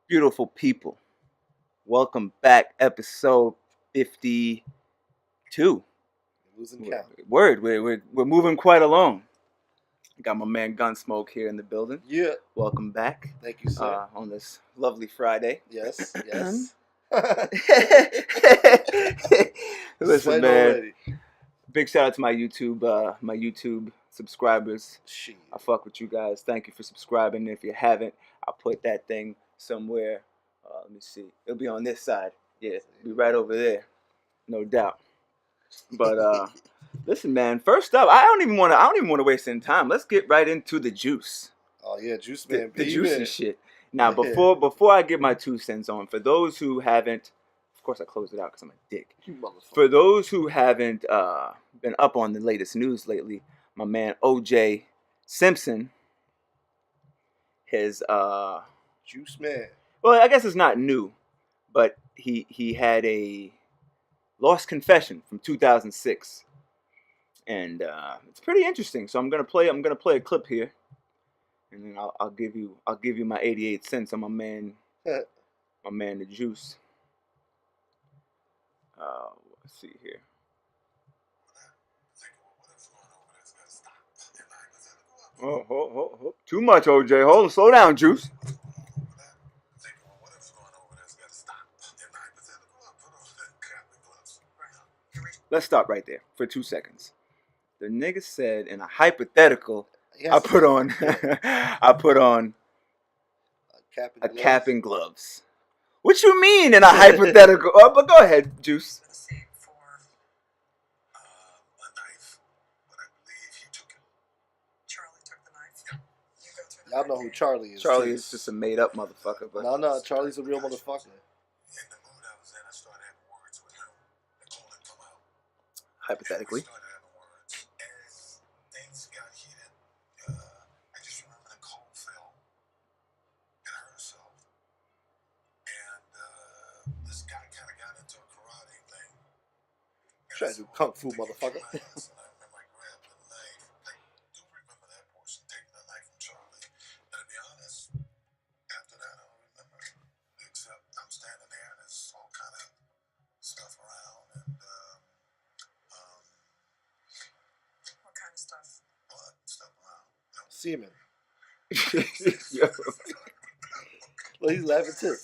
Beautiful people, welcome back. Episode 52. Losing count. Word, we're moving quite along. Got my man Gunsmoke here in the building. Yeah. Welcome back. Thank you, sir. On this lovely Friday. Yes. Listen, man. Already. Big shout out to my YouTube subscribers. Shit. I fuck with you guys. Thank you for subscribing. If you haven't, I'll put that thing somewhere. Let me see. It'll be on this side. Yeah, it'll be right over there, no doubt. But listen, man. First up, I don't even want to waste any time. Let's get right into the juice. Oh yeah, juice man. The juicy shit. Now, before I give my 2 cents on, for those who haven't, of course I closed it out because I'm a dick. For those who haven't been up on the latest news lately, my man Boe J, Simpson, his juice man. Well, I guess it's not new, but he had a lost confession from 2006, and it's pretty interesting. So I'm gonna play a clip here, and then I'll give you my 88 cents on my man the Juice. Let's see here. Oh, too much, OJ. Hold on, slow down, Juice. Let's stop right there for 2 seconds. The nigga said in a hypothetical, yes. I put on a cap and gloves. What you mean in a hypothetical? Oh, but go ahead, Juice. Y'all know who Charlie is. Charlie is just a made up motherfucker. But no, Charlie's a real motherfucker. Hypothetically. Trying to do kung fu, motherfucker. Semen. Well, he's laughing too.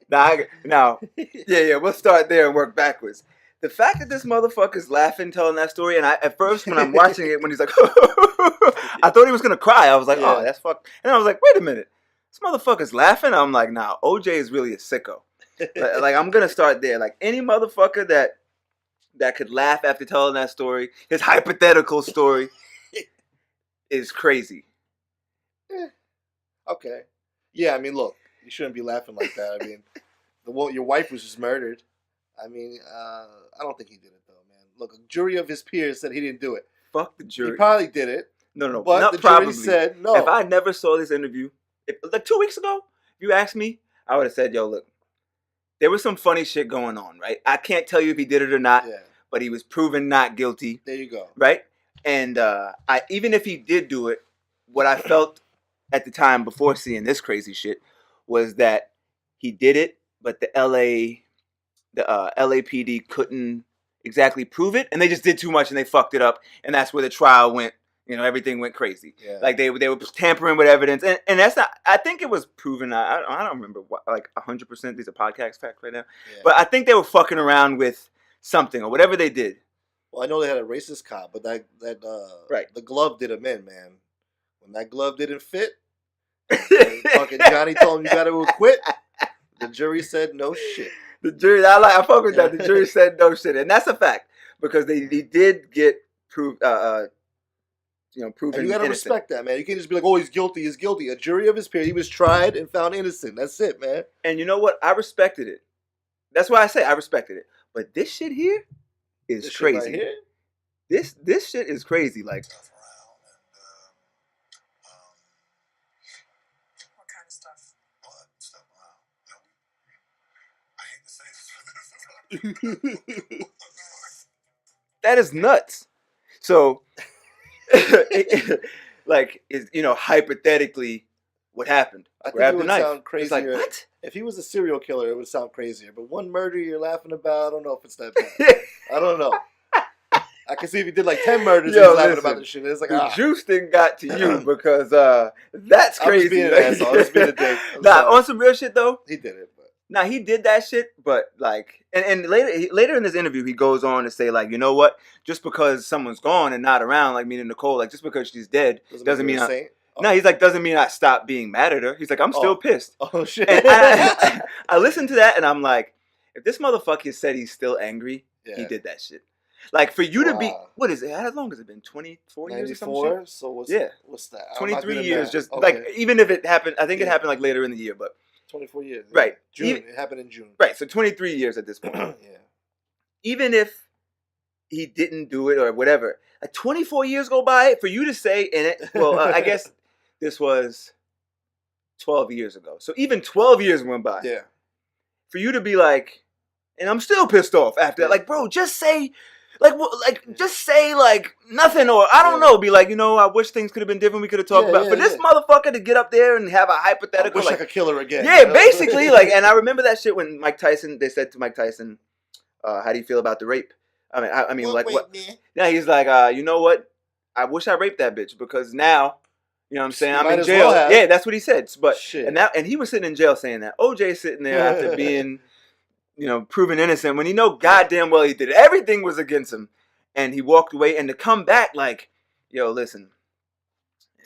Now, yeah, we'll start there and work backwards. The fact that this motherfucker's laughing telling that story, and at first when I'm watching it, when he's like, I thought he was gonna cry. I was like, oh, that's fuck. And I was like, wait a minute, this motherfucker's laughing. I'm like, nah, OJ is really a sicko. like I'm gonna start there. Like any motherfucker that could laugh after telling that story, his hypothetical story, is crazy. Okay. Yeah, I mean, look, you shouldn't be laughing like that. I mean, your wife was just murdered. I mean, I don't think he did it, though, man. Look, a jury of his peers said he didn't do it. Fuck the jury. He probably did it. No. But not the probably. Jury said no. If I never saw this interview, like 2 weeks ago, if you asked me, I would have said, yo, look, there was some funny shit going on, right? I can't tell you if he did it or not, but he was proven not guilty. There you go. Right? And even if he did do it, what I felt at the time before seeing this crazy shit was that he did it, but the LAPD couldn't exactly prove it, and they just did too much and they fucked it up, and that's where the trial went. You know, everything went crazy. Yeah. Like they were tampering with evidence, and that's not. I think it was proven. I don't remember what, like 100%. These are podcast facts right now, but I think they were fucking around with something or whatever they did. Well, I know they had a racist cop, but the glove did him in, man. When that glove didn't fit, fucking Johnny told him you got to acquit. The jury said no shit. The jury, I fuck with that. The jury said no shit, and that's a fact because they did get proved, proven. And you gotta respect that, man. You can't just be like, "Oh, he's guilty. He's guilty." A jury of his peers. He was tried and found innocent. That's it, man. And you know what? I respected it. That's why I say I respected it. But this shit here is crazy. Right here? This shit is crazy. Like. What kind of stuff? That is nuts. So, like, hypothetically, what happened? I think Grabbed it the would knife. sound crazier. It's like, what? If he was a serial killer, it would sound crazier. But one murder you're laughing about, I don't know if it's that bad. I don't know. I can see if he did like 10 murders, he's laughing about this shit. It's like, the juice thing got to you because that's crazy. I'm just being an asshole. I'm just being a dick. On some real shit though. He did it. Nah, he did that shit, but like, and later in this interview, he goes on to say like, you know what? Just because someone's gone and not around, like meaning Nicole, like just because she's dead doesn't mean No, he's like, doesn't mean I stopped being mad at her. He's like, I'm still pissed. Oh shit! And I listened to that and I'm like, if this motherfucker said he's still angry, he did that shit. Like for you to be, what is it? How long has it been? 24 years or something? 94. So what's that? 23 years. Just like even if it happened, I think it happened like later in the year, but 24 years. Right. June. It happened in June. Right. So 23 years at this point. Yeah. Even if he didn't do it or whatever, like 24 years go by for you to say in it. Well, I guess this was 12 years ago. So even 12 years went by. Yeah. For you to be like, and I'm still pissed off after that. Like, bro, just say, just say nothing, or I don't know. Be like, I wish things could have been different. We could have talked about. For this motherfucker to get up there and have a hypothetical, I wish I could kill her again. Yeah, basically, and I remember that shit when Mike Tyson. They said to Mike Tyson, "How do you feel about the rape?" I mean, what? Yeah, he's like, you know what? I wish I raped that bitch because now, you know what I'm saying? I'm in jail. Yeah, that's what he said. But shit. And he was sitting in jail saying that. OJ sitting there after being, proven innocent when he know goddamn well he did it. Everything was against him, and he walked away. And to come back like, yo, listen,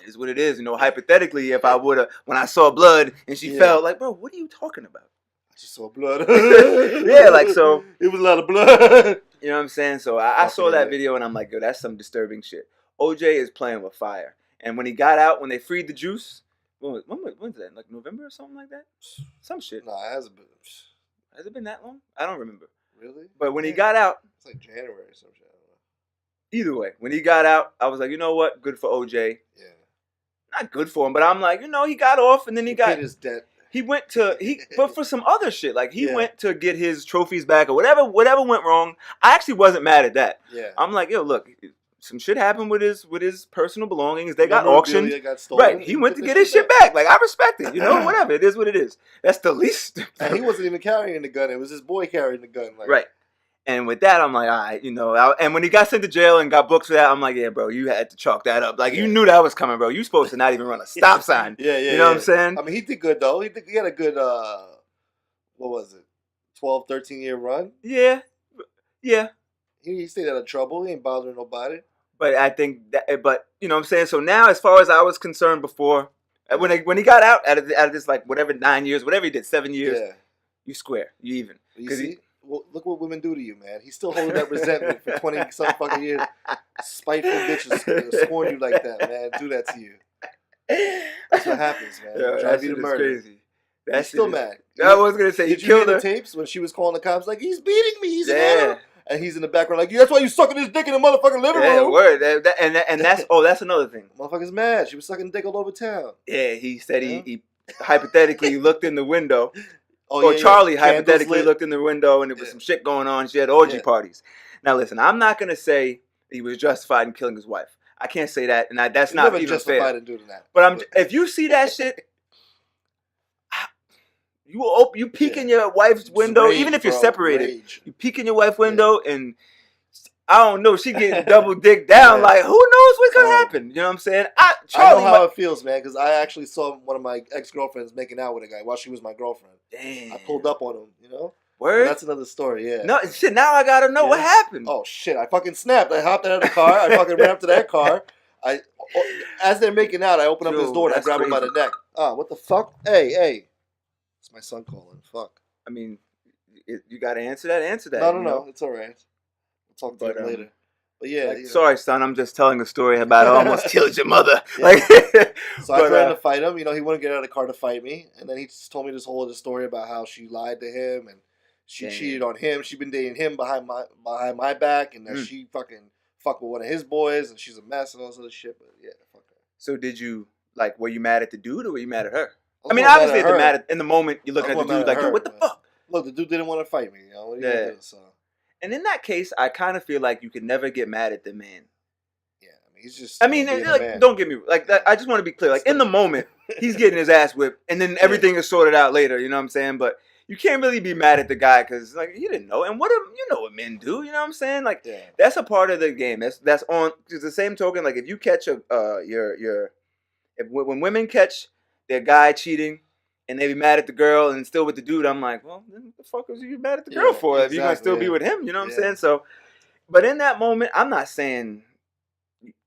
it is what it is. Hypothetically, if I would have, when I saw blood and she fell, like, bro, what are you talking about? I just saw blood. Yeah, like so. It was a lot of blood. You know what I'm saying? So I saw that video and I'm like, yo, that's some disturbing shit. OJ is playing with fire. And when he got out, when they freed the juice, when's that? Like November or something like that? Some shit. Nah, it hasn't been. Has it been that long? I don't remember. Really? But when he got out, it's like January or some shit. Either way, when he got out, I was like, you know what? Good for OJ. Yeah. Not good for him, but I'm like, he got off and then he got his debt. He went but for some other shit, like he went to get his trophies back or whatever went wrong. I actually wasn't mad at that. Yeah. I'm like, yo, look, some shit happened with his personal belongings. They got auctioned. Got stolen. Right. He went to get his shit back. Like, I respect it. Whatever. It is what it is. That's the least. And he wasn't even carrying the gun. It was his boy carrying the gun. Like. Right. And with that, I'm like, all right, and when he got sent to jail and got booked for that, I'm like, yeah, bro, you had to chalk that up. Like, you knew that was coming, bro. You supposed to not even run a stop sign. Yeah. You know what I'm saying? I mean, he did good, though. He had a good, what was it, 12, 13-year run? Yeah. Yeah. He stayed out of trouble. He ain't bothering nobody. But I think that, you know what I'm saying? So now, as far as I was concerned before, when he got out out of this, like, whatever, 9 years, whatever he did, 7 years, you square. You even. You see? Well, look what women do to you, man. He's still holding that resentment for 20-some fucking years. Spiteful bitches scorn you like that, man. Do that to you. That's what happens, man. Yo, drive you to murder. Crazy. That's still mad. I was gonna say, did you hear the tapes when she was calling the cops like, he's beating me, he's an animal? And he's in the background like, that's why you sucking his dick in the motherfucking living room. Yeah, word. And that's another thing. Motherfucker's mad. She was sucking dick all over town. Yeah, he said he hypothetically looked in the window. Charlie hypothetically looked in the window and there was some shit going on. She had orgy parties. Now listen, I'm not gonna say he was justified in killing his wife. I can't say that, and that's not even justified fair. in doing that. But if you see that shit, you peek in your wife's window, even if you're separated. You peek in your wife's window and I don't know, she getting double dick down. Like, who knows what's gonna happen? You know what I'm saying? I know how it feels, man, because I actually saw one of my ex-girlfriends making out with a guy while she was my girlfriend. Damn. I pulled up on him, Word? But that's another story, yeah. No, shit, now I gotta know what happened. Oh, shit, I fucking snapped. I hopped out of the car. I fucking ran up to that car. As they're making out, I open up his door and I grab him by the neck. Oh, what the fuck? Hey. It's my son calling. Fuck. I mean, you gotta answer that. No. It's all right. We'll talk to him later. But yeah. Sorry, son. I'm just telling a story about I almost killed your mother. So I tried to fight him. He wouldn't get out of the car to fight me. And then he just told me this whole other story about how she lied to him and she cheated on him. She'd been dating him behind my back, and that she fucking fucked with one of his boys, and she's a mess and all this other shit. But yeah, fuck her. So did you were you mad at the dude or were you mad at her? I mean, obviously, in the moment you're looking at the dude like, yo, what the fuck? Look, the dude didn't want to fight me. What are you gonna do? So. And in that case, I kind of feel like you could never get mad at the man. Yeah, He's just. I mean, like, don't get me like that. I just want to be clear. Like in the moment, he's getting his ass whipped, and then everything is sorted out later. You know what I'm saying? But you can't really be mad at the guy because like he didn't know. And you know what men do? You know what I'm saying? Like that's a part of the game. That's on. It's the same token. Like if you catch when women catch their guy cheating. And they be mad at the girl and still with the dude. I'm like, well, then what the fuck was you mad at the girl for? If you're gonna still be with him, you know what I'm saying? So, but in that moment, I'm not saying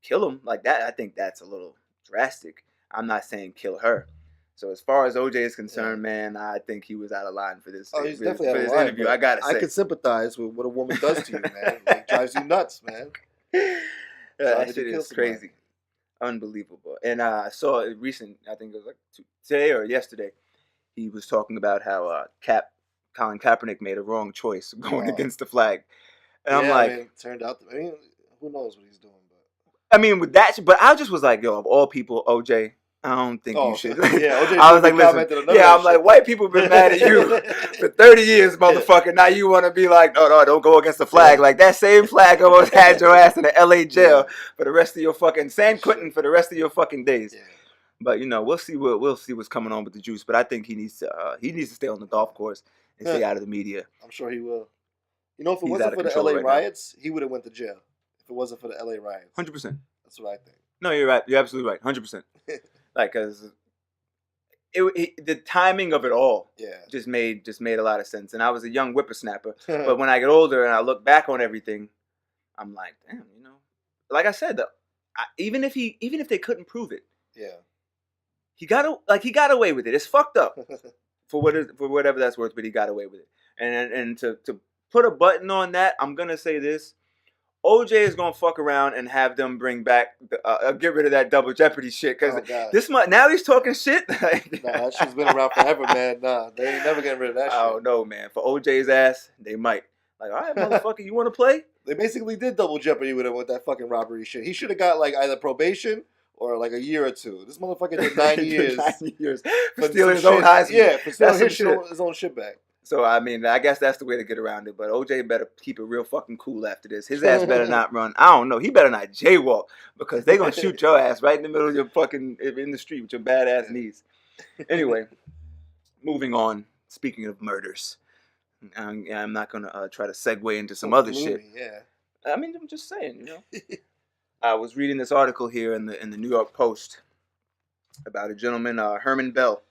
kill him like that. I think that's a little drastic. I'm not saying kill her. So as far as OJ is concerned, man, I think he was out of line for this. Oh, he's definitely out of line. Interview. I gotta say, I can sympathize with what a woman does to you, man. It drives you nuts, man. That shit is crazy, unbelievable. And I saw a recent, I think it was like today or yesterday. He was talking about how Colin Kaepernick made a wrong choice going against the flag. And I'm like... it turned out... who knows what he's doing, but... I mean, with that... But I just was like, yo, of all people, OJ, I don't think you should... OJ I was like, listen... Yeah, I'm like, white people been mad at you for 30 years, motherfucker. Now you want to be like, no, don't go against the flag. Like, that same flag almost had your ass in the L.A. jail for the rest of your fucking... San Quentin for the rest of your fucking days. Yeah. But you know, we'll see what's coming on with the juice. But I think he needs to stay on the golf course and stay out of the media. I'm sure he will. You know, if it wasn't for the LA riots, he would have went to jail. If it wasn't for the LA riots, 100%. That's what I think. No, you're right. You're absolutely right. 100%. Like, cause the timing of it all, just made a lot of sense. And I was a young whippersnapper, but when I get older and I look back on everything, I'm like, damn, you know, like I said, even if they couldn't prove it, He got away with it. It's fucked up for whatever that's worth, but he got away with it. And to put a button on that, I'm gonna say this: OJ is gonna fuck around and have them bring back, get rid of that double jeopardy shit. Because now he's talking shit. Nah, that shit's been around forever, man. Nah, they ain't never getting rid of that shit. I don't know, man. For OJ's ass, they might. Like, all right, motherfucker, you want to play? They basically did double jeopardy with him with that fucking robbery shit. He should have got like either probation or like a year or two. This motherfucker did 9 years. 9 years for stealing his own Heisman. Yeah, for stealing his own shit back. So, I mean, I guess that's the way to get around it. But OJ better keep it real fucking cool after this. His ass better not run. I don't know. He better not jaywalk because they going to shoot your ass right in the middle of your fucking, in the street with your badass knees. Anyway, moving on. Speaking of murders. I'm not going to try to segue into some other shit. Yeah. I mean, I'm just saying, you know. I was reading this article here in the New York Post about a gentleman, Herman Bell,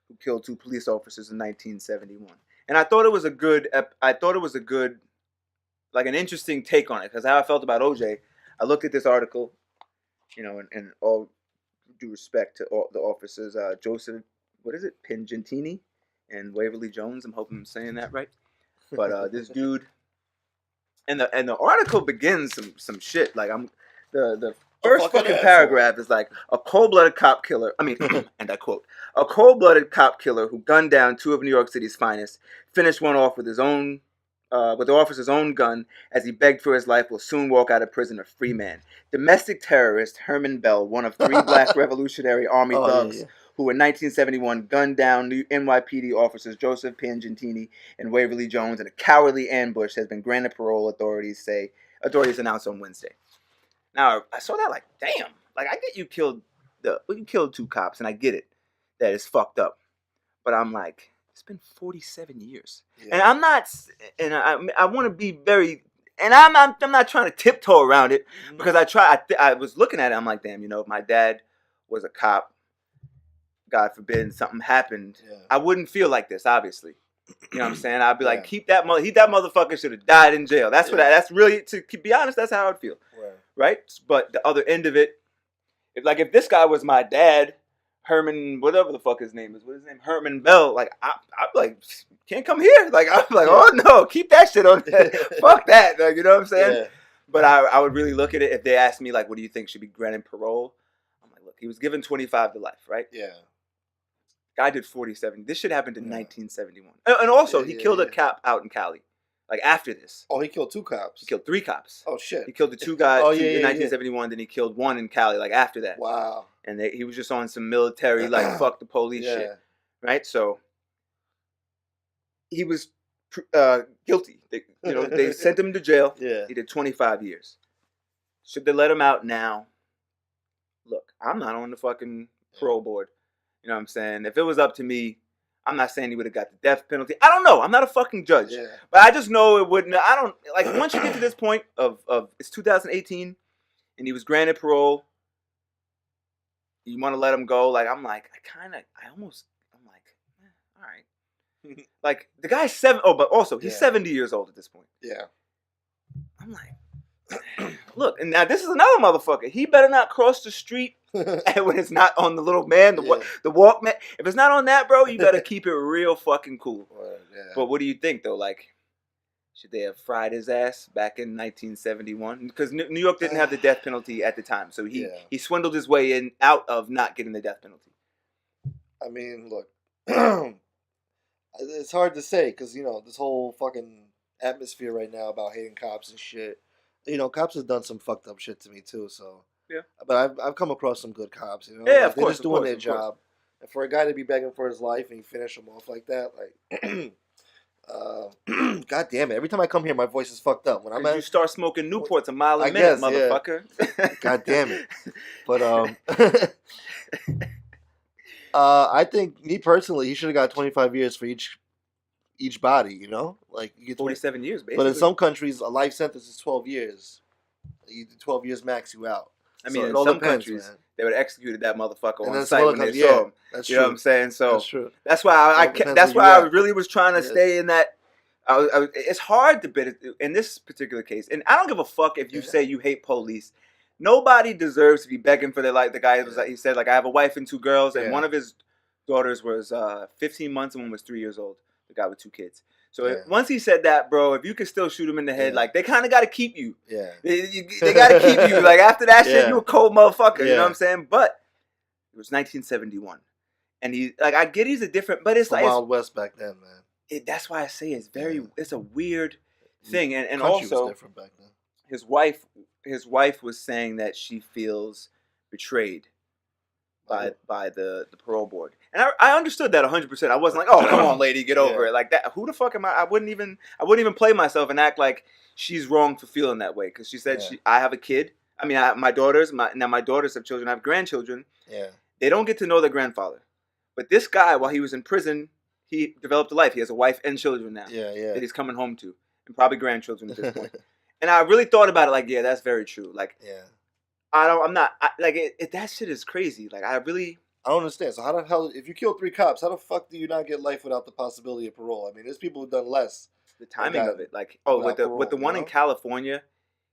who killed 2 police officers in 1971. And I thought it was a good, like an interesting take on it, because how I felt about OJ, I looked at this article, you know, and all due respect to all the officers, Joseph, Pingentini and Waverly Jones. I'm hoping I'm saying that right. But this dude, and the article begins some shit. Like the first fucking paragraph is like, a cold-blooded cop killer. I mean, and I quote, a cold-blooded cop killer who gunned down 2 of New York City's finest, finished one off with his own, with the officer's own gun as he begged for his life, will soon walk out of prison a free man. Domestic terrorist Herman Bell, one of 3 black Revolutionary Army thugs, who in 1971 gunned down NYPD officers Joseph Pingentini and Waverly Jones in a cowardly ambush, has been granted parole, authorities announced on Wednesday. Now, I saw that like, damn. Like, I get you killed 2 cops, and I get it that it's fucked up. But I'm like, it's been 47 years. Yeah. And I'm not, and I want to be very, and I'm not trying to tiptoe around it, because I was looking at it, I'm like, damn, you know, if my dad was a cop, God forbid something happened, I wouldn't feel like this, obviously. You know what I'm saying? I'd be like, that motherfucker should have died in jail. That's what that's really, to be honest, that's how I'd feel. Right? But the other end of it, if this guy was my dad, Herman, whatever the fuck his name is, what's his name? Herman Bell, like, I'm like, can't come here. Like, I'm like, oh no, keep that shit on there. Fuck that. Like, you know what I'm saying? Yeah. But I would really look at it if they asked me, like, what do you think should be granted parole? I'm like, look, he was given 25 to life, right? Yeah. Guy did 47. This shit happened in 1971. And also, he killed a cop out in Cali. Like, after this. Oh, he killed 2 cops? He killed 3 cops. Oh, shit. He killed the 2 guys in 1971, then he killed 1 in Cali, like, after that. Wow. And he was just on some military, like, fuck the police shit. Right? So, he was guilty. They sent him to jail. Yeah. He did 25 years. Should they let him out now? Look, I'm not on the fucking parole board. You know what I'm saying? If it was up to me, I'm not saying he would have got the death penalty. I don't know. I'm not a fucking judge. Yeah. But I just know it wouldn't. I don't, like, once you get to this point of it's 2018 and he was granted parole, you want to let him go. Like, I'm like, I'm like, all right. Like, the guy's 7. Oh, but also, he's 70 years old at this point. Yeah. I'm like, look, and now this is another motherfucker. He better not cross the street when it's not on the little man, the walk man. If it's not on that, bro, you better keep it real fucking cool. But what do you think, though? Like, should they have fried his ass back in 1971? Because New York didn't have the death penalty at the time, so he swindled his way out of not getting the death penalty. I mean, look, it's hard to say because this whole fucking atmosphere right now about hating cops and shit. Cops have done some fucked up shit to me too. So yeah, but I've come across some good cops. Yeah, of course, they're just doing their job. And for a guy to be begging for his life and you finish him off like that, like, God damn it! Every time I come here, my voice is fucked up. When you start smoking Newports a mile a minute, motherfucker. Yeah. God damn it! But I think me personally, he should have got 25 years for each body. Like you get 47 years, basically. But in some countries, a life sentence is 12 years. You do 12 years max, you out. I mean, in some countries, they would have executed that motherfucker on site when they saw him. That's you true. know what I'm saying? So that's true. That's why I really was trying to stay in that. It's hard to bid in this particular case, and I don't give a fuck if you say you hate police. Nobody deserves to be begging for their life. The guy was like, he said, like, I have a wife and 2 girls, and one of his daughters was 15 months and one was 3 years old. The guy with 2 kids. So once he said that, bro, if you could still shoot him in the head, like, they kind of got to keep you. Yeah. They got to keep you. Like, after that shit, you a cold motherfucker. You know what I'm saying? But it was 1971. And I get he's a different, but it's like. Wild West back then, man. That's why I say it's a weird thing. And Country also, was different back then. His wife was saying that she feels betrayed by the parole board. And I understood that 100%. I wasn't like, oh, come on, lady, get over it. Like that. Who the fuck am I? I wouldn't even play myself and act like she's wrong for feeling that way. Because she said I have a kid. I mean, my daughters have children. I have grandchildren. Yeah. They don't get to know their grandfather. But this guy, while he was in prison, he developed a life. He has a wife and children now. Yeah, yeah. That he's coming home to. And probably grandchildren at this point. And I really thought about it like, yeah, that's very true. Like, that shit is crazy. Like, I don't understand. So how the hell, if you kill 3 cops, how the fuck do you not get life without the possibility of parole? I mean, there's people who've done less. The timing of it. Like, with the one in California,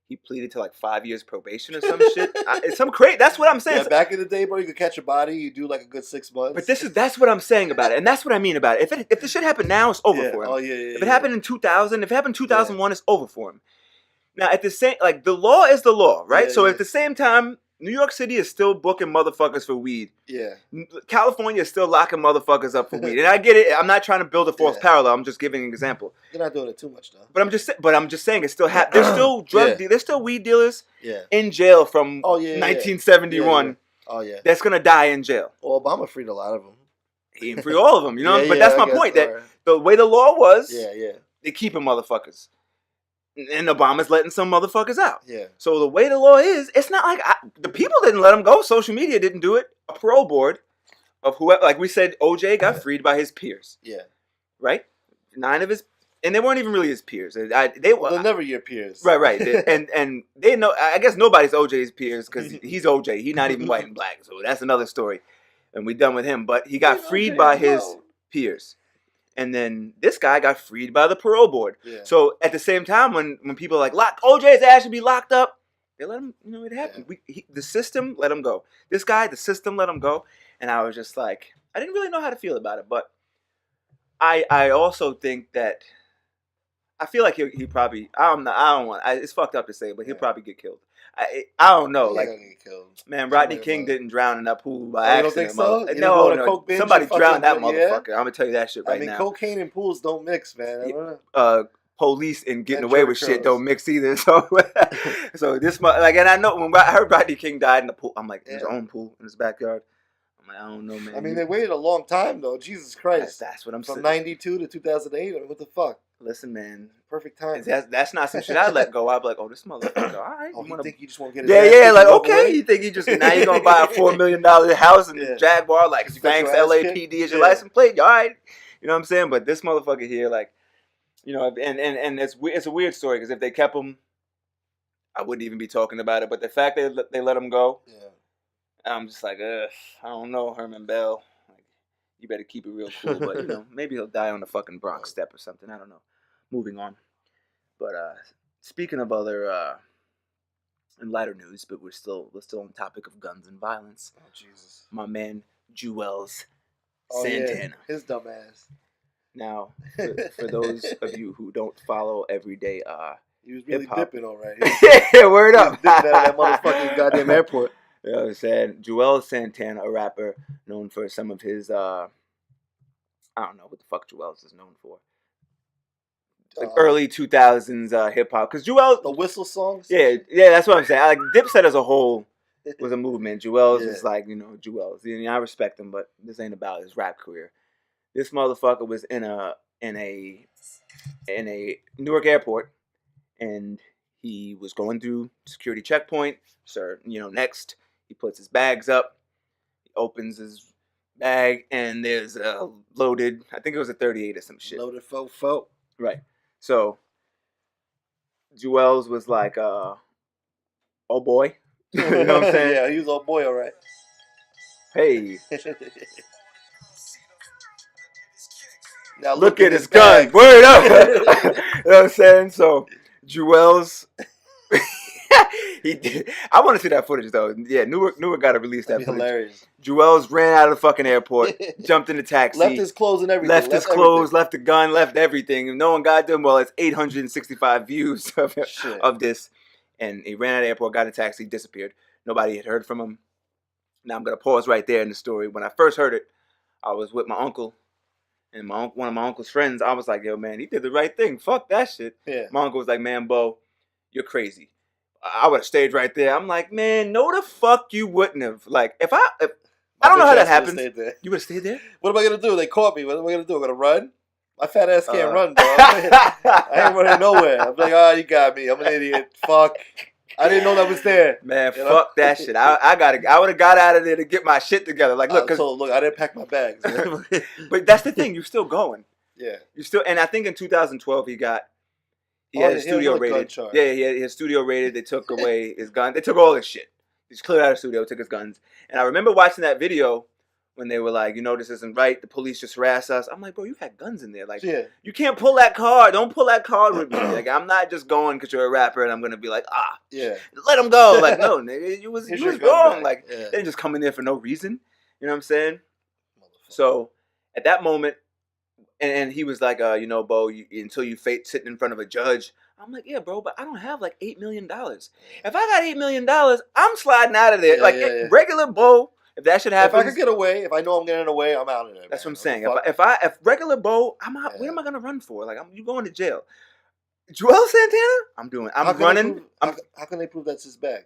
he pleaded to like 5 years probation or some shit. It's some crazy. That's what I'm saying. Yeah, back in the day, bro, you could catch a body. You do like a good 6 months. But that's what I'm saying about it, and that's what I mean about it. If this shit happened now, it's over for him. Oh yeah. If it happened in 2000, if it happened in 2001, it's over for him. Now, at the same, like, the law is the law, right? So at the same time, New York City is still booking motherfuckers for weed. Yeah. California is still locking motherfuckers up for weed, and I get it. I'm not trying to build a false parallel. I'm just giving an example. You're not doing it too much, though. But I'm just saying it's still there's still there's still weed dealers in jail from 1971. Yeah. Oh yeah. That's gonna die in jail. Well, Obama freed a lot of them. He didn't free all of them, you know. But that's my point. That the way the law was, they keeping motherfuckers. And Obama's letting some motherfuckers out. Yeah. So the way the law is, it's not like the people didn't let him go. Social media didn't do it. A parole board of whoever, like we said, OJ got freed by his peers. Yeah. Right? 9 of his, and they weren't even really his peers. They're never your peers. Right. and they know. I guess nobody's OJ's peers because he's OJ. He's not even white and black. So that's another story. And we're done with him. But he got freed by his peers. And then this guy got freed by the parole board. Yeah. So at the same time, when people are like, OJ's ass should be locked up, they let him, it happened. Yeah. The system let him go. This guy, the system let him go. And I was just like, I didn't really know how to feel about it. But I also think that, I feel like he probably, it's fucked up to say, but he'll probably get killed. I don't know. Like, get killed. Man, Rodney King didn't drown in that pool by accident. You don't think so? No. Somebody drowned that motherfucker. I'm gonna tell you that shit right now. I mean, cocaine and pools don't mix, man. Police and getting away with shit don't mix either. So, and I know when I heard Rodney King died in the pool, I'm like, in his own pool in his backyard. I don't know, man. I mean, they waited a long time, though. Jesus Christ. That's what I'm saying. From 92 to 2008? I mean, what the fuck? Listen, man. Perfect time. That's not some shit I'd let go. I'd be like, oh, this motherfucker, all right. You think you just want to get his Yeah, like, okay. You think now you're going to buy a $4 million house in Jaguar, like, thanks LAPD is your license plate? All right. You know what I'm saying? But this motherfucker here, like, you know, and it's a weird story, because if they kept him, I wouldn't even be talking about it. But the fact that they let him go, I'm just like, I don't know, Herman Bell. Like, you better keep it real cool. But, you know, maybe he'll die on the fucking Bronx step or something. I don't know. Moving on. But speaking of other and lighter news, but we're still on the topic of guns and violence. Oh, Jesus. My man, Juelz Santana. Yeah. His dumb ass. Now, for those of you who don't follow everyday he was really hip-hop. dipping, all right. Yeah, word up. He was dipping out of that motherfucking goddamn airport. You know what I'm saying? Juelz Santana, a rapper known for some of his, I don't know what the fuck Juelz is known for. Like early 2000s hip-hop. Because Juelz... The whistle songs? Yeah, that's what I'm saying. Like, Dipset as a whole was a movement. Juelz is like, you know, Juelz. You know, I respect him, but this ain't about his rap career. This motherfucker was in a Newark airport, and he was going through security checkpoint. Sir, you know, next he puts his bags up, he opens his bag, and there's a loaded, I think it was a 38 or some shit. Loaded fo. Right. So Juelz was like, oh boy. You know what I'm saying? Yeah, he was old boy, all right. Hey. Now look at his gun. Word up. You know what I'm saying? So Juelz, he did. I want to see that footage though. Yeah, Newark got to release that footage. Hilarious. Juelz ran out of the fucking airport, jumped in the taxi, left his clothes and everything. Left his clothes, left the gun, left everything. And no one got them. Well, it's 865 views of this, and he ran out of the airport, got in a taxi, disappeared. Nobody had heard from him. Now I'm gonna pause right there in the story. When I first heard it, I was with my uncle. And one of my uncle's friends, I was like, yo, man, he did the right thing. Fuck that shit. Yeah. My uncle was like, man, Bo, you're crazy. I would have stayed right there. I'm like, man, no the fuck you wouldn't have. Like, if I don't know how that happens. You would have stayed there? What am I going to do? They caught me. What am I going to do? I'm going to run? My fat ass can't run, bro. I ain't running nowhere. I'm like, oh, you got me. I'm an idiot. Fuck. I didn't know that was there. Man, fuck that shit. I would have got out of there to get my shit together. Like, look, look, I didn't pack my bags. But that's the thing. You're still going. Yeah. And I think in 2012 he had his studio raided. Yeah, he had his studio raided. They took away his gun. They took all his shit. He just cleared out his studio, took his guns. And I remember watching that video when they were like, you know, this isn't right. The police just harassed us. I'm like, bro, you had guns in there. Like, you can't pull that card. Don't pull that card with me. Like, I'm not just going because you're a rapper and I'm going to be like, let him go. Like, no, nigga, you was wrong. Like, they didn't just come in there for no reason. You know what I'm saying? So, at that moment, and he was like, you know, Bo, until you sitting in front of a judge. I'm like, yeah, bro, but I don't have like $8 million. If I got $8 million, I'm sliding out of there. Regular Bo. If that should happen, if I could get away, if I know I'm getting away, I'm out of there. That's what I'm saying. If regular Bo, I'm out. What am I gonna run for? Like, you going to jail? Juelz Santana? I'm running. How can they prove that's his bag?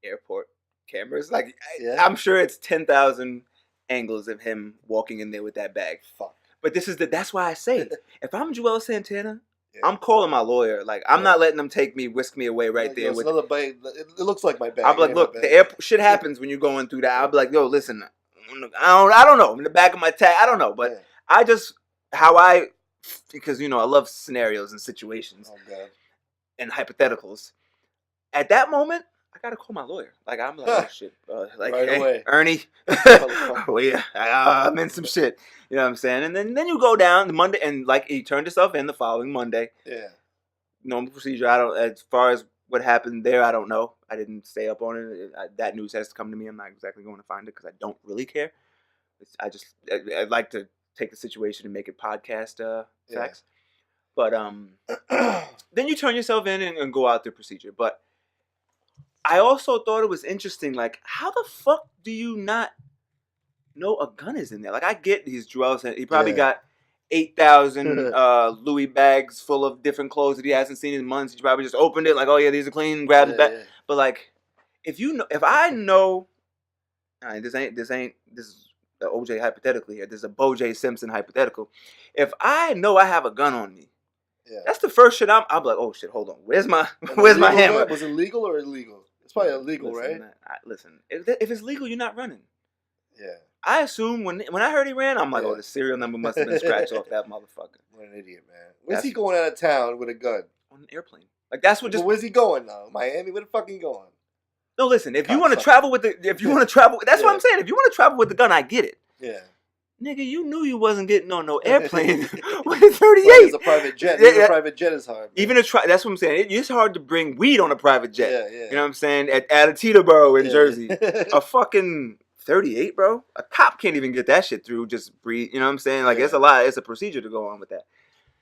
Airport cameras. Like, I'm sure it's 10,000 angles of him walking in there with that bag. Fuck. But that's why I say, if I'm Juelz Santana, I'm calling my lawyer. Like, I'm not letting them whisk me away right there. With another bag. It looks like my bag. I'm like, look, the airport shit happens when you're going through that. I'll be like, yo, listen, I don't know. In the back of my tag, I don't know. But because, you know, I love scenarios and situations and hypotheticals. At that moment, I gotta call my lawyer. Like, I'm like, oh shit, like, right away. Ernie, well, yeah, I'm in some shit. You know what I'm saying? And then you go down the Monday, and like, he turned himself in the following Monday. Yeah. Normal procedure. As far as what happened there, I don't know. I didn't stay up on it. That news has to come to me. I'm not exactly going to find it because I don't really care. I'd like to take the situation and make it podcast facts. But then you turn yourself in and go out the procedure. But I also thought it was interesting, like, how the fuck do you not know a gun is in there? Like, I get he's Juelz. He probably got 8,000 Louis bags full of different clothes that he hasn't seen in months. He probably just opened it, like, oh yeah, these are clean, grabbed the bag. But like, if I know All right, this is the OJ hypothetical here. This is a Boe J Simpson hypothetical. If I know I have a gun on me, that's the first shit I'm like, oh shit, hold on, where's my hammer? Was it legal or illegal? It's probably illegal, right? Listen, if it's legal, you're not running. Yeah. I assume when I heard he ran, I'm like, oh, the serial number must have been scratched off that motherfucker. What an idiot, man. Where's he going out of town with a gun? On an airplane. Like that's what just. But where's he going now? Miami? Where the fuck he going? No, listen. If you want to travel with that's what I'm saying. If you want to travel with the gun, I get it. Yeah. Nigga, you knew you wasn't getting on no airplane with a 38. It's a private jet. A private jet is hard. Man. That's what I'm saying. It's hard to bring weed on a private jet. Yeah. You know what I'm saying? At a Teterboro in Jersey, a fucking 38, bro. A cop can't even get that shit through. Just breathe. You know what I'm saying? Like it's a lot. It's a procedure to go on with that.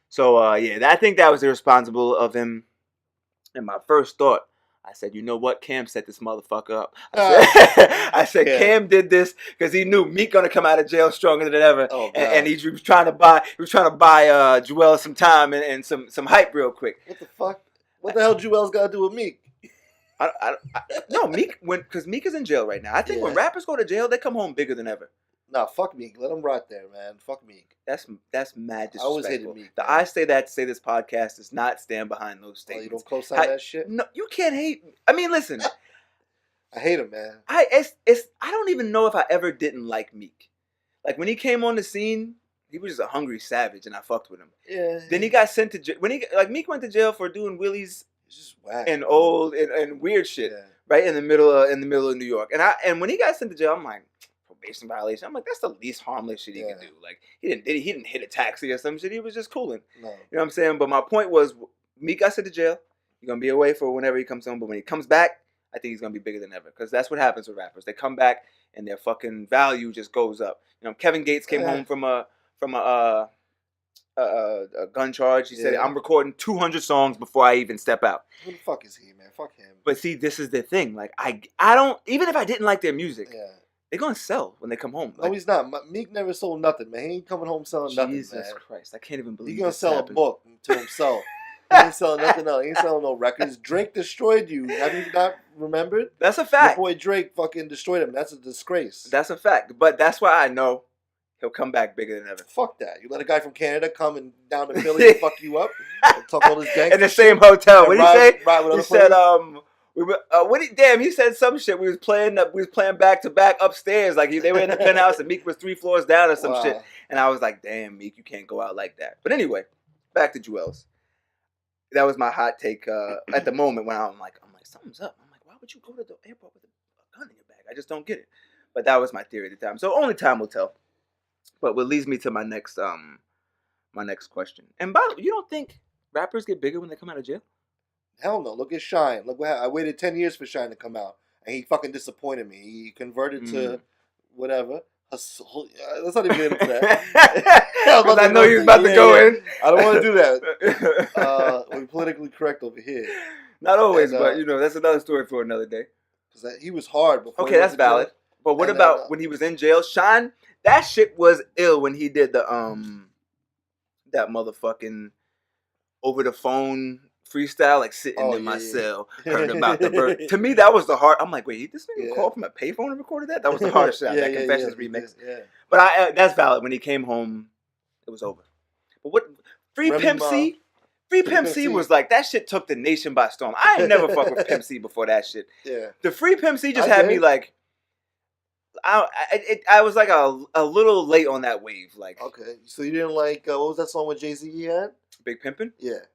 So I think that was irresponsible of him. And my first thought, I said, you know what? Cam set this motherfucker up. I said Cam did this because he knew Meek gonna come out of jail stronger than ever, and he was trying to buy Juelz some time and some hype real quick. What the fuck? What the hell Juelz got to do with Meek? No, Meek because Meek is in jail right now. I think when rappers go to jail, they come home bigger than ever. Nah, fuck Meek. Let him rot there, man. Fuck Meek. That's mad disrespectful. I always hated Meek. The I say this podcast does not stand behind those statements. You don't co-sign that shit? No, you can't hate. I mean, listen. I hate him, man. I don't even know if I ever didn't like Meek. Like when he came on the scene, he was just a hungry savage, and I fucked with him. Yeah. Then he got sent to jail. Meek went to jail for doing wheelies just whack, and old and weird shit, right in the middle of New York. And when he got sent to jail, I'm like, probation violation. I'm like, that's the least harmless shit he could do. Like he didn't hit a taxi or some shit. He was just cooling. No. You know what I'm saying? But my point was, Meek got sent to jail. He's gonna be away for whenever he comes home. But when he comes back, I think he's gonna be bigger than ever. Because that's what happens with rappers. They come back and their fucking value just goes up. You know, Kevin Gates came home from a gun charge. He said, I'm recording 200 songs before I even step out. Who the fuck is he, man? Fuck him. But see, this is the thing. Like I don't, even if I didn't like their music. Yeah. They're going to sell when they come home. No, he's not. Meek never sold nothing, man. He ain't coming home selling nothing, man. Jesus Christ. I can't even believe he's going to sell a book to himself. He ain't selling nothing else. He ain't selling no records. Drake destroyed you. Have you not remembered? That's a fact. Your boy Drake fucking destroyed him. That's a disgrace. That's a fact. But that's why I know he'll come back bigger than ever. Fuck that. You let a guy from Canada come and down to Philly and fuck you up and talk all this gangster in the same hotel. What did he say? He said, he said some shit. We was playing back to back upstairs. Like they were in the penthouse and Meek was 3 floors down or some shit. And I was like, damn, Meek, you can't go out like that. But anyway, back to Juelz. That was my hot take at the moment when I'm like, something's up. I'm like, why would you go to the airport with a gun in your bag? I just don't get it. But that was my theory at the time. So only time will tell. But what leads me to my next question. And by the way, you don't think rappers get bigger when they come out of jail? Hell no. Look at Shine. Look what I waited 10 years for Shine to come out. And he fucking disappointed me. He converted to whatever. Let's not even get into that. I know you was about to go in. I don't want to do that. We're politically correct over here. Not always, but that's another story for another day. Because he was hard before. Okay, that's valid. But what about when he was in jail? Shine, that shit was ill when he did the that motherfucking over the phone freestyle, like sitting in my cell, heard about the bird. To me, that was the hard. I'm like, wait, this nigga called from a payphone and recorded that? That was the hardest shit. That Confessions remix. Yeah. But that's valid. When he came home, it was over. But what Free Pimp C? Free Pimp C was like, that shit took the nation by storm. I ain't never fucked with Pimp C before that shit. Yeah. The Free Pimp C just had me like, I was like a little late on that wave. Like, okay, so you didn't like what was that song with Jay-Z had? Big Pimpin'? Yeah.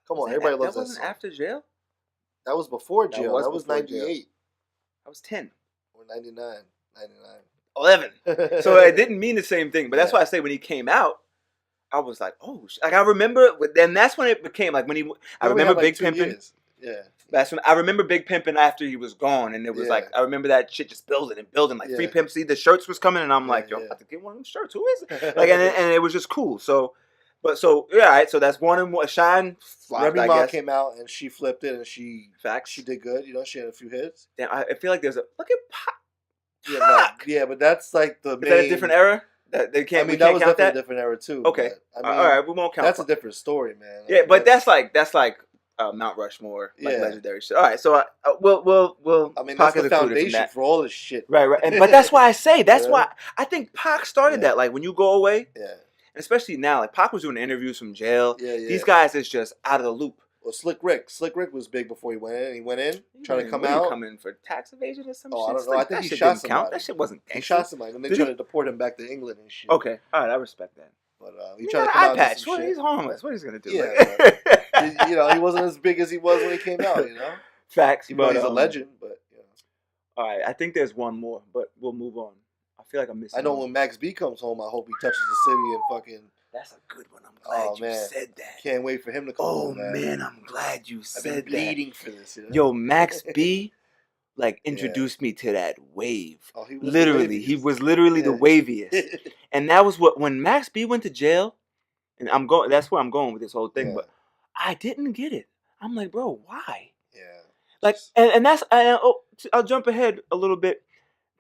Come on, everybody loves that song. That wasn't after jail? That was before jail. That was 98. I was 10. Or 99. 11. So it didn't mean the same thing. But that's why I say when he came out, I was like, oh, like I remember. Then that's when it became like when he. I remember Big Pimpin'. Yeah. That's when I remember Big Pimpin' after he was gone, and it was like I remember that shit just building and building. Like Free Pimp C, the shirts was coming, and I'm like, yo, I'm about to get one of them shirts. Who is it? Like, and it was just cool. So. But so all right, so that's one and one. Shine flopped, Remy Ma came out and she flipped it and she did good. She had a few hits. Damn, I feel like there's a look at Pop. Yeah, but that's like the. Is that a different era? That they can't. I mean, that was definitely a different era too. Okay, all right, we won't count. That's a different story, man. Yeah, but that's like Mount Rushmore, like legendary shit. All right, so we'll. I mean, that's the foundation for all this shit. Right. But that's why I say that's why I think Pac started that. Like when you go away, and especially now, like Pac was doing interviews from jail. These guys is just out of the loop. Well, Slick Rick was big before he went in. He went in trying to come out. Come in for tax evasion or some shit. I don't know. I think he shot somebody. That shit wasn't. He shot somebody, and they tried to deport him back to England and shit. Okay, all right, I respect that. But he tried to come out patch. What, he's homeless. What he's gonna do? Yeah, you know, he wasn't as big as he was when he came out. You know, facts. But he's a legend. But all right, I think there's one more, but we'll move on. I feel like I'm missing. I know when Max B comes home, I hope he touches the city and fucking. That's a good one. I'm glad you said that. Can't wait for him to come home, man. Oh, man, I'm glad you said that. I've been bleeding for this. You know? Yo, Max B, like, introduced me to that wave. Oh, he was literally the waviest. And that was when Max B went to jail, and that's where I'm going with this whole thing, but I didn't get it. I'm like, bro, why? Yeah. Like, and that's, I'll jump ahead a little bit.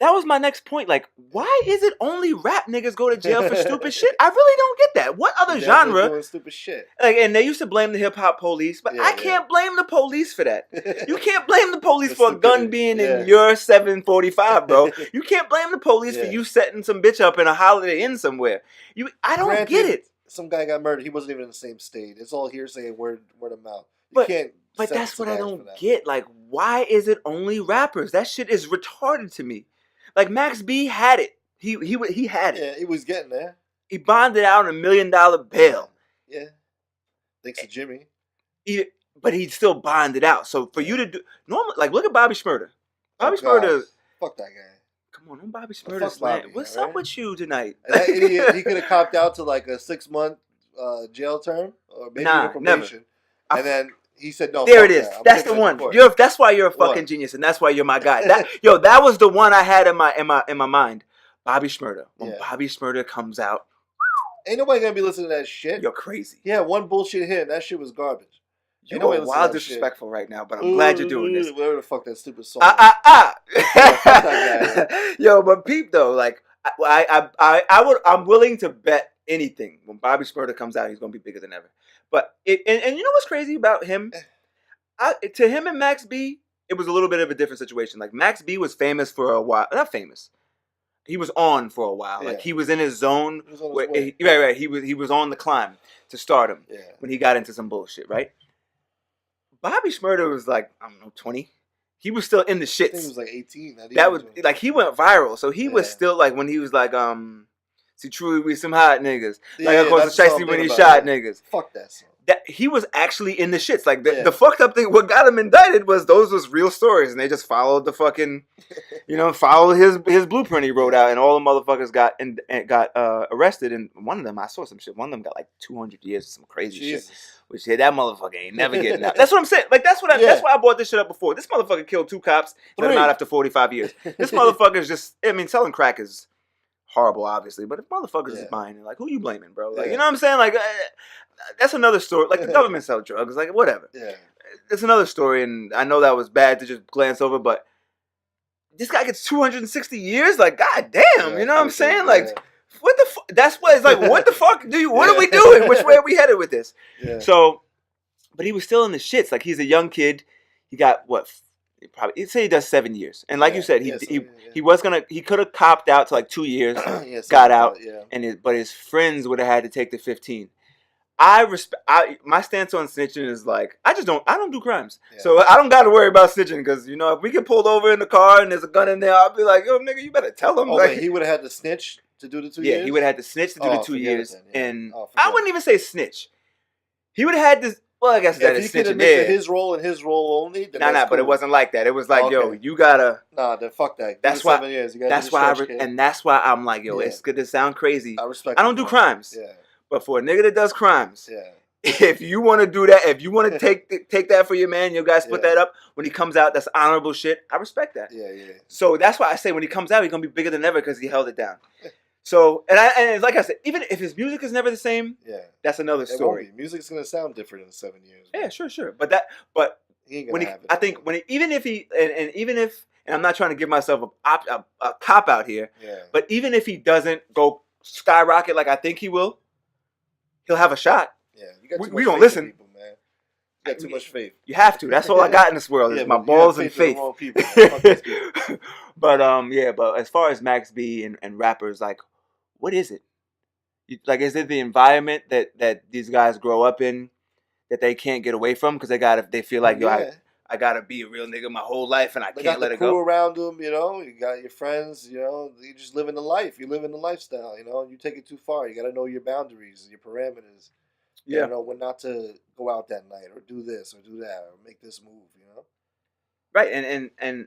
That was my next point. Like, why is it only rap niggas go to jail for stupid shit? I really don't get that. What other genre? Doing stupid shit. Like, and they used to blame the hip hop police, but I can't blame the police for that. You can't blame the police for a gun being in your 745, bro. You can't blame the police for you setting some bitch up in a Holiday Inn somewhere. I don't get it. Some guy got murdered. He wasn't even in the same state. It's all hearsay, word of mouth. But that's what I don't get. Like, why is it only rappers? That shit is retarded to me. Like, Max B had it. He had it. Yeah, he was getting there. He bonded out on $1 million bail. Yeah. Thanks to Jimmy. But he still bonded out. So for you to do normally, like, look at Bobby Shmurda. Bobby Shmurda. Fuck that guy. Come on, Bobby Shmurda's land. What's up with you tonight? That idiot, he could have copped out to like a 6-month jail term or maybe probation. Never. And then he said no. There it is. That's the one. That's why you're a fucking genius, and that's why you're my guy. That was the one I had in my mind. Bobby Shmurda. When Bobby Shmurda comes out, ain't nobody gonna be listening to that shit. You're crazy. Yeah, one bullshit hit, and that shit was garbage. You're wild disrespectful right now, but I'm glad you're doing this. Whatever the fuck that stupid song. Yo, but peep though, like I'm willing to bet anything when Bobby Shmurda comes out, he's gonna be bigger than ever. But and you know what's crazy about him? To him and Max B, it was a little bit of a different situation. Like Max B was famous for a while, not famous. He was on for a while. Like he was in his zone. He was on the climb to stardom when he got into some bullshit, right? Bobby Shmurda was like, I don't know, 20. He was still in the shits. I think he was like 18. That was like he went viral, so he was still like when he was like see, truly we some hot niggas. Like of course, Chicey when he shot niggas. Fuck that song. That he was actually in the shits. Like the fucked up thing, what got him indicted was those was real stories, and they just followed the fucking, followed his blueprint he wrote out, and all the motherfuckers got arrested. And one of them, I saw some shit. One of them got like 200 years or some crazy shit. Which that motherfucker ain't never getting out. That's what I'm saying. Like that's why I brought this shit up before. This motherfucker killed 2 cops. Let him out after 45 years. This motherfucker's just. I mean, selling crack is horrible, obviously, but if motherfuckers is buying it, like who you blaming, bro? Like you know what I'm saying? Like that's another story. Like the government sell drugs, like whatever. Yeah, it's another story, and I know that was bad to just glance over, but this guy gets 260 years. Like goddamn, you know what I'm saying? Like what the fuck? That's what it's like. What the fuck do you? What are we doing? Which way are we headed with this? Yeah. So, but he was still in the shits. Like he's a young kid. He got what? Probably he'd say he does 7 years, and like you said, he could have copped out to like 2 years, got out, but his friends would have had to take the 15. My stance on snitching is like I don't do crimes, so I don't got to worry about snitching because if we get pulled over in the car and there's a gun in there, I'll be like, yo nigga, you better tell him. Oh, like, wait, he would have had to snitch to do the 2 years. Yeah, he would have had to snitch to do the 2 years, and I wouldn't even say snitch. He would have had to. Well, I guess that is snitching. If he could admit to his role and his role only, then cool. But it wasn't like that. It was like, yo, you gotta. Nah, then fuck that. That's why. 7 years. That's why. And that's why I'm like, yo, it's good to sound crazy. I respect. I don't do crimes. Yeah. But for a nigga that does crimes, if you want to do that, if you want to take that for your man, you guys put that up when he comes out. That's honorable shit. I respect that. Yeah. So that's why I say when he comes out, he's gonna be bigger than ever because he held it down. So and like I said, even if his music is never the same, that's another story. It won't be. Music's gonna sound different in 7 years. Yeah, sure. But even if I'm not trying to give myself a cop out here, but even if he doesn't go skyrocket like I think he will, he'll have a shot. Yeah, we gonna listen. People, man. You got too much faith. You have to. That's all I got in this world is my balls and faith. Wrong people. Fuck these people. But but as far as Max B and rappers, like, what is it? Like, is it the environment that these guys grow up in that they can't get away from because they feel like I gotta be a real nigga my whole life and I can't let it go. They got the crew around them, you know. You got your friends, you know. You just living the life. You live in the lifestyle, you know. You take it too far. You got to know your boundaries, your parameters. Yeah. You know when not to go out that night or do this or do that or make this move, you know. Right, and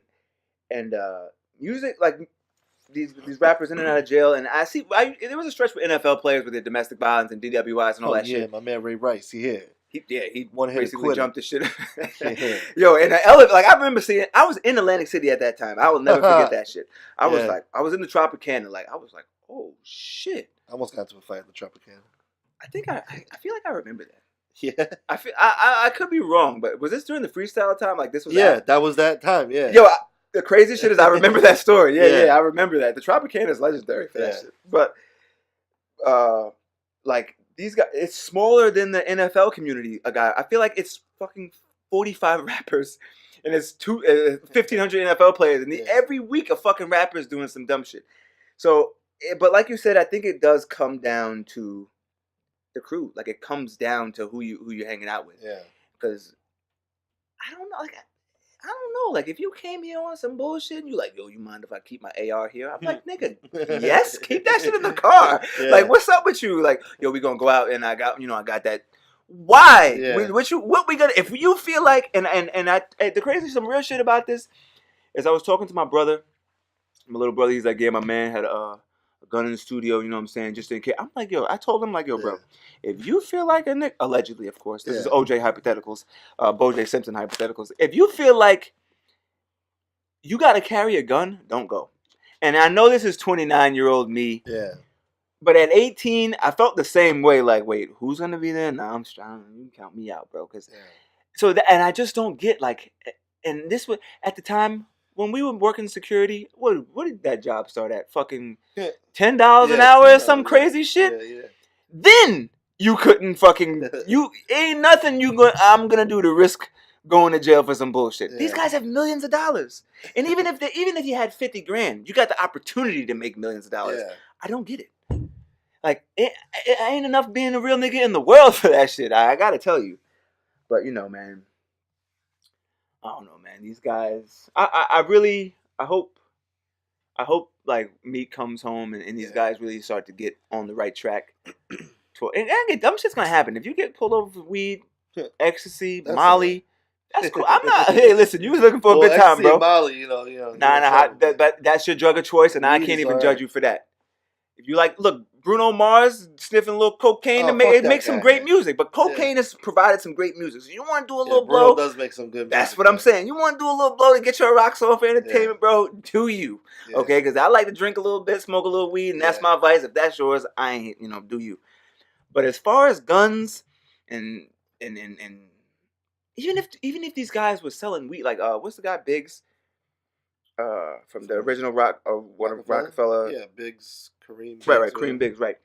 music, like these rappers in and out of jail, and there was a stretch with NFL players with their domestic violence and DWIs and all that shit. Yeah, my man Ray Rice, he basically jumped the shit. Yo, in the elevator, like I remember seeing, I was in Atlantic City at that time. I will never forget that shit. I was in the Tropicana, like I was like, oh shit. I almost got into a fight in the Tropicana. I think I feel like I remember that. Yeah, I could be wrong, but was this during the freestyle time? Like this was that was that time. Yeah. Yo, the crazy shit is I remember that story. Yeah, I remember that. The Tropicana is legendary for that shit. But like these guys, it's smaller than the NFL community. I feel like it's fucking 45 rappers, and it's 1,500 NFL players, and every week a fucking rapper is doing some dumb shit. So, but like you said, I think it does come down to the crew. Like it comes down to who you're hanging out with. Yeah. Because I don't know. Like I don't know. Like if you came here on some bullshit and you like, yo, you mind if I keep my AR here? I'm like, nigga, yes, keep that shit in the car. Yeah. Like, what's up with you? Like, yo, we gonna go out and I got that. Why? Yeah. What we gonna? If you feel like the crazy some real shit about this is I was talking to my brother, my little brother. He's like, yeah, my man had a gun in the studio, you know what I'm saying, just in case. I'm like, yo, I told him, like, yo, bro, if you feel like a nigga, allegedly, of course, this is Boe J hypotheticals, Boe J Simpson hypotheticals. If you feel like you got to carry a gun, don't go. And I know this is 29-year-old me. Yeah. But at 18, I felt the same way. Like, wait, who's going to be there? Nah, I'm strong. You can count me out, bro. And I just don't get, like, and this was, at the time, when we were working security, what did that job start at? Fucking $10 an hour or some crazy shit? Yeah. Then you couldn't fucking, you ain't nothing I'm going to do to risk going to jail for some bullshit. Yeah. These guys have millions of dollars. And even if you had 50 grand, you got the opportunity to make millions of dollars. Yeah. I don't get it. Like, it ain't enough being a real nigga in the world for that shit. I got to tell you. But, you know, man. I don't know, man. These guys, I hope like Meek comes home and these guys really start to get on the right track. And dumb shit's gonna happen. If you get pulled over for weed, ecstasy, Molly, that's cool. I'm not. Hey, listen, you was looking for a good time, bro. Molly, you know. Nah. That's your drug of choice, and I can't even judge you for that. If you like, look, Bruno Mars sniffing a little cocaine to make some great music, but cocaine has provided some great music. So you want to do a little blow? Bruno does make some good music. That's what I'm saying. You want to do a little blow to get your rocks off for entertainment, bro? Do you? Yeah. Okay, because I like to drink a little bit, smoke a little weed, and that's my vice. If that's yours, I ain't, do you? But as far as guns and even if these guys were selling weed, like what's the guy Biggs? From the original Rockefeller. Yeah, Biggs. Kareem Biggs. Right, Kareem Biggs, right.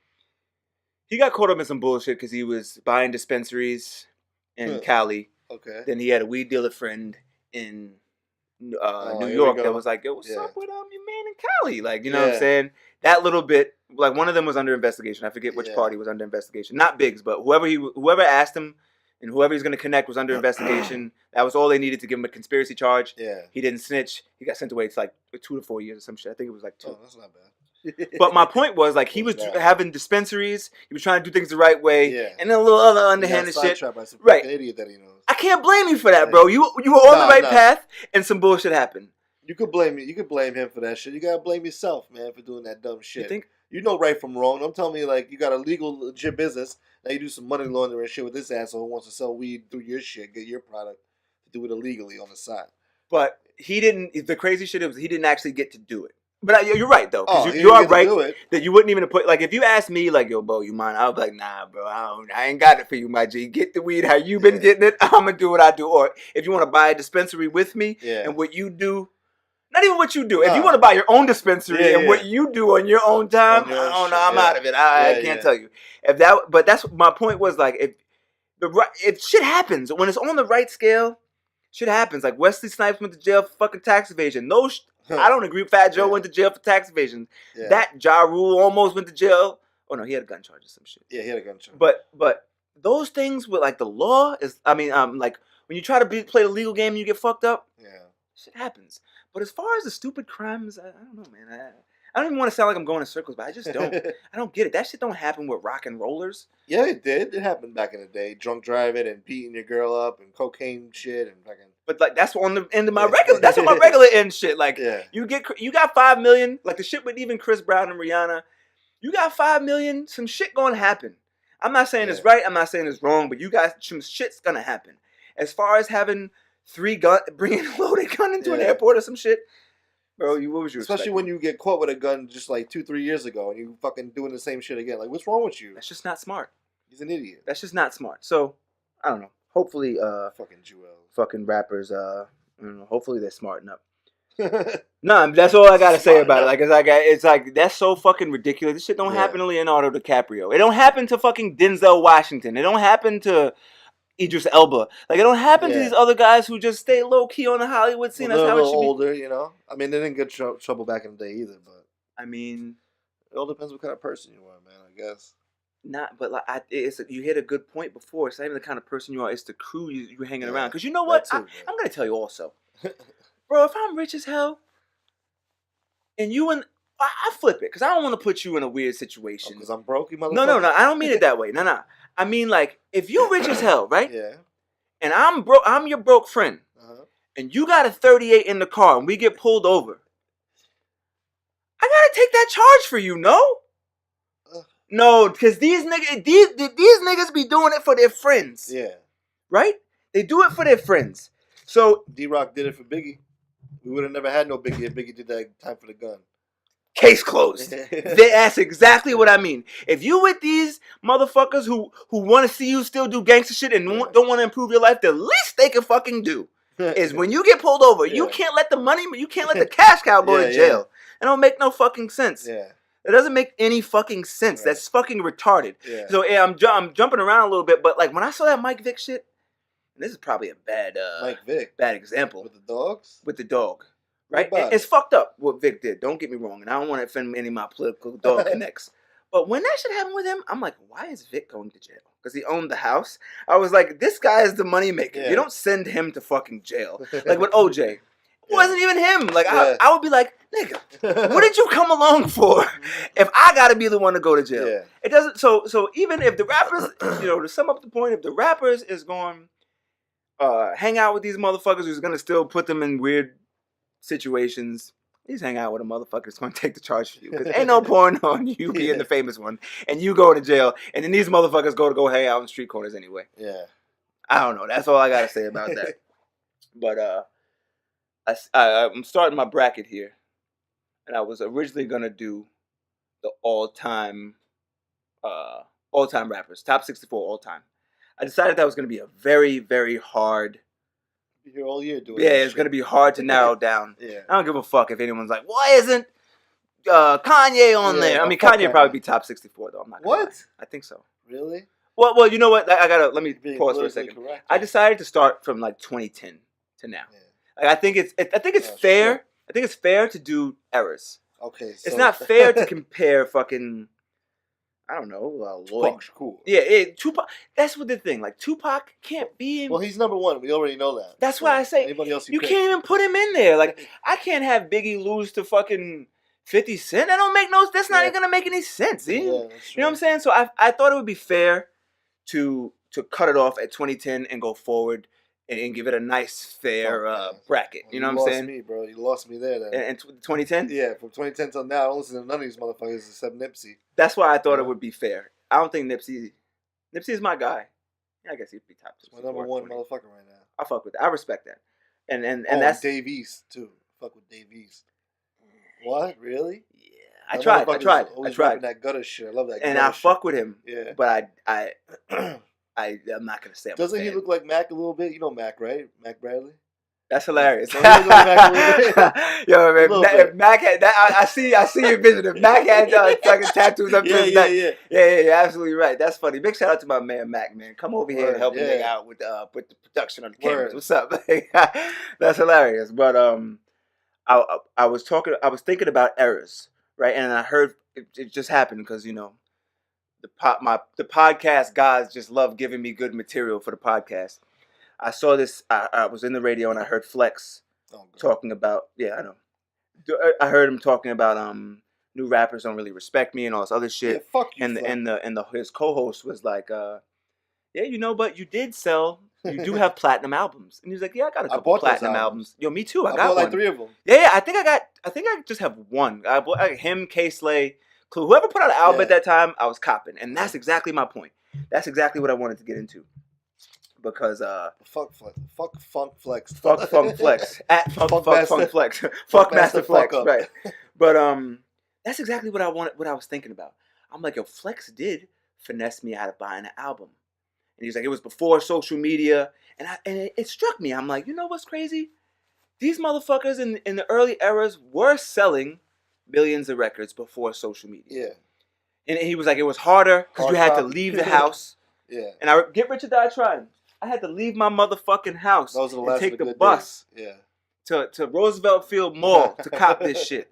He got caught up in some bullshit because he was buying dispensaries in Cali. Okay. Then he had a weed dealer friend in New York that was like, yo, what's up with your man in Cali? Like, you know what I'm saying? That little bit, like one of them was under investigation. I forget which party was under investigation. Not Biggs, but whoever asked him and whoever he's going to connect was under investigation. That was all they needed to give him a conspiracy charge. Yeah. He didn't snitch. He got sent away to like 2 to 4 years or some shit. I think it was like 2. Oh, that's not bad. But my point was, like, he was having dispensaries. He was trying to do things the right way, and then a little other underhanded shit. Right, idiot that he knows. I can't blame you for that, bro. You were on the right path, and some bullshit happened. You could blame me. You could blame him for that shit. You gotta blame yourself, man, for doing that dumb shit. You think? You know right from wrong. Don't tell me like you got a legal, legit business. Now you do some money laundering shit with this asshole who wants to sell weed through your shit, get your product, do it illegally on the side. But he didn't. The crazy shit is he didn't actually get to do it. But you're right, though. You are right that you wouldn't even put, like, if you asked me, like, yo, Bo, you mind? I was like, nah, bro, I ain't got it for you, my G. Get the weed how you been getting it. I'm going to do what I do. Or if you want to buy a dispensary with me and what you do, not even what you do. If you want to buy your own dispensary and what you do on your own time, I'm out of it. I can't tell you. But that's my point was, like, if if shit happens, when it's on the right scale, shit happens. Like Wesley Snipes went to jail for fucking tax evasion. No, I don't agree. Fat Joe went to jail for tax evasion. Yeah. That Ja Rule almost went to jail. Oh no, he had a gun charge or some shit. Yeah, he had a gun charge. But those things with like the law is, I mean, like when you try to play the legal game and you get fucked up. Yeah, shit happens. But as far as the stupid crimes, I don't know, man. I don't even want to sound like I'm going in circles, but I just don't. I don't get it. That shit don't happen with rock and rollers. Yeah, it did. It happened back in the day. Drunk driving and beating your girl up and cocaine shit and fucking. But like that's on the end of my regular. That's on my regular end shit. Like you got $5 million. Like the shit with even Chris Brown and Rihanna. You got $5 million. Some shit gonna happen. I'm not saying it's right. I'm not saying it's wrong. But you got some shit's gonna happen. As far as having bringing a loaded gun into an airport or some shit. Bro, what was you Especially expecting? when you get caught with a gun just like 2-3 years ago and you fucking doing the same shit again. Like, what's wrong with you? That's just not smart. He's an idiot. That's just not smart. So, I don't know. Hopefully, fucking Juelz. Fucking rappers, hopefully they're smarting up. No, that's all I gotta say about it. Like, it's like that's so fucking ridiculous. This shit don't happen to Leonardo DiCaprio. It don't happen to fucking Denzel Washington. It don't happen to Idris Elba. Like, it don't happen to these other guys who just stay low key on the Hollywood scene. That's how it should be. Older, you know. I mean, they didn't get trouble back in the day either, but I mean, it all depends what kind of person you are, man. I guess. But like, you hit a good point before. It's not even the kind of person you are. It's the crew you're hanging around. Because you know what? I'm gonna tell you also, bro. If I'm rich as hell, and I flip it because I don't want to put you in a weird situation. Because I'm broke, you motherfucker. No. I don't mean it that way. No. I mean, like, if you're rich as hell, right? Yeah. And I'm broke. I'm your broke friend. And you got a 38 in the car, and we get pulled over. I gotta take that charge for you, no? No, because these niggas be doing it for their friends. Yeah. Right? They do it for their friends. So D-Rock did it for Biggie. We would have never had no Biggie if Biggie did that time for the gun. Case closed. That's exactly what I mean. If you with these motherfuckers who want to see you still do gangster shit and don't want to improve your life, the least they can fucking do is when you get pulled over, you can't let the cash cow go to jail. It don't make no fucking sense. Yeah. It doesn't make any fucking sense. Right. That's fucking retarded. Yeah. So I'm jumping around a little bit, but like when I saw that Mike Vick shit, and this is probably a bad Mike Vick bad example with the dogs. With the dog. Right? It's fucked up what Vic did. Don't get me wrong. And I don't want to offend any of my political dog connects. But when that shit happened with him, I'm like, why is Vic going to jail? Because he owned the house. I was like, this guy is the moneymaker. Yeah. You don't send him to fucking jail. Like with OJ. It wasn't even him. Like, I would be like, nigga, what did you come along for if I got to be the one to go to jail? Yeah. It doesn't. So even if the rappers, to sum up the point, if the rappers is going hang out with these motherfuckers who's going to still put them in weird situations, he's hang out with a motherfucker that's going to take the charge for you. Because ain't no point on you being the famous one and you going to jail, and then these motherfuckers go hang out on street corners anyway. Yeah. I don't know. That's all I got to say about that. But I'm starting my bracket here. And I was originally going to do the all-time rappers. Top 64 all-time. I decided that was going to be a very, very hard... You're here all year doing it's going to be hard to narrow down. I don't give a fuck if anyone's like, why isn't Kanye on there? I mean, Kanye would probably be top 64, though. I'm not gonna lie. I think so. Really? Well, you know what? Let me pause for a second. Correct. I decided to start from like 2010 to now. Yeah. Like, I think it's fair. Sure. I think it's fair to do errors. Okay. So. It's not fair to compare fucking... I don't know, Lloyd. Cool. Yeah, Tupac. That's what the thing. Like, Tupac can't be in... Well, he's number one. We already know that. That's why I say anybody else you can't even put him in there. Like, I can't have Biggie lose to fucking 50 Cent. That don't make no... That's not even gonna make any sense. Yeah, you know what I'm saying? So I thought it would be fair to cut it off at 2010 and go forward and give it a nice, fair bracket. You know what I'm saying? You lost me, bro. You lost me there. Then. And 2010? Yeah, from 2010 till now, I don't listen to none of these motherfuckers except Nipsey. That's why I thought it would be fair. I don't think Nipsey is my guy. Yeah, I guess he'd be top 2. My number one motherfucker right now. I fuck with that. I respect that. And that's Dave East too. Fuck with Dave East. What? Really? Yeah. I tried. Always rapping that gutter shit. I love that. And I fuck with him. Yeah. But I'm not gonna say. Doesn't he look like Mac a little bit? You know Mac, right? Mac Bradley. That's hilarious. So back Yo, man, if Mac had that, I see your vision. If Mac had fucking tattoos up to his neck, yeah, you're absolutely right. That's funny. Big shout out to my man Mac, man. Come over here and help me nigga out with the production on the cameras. What's up? That's hilarious. But I was thinking about errors, right? And I heard it just happened because the podcast guys just love giving me good material for the podcast. I saw this. I was in the radio and I heard Flex talking about. Yeah, I know. I heard him talking about new rappers don't really respect me and all this other shit. Yeah, fuck you. And his co-host was like, yeah, but you did sell. You do have platinum albums, and he was like, yeah, I got a couple platinum albums. Yo, me too. I got bought one. Like 3 of them. Yeah, I think I just have one. I bought him, K Slay, Clue. Whoever put out an album at that time, I was copping, and that's exactly my point. That's exactly what I wanted to get into. Because fuck Funk Flex. Fuck Funk Flex. At Funk Flex. Fuck Master Flex. Right. But that's exactly what I was thinking about. I'm like, yo, Flex did finesse me out of buying an album. And he's like, it was before social media. And it struck me. I'm like, you know what's crazy? These motherfuckers in the early eras were selling millions of records before social media. Yeah. And he was like, it was harder because you had to leave the house. Yeah. And I get rich or die trying. I had to leave my motherfucking house and take the bus to Roosevelt Field Mall to cop this shit.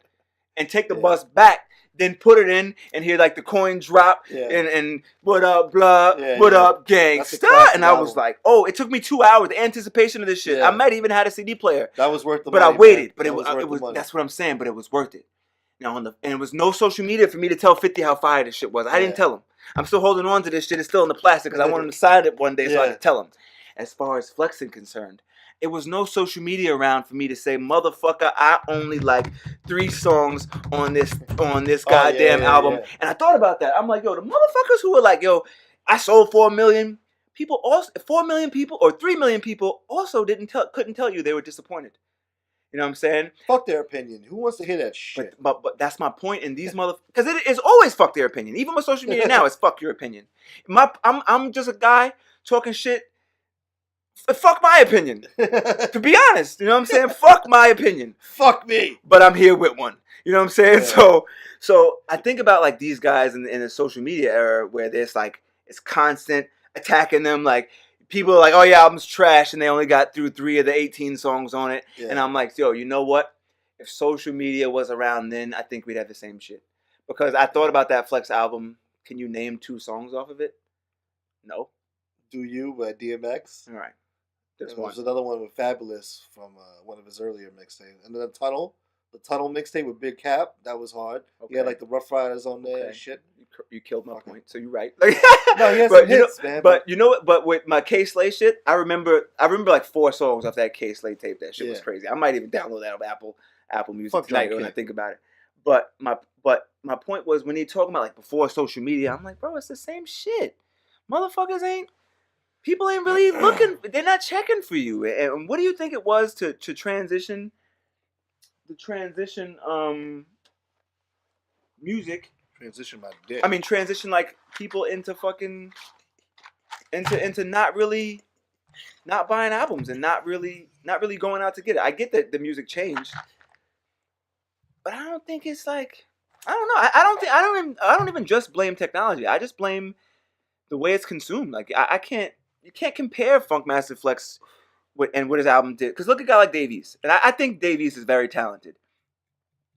And take the bus back, then put it in and hear like the coin drop and what up, blah, what up, gangsta. And I was like, oh, it took me 2 hours, the anticipation of this shit. I might even had a CD player. That was worth the money. But I waited. But it was that's what I'm saying, but it was worth it. And it was no social media for me to tell 50 how fire this shit was. I didn't tell him. I'm still holding on to this shit. It's still in the plastic because I want him to sign it one day so I can tell him. As far as flexing concerned, it was no social media around for me to say, motherfucker, I only like 3 songs on this goddamn album. Yeah. And I thought about that. I'm like, yo, the motherfuckers who were like, yo, I sold 4 million. 4 million people or 3 million people also couldn't tell you they were disappointed. You know what I'm saying? Fuck their opinion. Who wants to hear that shit? But that's my point. And these because it is always fuck their opinion. Even with social media now, it's fuck your opinion. I'm just a guy talking shit. Fuck my opinion. To be honest, you know what I'm saying? Fuck my opinion. Fuck me. But I'm here with one. You know what I'm saying? Yeah. So I think about like these guys in the social media era where there's like it's constant attacking them like. People are like, oh, yeah, album's trash, and they only got through 3 of the 18 songs on it. Yeah. And I'm like, yo, you know what? If social media was around then, I think we'd have the same shit. Because I thought about that Flex album. Can you name 2 songs off of it? No. Do You by DMX. All right. There's another one with Fabulous from one of his earlier mixtapes. And then the Tunnel mixtape with Big Cap, that was hard. Okay. He had like the Rough Riders on there and shit. You killed my point, so you're right. No, he has some hits, man. But you know what? But with my K Slay shit, I remember like 4 songs off that K Slay tape. That shit was crazy. I might even download that on Apple Music tonight when I think about it. But my point was when you're talking about like before social media, I'm like, bro, it's the same shit. People ain't really looking. They're not checking for you. And what do you think it was to transition? The transition music. Transition my dick. I mean, transition like people into fucking into not buying albums and not really going out to get it. I get that the music changed, but I don't think it's like I don't know. I don't even just blame technology. I just blame the way it's consumed. Like you can't compare Funkmaster Flex what his album did. Because look at a guy like Davies, and I think Davies is very talented.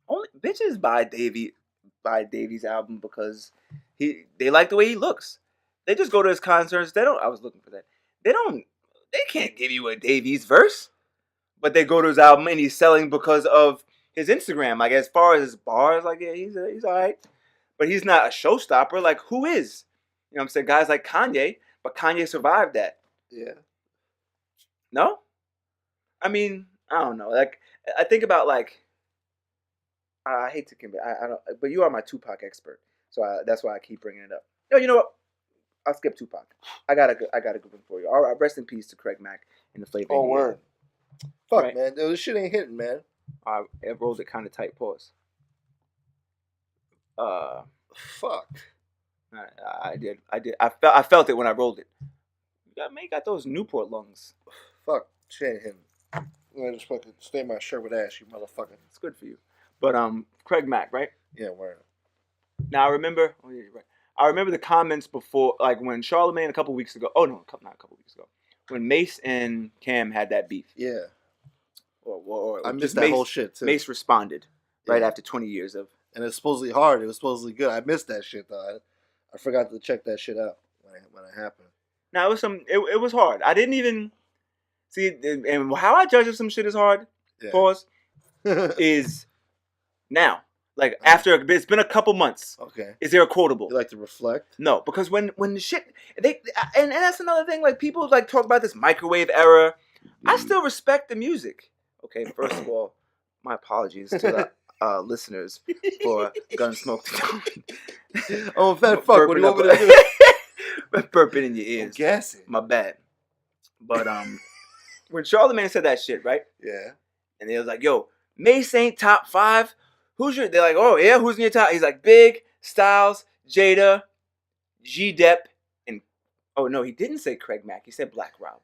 Only bitches buy Davies' album because they like the way he looks. They just go to his concerts. I was looking for that. They can't give you a Davies verse, but they go to his album and he's selling because of his Instagram. Like as far as his bars, like yeah, he's all right, but he's not a showstopper. Like who is? You know what I'm saying? Guys like Kanye, but Kanye survived that. Yeah. No? I mean, I don't know. Like I think about like. I hate to compare. I don't. But you are my Tupac expert, so that's why I keep bringing it up. No, you know what? I'll skip Tupac. I got a good one for you. All right, rest in peace to Craig Mack in the Flavor. Oh word. Fuck right? Man, this shit ain't hitting, man. I rolled it kind of tight. Pause. Fuck. I did. I felt it when I rolled it. You got those Newport lungs. Fuck. Shit ain't hitting. I just fucking stain my shirt with ash, you motherfucker. It's good for you. But Craig Mack, right? Yeah, word. Now I remember. Oh yeah, you're right. I remember the comments before, like when Charlamagne a couple weeks ago. Oh no, not a couple weeks ago. When Mace and Cam had that beef. Yeah. Or I missed that whole shit too. Mace responded right after 20 years of. And it's supposedly hard. It was supposedly good. I missed that shit though. I forgot to check that shit out when it happened. Now it was it was hard. I didn't even see, and how I judge if some shit is hard. Yeah. Pause. Is now. Like after it's been a couple months. Okay. Is there a quotable? You like to reflect? No, because when the shit and that's another thing. Like people like talk about this microwave era. I still respect the music. Okay, first of all, my apologies to the listeners for Gunsmoke. Oh, fat fuck! What do you want me to do? Burping in your ears. I'm guessing. My bad. But when Charlamagne said that shit, right? Yeah. And they was like, "Yo, Mace ain't top 5. Who's your?" They're like, "Oh yeah, who's in your top?" He's like, Big, Styles, Jada, G-Dep, and oh no, he didn't say Craig Mack. He said Black Rob.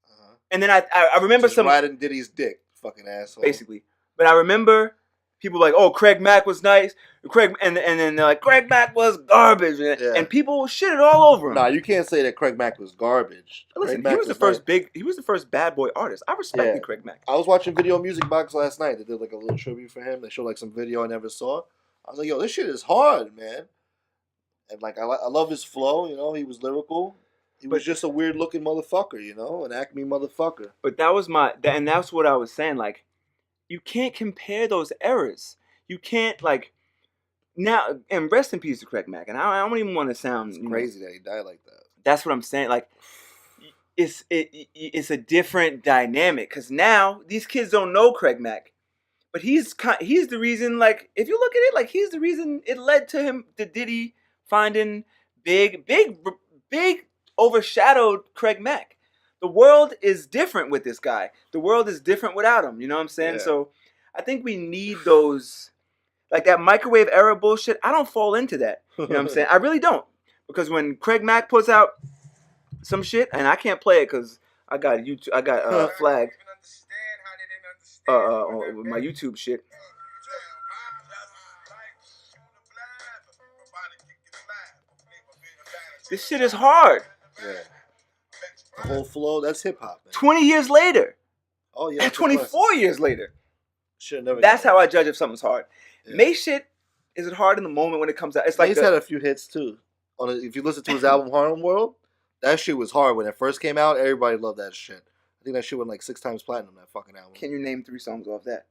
Uh-huh. And then I remember just riding Diddy's dick, fucking asshole. Basically, but I remember people like, "Oh, Craig Mack was nice." And then they're like, "Craig Mack was garbage," and people shitted all over him. Nah, you can't say that Craig Mack was garbage. Listen, he was the first he was the first bad boy artist. I respected Craig Mack. I was watching Video Music Box last night. They did like a little tribute for him. They showed like some video I never saw. I was like, "Yo, this shit is hard, man." And like, I love his flow. You know, he was lyrical. He was just a weird looking motherfucker. You know, an Acme motherfucker. But that was and that's what I was saying. Like, you can't compare those eras. You can't like now. And rest in peace to Craig Mack. And I don't even want to sound crazy that he died like that. That's what I'm saying. Like, it's a different dynamic because now these kids don't know Craig Mack, but he's the reason. Like, if you look at it, like he's the reason it led to Diddy finding big overshadowed Craig Mack. The world is different with this guy. The world is different without him. You know what I'm saying? Yeah. So I think we need those. Like that microwave era bullshit, I don't fall into that. You know what I'm saying? I really don't. Because when Craig Mack puts out some shit, and I can't play it because I got flagged with my YouTube shit. This shit is hard. Yeah. The whole flow, that's hip hop, man. 20 years later. Oh yeah. 24 years later. Never that's how I judge if something's hard. Yeah. Mace shit, is it hard in the moment when it comes out? It's like Mace had a few hits too. If you listen to his album Harlem World, that shit was hard when it first came out. Everybody loved that shit. I think that shit went like 6 times platinum. That fucking album. Can you name 3 songs off that?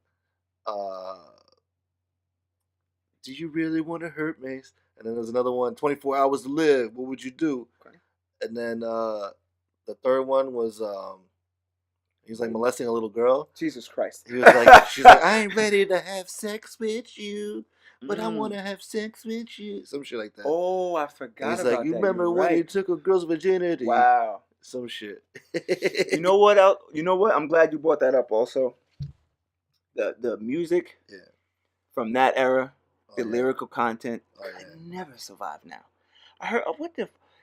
Do you really want to hurt Mace? And then there's another one, 24 Hours to Live. What would you do? Okay. And then the third one was he was like molesting a little girl. Jesus Christ. He was like, she's like, I ain't ready to have sex with you, but I want to have sex with you. Some shit like that. Oh, I forgot about that. He's like, you remember when you took a girl's virginity? Wow. Some shit. You know what else? You know what? I'm glad you brought that up also. The music from that era, the lyrical content, could never survive now. I heard,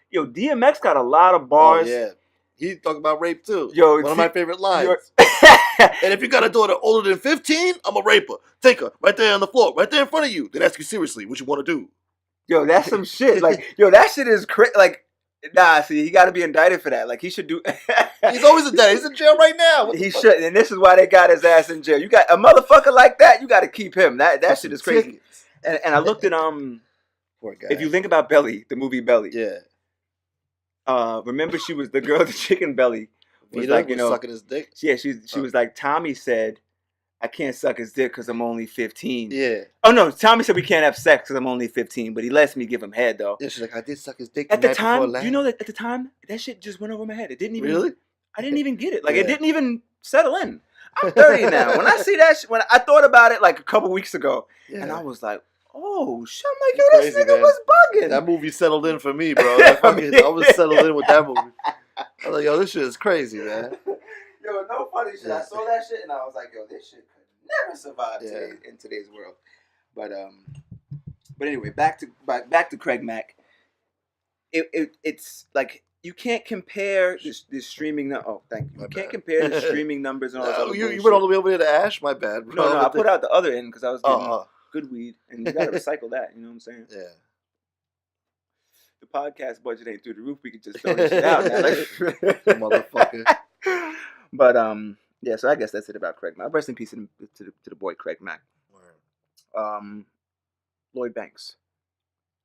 yo, DMX got a lot of bars. Oh, yeah. He talked about rape too. Yo, one of my favorite lines. And if you got a daughter older than 15, I'm a raper. Take her right there on the floor, right there in front of you. Then ask you seriously what you want to do. Yo, that's some shit. Like, yo, that shit is crazy. Like, nah, see, he got to be indicted for that. Like, he should do. He's always indicted. He's in jail right now. He should, and this is why they got his ass in jail. You got a motherfucker like that. You got to keep him. That shit is crazy. And I looked at Poor guy. If you think about Belly, the movie Belly. Yeah. Remember she was the girl, the chicken Belly. Was like, you know, sucking his dick. Yeah, she was like, Tommy said, I can't suck his dick because I'm only 15. Yeah. Oh no, Tommy said we can't have sex because I'm only 15, but he lets me give him head though. Yeah, she's like, I did suck his dick. At the time, you know that at the time that shit just went over my head. It didn't even. Really? I didn't even get it. Like it didn't even settle in. I'm 30 now. When I see that shit, when I thought about it like a couple weeks ago, and I was like, oh shit! I'm like, yo, this nigga was bugging. That movie settled in for me, bro. I was settled in with that movie. I was like, yo, this shit is crazy, man. Yo, no funny shit. I saw that shit and I was like, yo, this shit could never survive in today's world. But anyway, back to Craig Mack. It's like you can't compare the streaming. Oh, thank you. You can't compare the streaming numbers and all that. You went all the way over there to Ash. My bad, bro. No, I put out the other end because I was getting good weed, and you gotta recycle that. You know what I'm saying? Yeah. The podcast budget ain't through the roof. We could just throw this shit out now, motherfucker. But yeah. So I guess that's it about Craig Mack. Rest in peace to the boy Craig Mack. Lloyd Banks.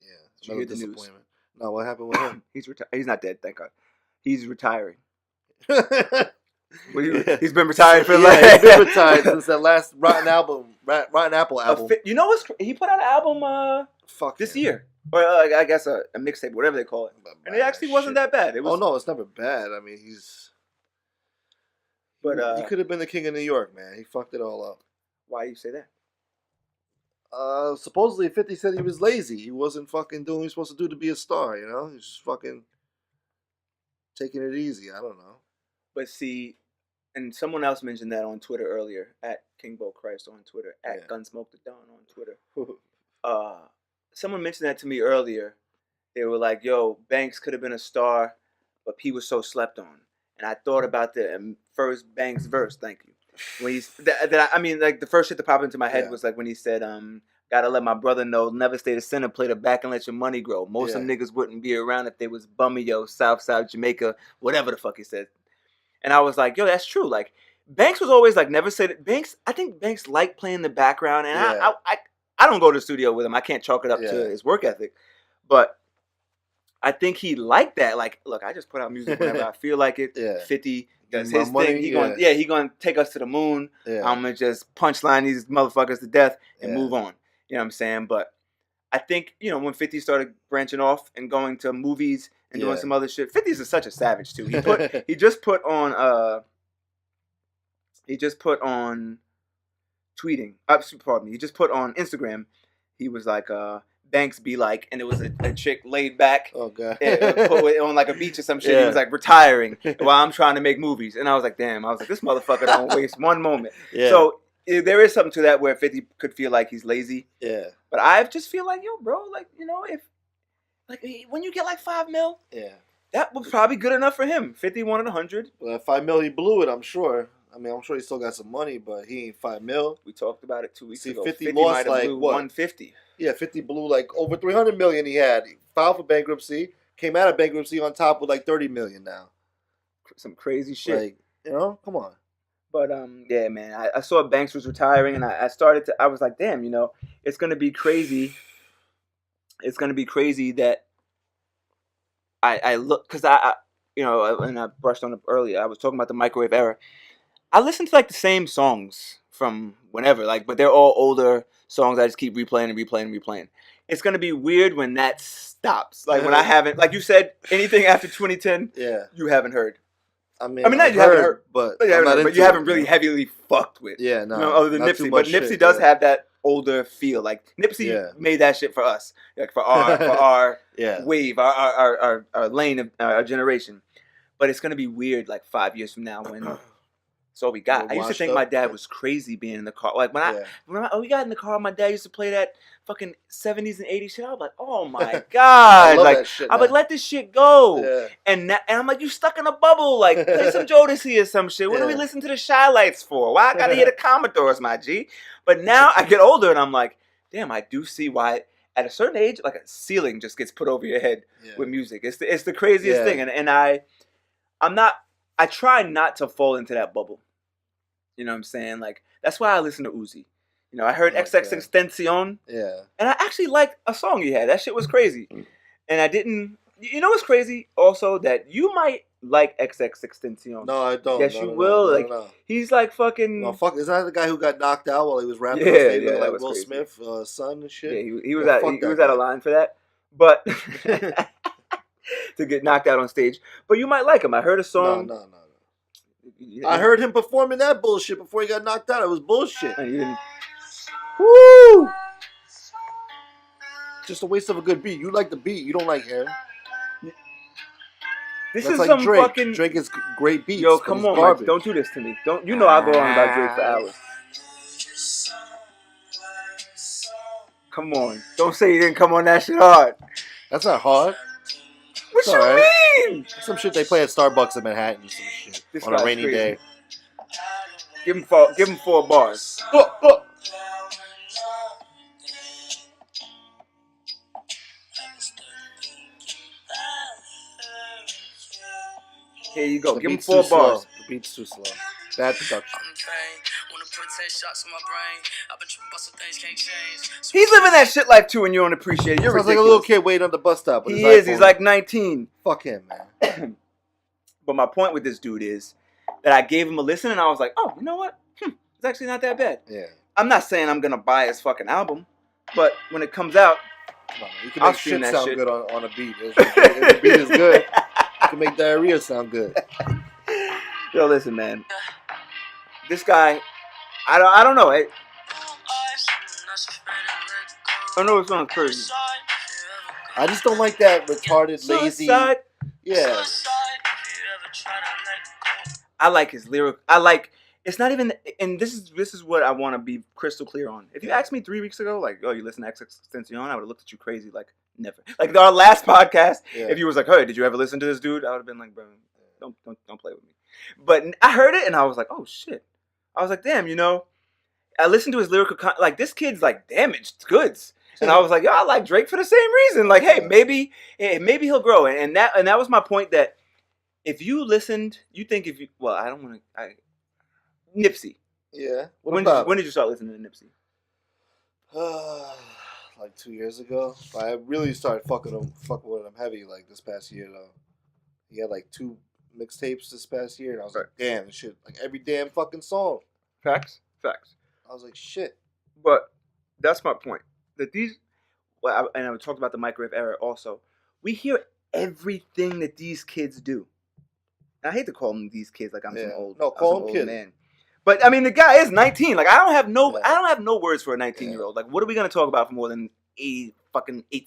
Yeah, it's another disappointment. No, what happened with him? He's retired. He's not dead, thank God. He's retiring. He's been retired for he's been retired since that last Rotten Apple album. You know what's he put out an album this year, or I guess a mixtape, whatever they call it, and it actually wasn't that bad. It was. Oh no, it's never bad. I mean, But he could have been the king of New York, man. He fucked it all up. Why do you say that? Supposedly 50 said he was lazy. He wasn't fucking doing what he was supposed to do to be a star, you know? He's just fucking taking it easy. I don't know. But see, and someone else mentioned that on Twitter earlier, at King Bo Christ on Twitter, at Gunsmoke the Don on Twitter. Someone mentioned that to me earlier. They were like, yo, Banks could have been a star, but P was so slept on. And I thought about the first Banks verse, thank you. When he's the first shit that popped into my head was like when he said, gotta let my brother know, never stay the center, play the back and let your money grow. Most of them niggas wouldn't be around if they was bummy, yo, Southside Jamaica, whatever the fuck he said. And I was like, yo, that's true. Like, Banks was always like, never say that. I think Banks liked playing the background, and I don't go to the studio with him. I can't chalk it up to his work ethic. But I think he liked that. Like, look, I just put out music whenever I feel like it. 50 does his thing. He gonna take us to the moon. I'm gonna just punchline these motherfuckers to death and move on. You know what I'm saying? But I think, when 50 started branching off and going to movies and doing some other shit, 50 is such a savage too. He just put on tweeting. Pardon me. He just put on Instagram. He was like, Banks be like, and it was a chick laid back. Oh god. On like a beach or some shit. He was like retiring while I'm trying to make movies, and I was like, damn. I was like, this motherfucker don't waste one moment. So there is something to that where 50 could feel like he's lazy. Yeah. But I just feel like, yo, bro, like, if like when you get like $5 million, that was probably good enough for him. 50 wanted 100. Well, at $5 million, he blew it. I'm sure. I mean, I'm sure he still got some money, but he ain't $5 million. We talked about it 2 weeks ago. 50 lost like what? 150. Yeah, 50 blew like over $300 million. He had filed for bankruptcy, came out of bankruptcy on top with like $30 million now. Some crazy shit. Like, come on. But yeah, man, I saw Banks was retiring, and I was like, damn, it's gonna be crazy. It's gonna be crazy that I look, because and I brushed on it earlier. I was talking about the microwave era. I listen to like the same songs from whenever, but they're all older songs. I just keep replaying. It's gonna be weird when that stops. Like when I haven't, like you said, anything after 2010, you haven't heard. I mean, not you haven't heard, but you haven't really heavily fucked with. Yeah, no. Other than Nipsey, but Nipsey does have that older feel. Like Nipsey made that shit for us, like for our wave, our lane of our generation. But it's gonna be weird, like 5 years from now when. That's all we got. I used to think my dad was crazy being in the car. Like when we got in the car, my dad used to play that fucking 70s and 80s shit. I was like, oh my god! I'm like, let this shit go. Yeah. And I'm like, you stuck in a bubble. Like, play some Jodeci or some shit. What do we listen to the Shy Lights for? Why I gotta hear the Commodores, my G? But now I get older and I'm like, damn, I do see why. At a certain age, like a ceiling just gets put over your head with music. It's the craziest thing, and I try not to fall into that bubble. You know what I'm saying? Like, that's why I listen to Uzi. I heard XXXTentacion. Yeah. And I actually liked a song he had. That shit was crazy. And I didn't... what's crazy? Also, that you might like XXXTentacion. No, I don't. Yes, you will. No. He's like fucking... No, fuck. Is that the guy who got knocked out while he was rapping? Yeah, like Will crazy. Smith, son and shit? Yeah, he was out of line for that. But... to get knocked out on stage. But you might like him. I heard a song... No. I heard him performing that bullshit before he got knocked out. It was bullshit. Woo! Just a waste of a good beat. You like the beat. You don't like him. That's is like some Drake. Fucking... Drake is great beats. Yo, come on, Mike. Don't do this to me. Don't. I'll go on about Drake for hours. Come on. Don't say you didn't come on that shit hard. That's not hard. What What you mean? Some shit they play at Starbucks in Manhattan. Some shit on a rainy day. Give him 4 bars. Here you go. Give him 4 bars. The beat's too slow. Bad production. He's living that shit life too, and you don't appreciate it. You're Sounds ridiculous. Like a little kid waiting on the bus stop. He is. He's like 19. Fuck him, man. But my point with this dude is that I gave him a listen, and I was like, oh, you know what? It's actually not that bad. Yeah. I'm not saying I'm gonna buy his fucking album, but when it comes out, you can make shit sound good on a beat. If the beat is good, you can make diarrhea sound good. Yo, listen, man. This guy, I don't know. I know it sounds crazy. I just don't like that retarded, lazy. Yeah. I like his lyric. I like. It's not even. And this is what I want to be crystal clear on. If you asked me 3 weeks ago, like, oh, you listen to XXXTentacion, I would have looked at you crazy, like, never. Like our last podcast, if you was like, hey, did you ever listen to this dude? I would have been like, bro, don't play with me. But I heard it and I was like, oh shit. I was like, damn, you know. I listened to his lyrical like this kid's like damaged goods. And I was like, yo, I like Drake for the same reason. Like, hey, maybe he'll grow. And that was my point, that if you listened, you think if you, well, I don't want to, Nipsey. Yeah. When did you start listening to Nipsey? Like 2 years ago. I really started fucking with him heavy like this past year though. He had like 2 mixtapes this past year, and I was like, damn, this shit, like every damn fucking song. Facts. I was like, shit. But that's my point. That these, well, and I talked about the microwave era also. We hear everything that these kids do. And I hate to call them these kids like I'm some old, call him kid, man. But I mean, the guy is 19. Like I don't have no words for a 19-year-old. Like, what are we gonna talk about for more than 8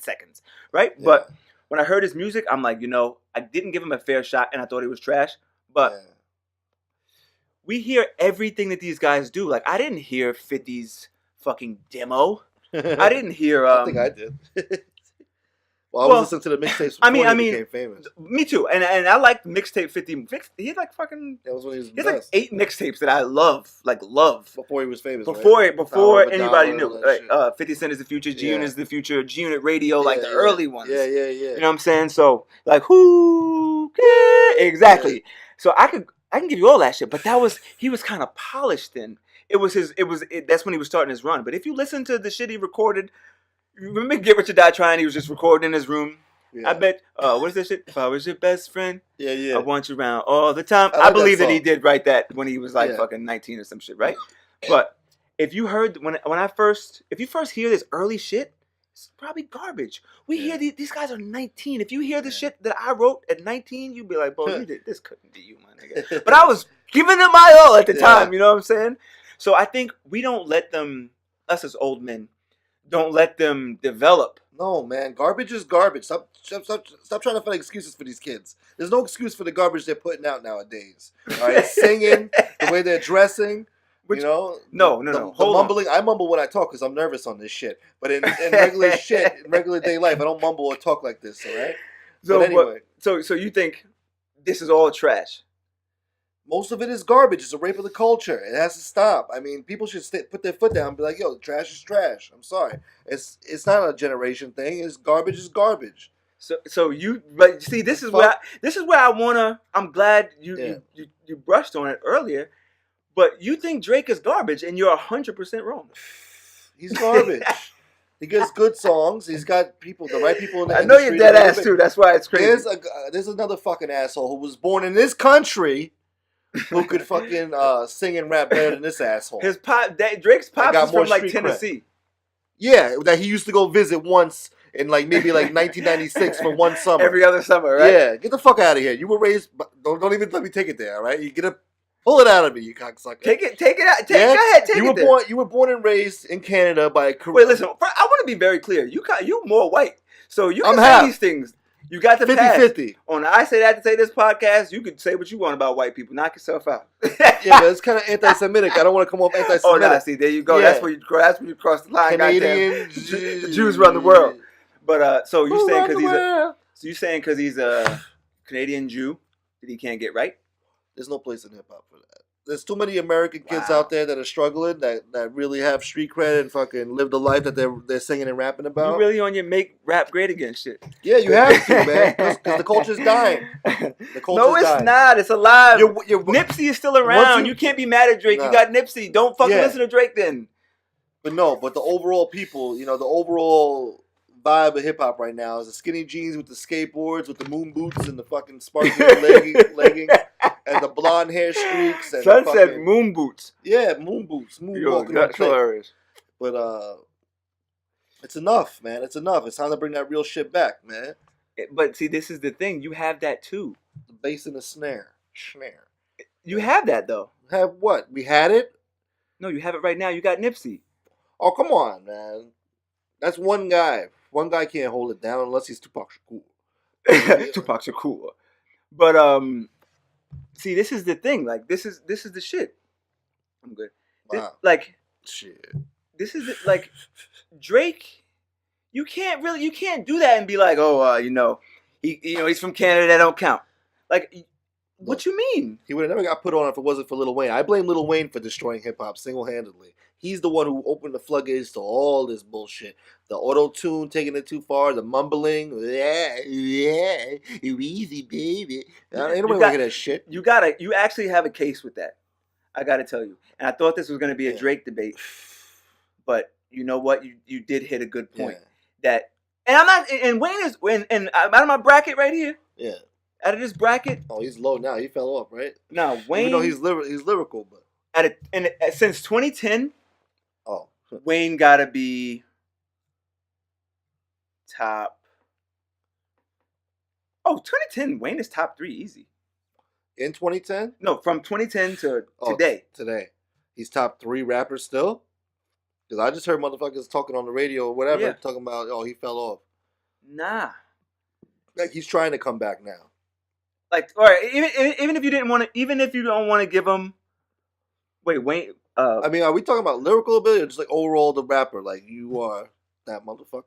seconds, right? Yeah. But when I heard his music, I'm like, you know, I didn't give him a fair shot, and I thought he was trash. But we hear everything that these guys do. Like, I didn't hear 50's fucking demo. I didn't hear. I think I did. Well, I was listening to the mixtapes before he became famous. Me too. And I liked mixtape 50. He had like fucking. That was when he was. He had like 8 mixtapes that I love. Before he was famous. Before anybody knew. Like 50 Cent is the future. G Unit is the future. G Unit Radio, like the early ones. Yeah. You know what I'm saying? So like who? Exactly. Yeah. So I can give you all that shit. But he was kind of polished then. That's when he was starting his run. But if you listen to the shit he recorded. Remember Get Rich or Die Trying? He was just recording in his room. Yeah. I bet, what is that shit? If I was your best friend, I want you around all the time. I believe that he did write that when he was like fucking 19 or some shit, right? But if you heard, if you first hear this early shit, it's probably garbage. We hear these guys are 19. If you hear the shit that I wrote at 19, you'd be like, bro, this couldn't be you, my nigga. But I was giving them my all at the time, you know what I'm saying? So I think we don't let them, us as old men, don't let them develop. No, man. Garbage is garbage. Stop trying to find excuses for these kids. There's no excuse for the garbage they're putting out nowadays. All right, singing, the way they're dressing. You know, no. The mumbling. I mumble when I talk because I'm nervous on this shit. But in regular in regular day life, I don't mumble or talk like this. All right. So anyway, so you think this is all trash? Most of it is garbage. It's a rape of the culture. It has to stop. I mean, people should put their foot down and be like, yo, trash is trash. I'm sorry. It's not a generation thing. It's garbage is garbage. So you, but see, this is where I wanna. I'm glad you brushed on it earlier, but you think Drake is garbage, and you're 100% wrong. He's garbage. He gets good songs. He's got the right people in the industry. I know you're dead ass too. That's why it's crazy. There's another fucking asshole who was born in this country. Who could fucking sing and rap better than this asshole? Drake's pops is from like Tennessee. Yeah, that he used to go visit once in like maybe like 1996 for one summer. Every other summer, right? Yeah, get the fuck out of here. You were raised. Don't even let me take it there. All right, pull it out of me, you cocksucker. Take it out. Go ahead. Take it. You were born and raised in Canada by a. Wait, listen. I want to be very clear. You more white, so you can say these things. You got the 50-50. On I Say That to Say This podcast, you can say what you want about white people. Knock yourself out. Yeah, but it's kind of anti-Semitic. I don't want to come off anti-Semitic. Oh, no, see, there you go. Yeah. That's where you cross the line. Canadian, the Jews run the world. But so you're saying because So you saying because he's a Canadian Jew that he can't get right? There's no place in hip hop for that. There's too many American kids out there that are struggling, that really have street cred and fucking live the life that they're singing and rapping about. You really on your make rap great again shit. Yeah, you have to, man, because the culture's dying. The culture's dying. Not. It's alive. Nipsey is still around. You can't be mad at Drake. Nah. You got Nipsey. Don't fucking listen to Drake then. But the overall people, the overall vibe of hip hop right now is the skinny jeans with the skateboards, with the moon boots and the fucking sparkly leggings. And the blonde hair streaks. And Son said moon boots. Yeah, moon boots. Moonwalking. That's hilarious. But it's enough, man. It's enough. It's time to bring that real shit back, man. But see, this is the thing. You have that too. The bass and the snare. You have that though. Have what? We had it? No, you have it right now. You got Nipsey. Oh, come on, man. That's one guy. One guy can't hold it down unless he's Tupac Shakur. Tupac Shakur. But see, this is the thing. Like, this is the shit. I'm good. Wow. Shit. This is like Drake. You can't do that and be like, oh, he's from Canada. That don't count. Like, what you mean? He would have never got put on if it wasn't for Lil Wayne. I blame Lil Wayne for destroying hip hop single-handedly. He's the one who opened the floodgates to all this bullshit. The auto-tune, taking it too far, the mumbling. Easy, baby. Ain't nobody looking at that shit. You actually have a case with that. I gotta tell you. And I thought this was gonna be a Drake debate. But you know what? You did hit a good point. Yeah. And Wayne is out of my bracket right here. Yeah. Out of this bracket. Oh, he's low now. He fell off, right? No, Wayne. Even though he's lyrical, but since 2010. Oh. Wayne gotta be top. Oh, 2010. Wayne is top 3 easy. In 2010? No, from 2010 to today. Today, he's top 3 rappers still. Because I just heard motherfuckers talking on the radio or whatever, talking about he fell off. Nah. Like he's trying to come back now. Like, all right, even if you didn't want to, even if you don't want to give him. Wait, Wayne. I mean, are we talking about lyrical ability or just like overall the rapper? Like you are that motherfucker.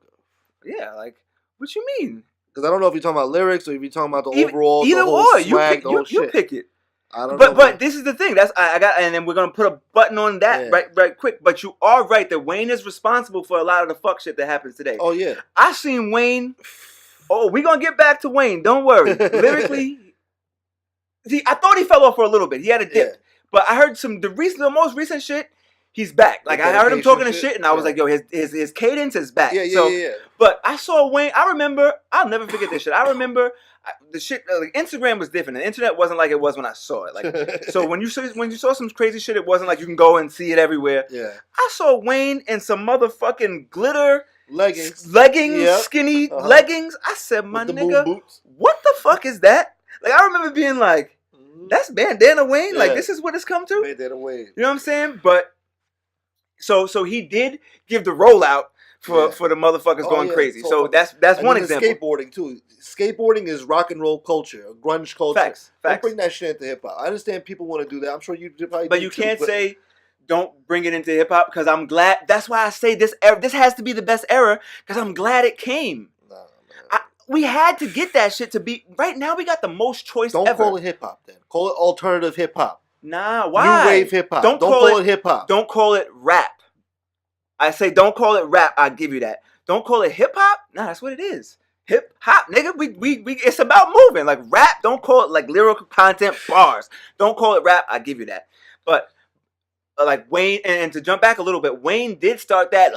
Yeah, like what you mean? Because I don't know if you're talking about lyrics or if you're talking about the overall, either the whole or. swag, You pick it. I don't know. But this is the thing. I got, and then we're gonna put a button on that right quick. But you are right that Wayne is responsible for a lot of the fuck shit that happens today. Oh yeah, I seen Wayne. Oh, we're gonna get back to Wayne. Don't worry. Lyrically, see, I thought he fell off for a little bit. He had a dip. Yeah. But I heard the most recent shit. He's back. Like I heard him talking to shit, and I was like, "Yo, his cadence is back." Yeah. But I saw Wayne. I remember. I'll never forget this shit. I remember the shit. Like, Instagram was different. The internet wasn't like it was when I saw it. Like so, when you saw some crazy shit, it wasn't like you can go and see it everywhere. Yeah. I saw Wayne in some motherfucking glitter leggings, skinny leggings. I said, "My nigga, what the fuck is that?" Like I remember being like, "That's Bandana Wayne." Like this is what it's come to. Bandana Wayne. You know what I'm saying? But. So he did give the rollout for the motherfuckers going crazy. So that's one example. Skateboarding too. Skateboarding is rock and roll culture, grunge culture. Facts. Don't bring that shit into hip hop. I understand people want to do that. I'm sure you probably. But you can't say don't bring it into hip hop because I'm glad. That's why I say this has to be the best era because I'm glad it came. Nah, man. We had to get that shit to be right now. We got the most choice ever. Don't call it hip hop then. Call it alternative hip hop. Nah, why? New wave hip hop. Don't call it hip hop. Don't call it rap. I say don't call it rap. I give you that. Don't call it hip hop. Nah, that's what it is. Hip hop, nigga. We it's about moving. Like rap. Don't call it like lyrical content bars. Don't call it rap. I give you that. But like Wayne, and to jump back a little bit, Wayne did start that.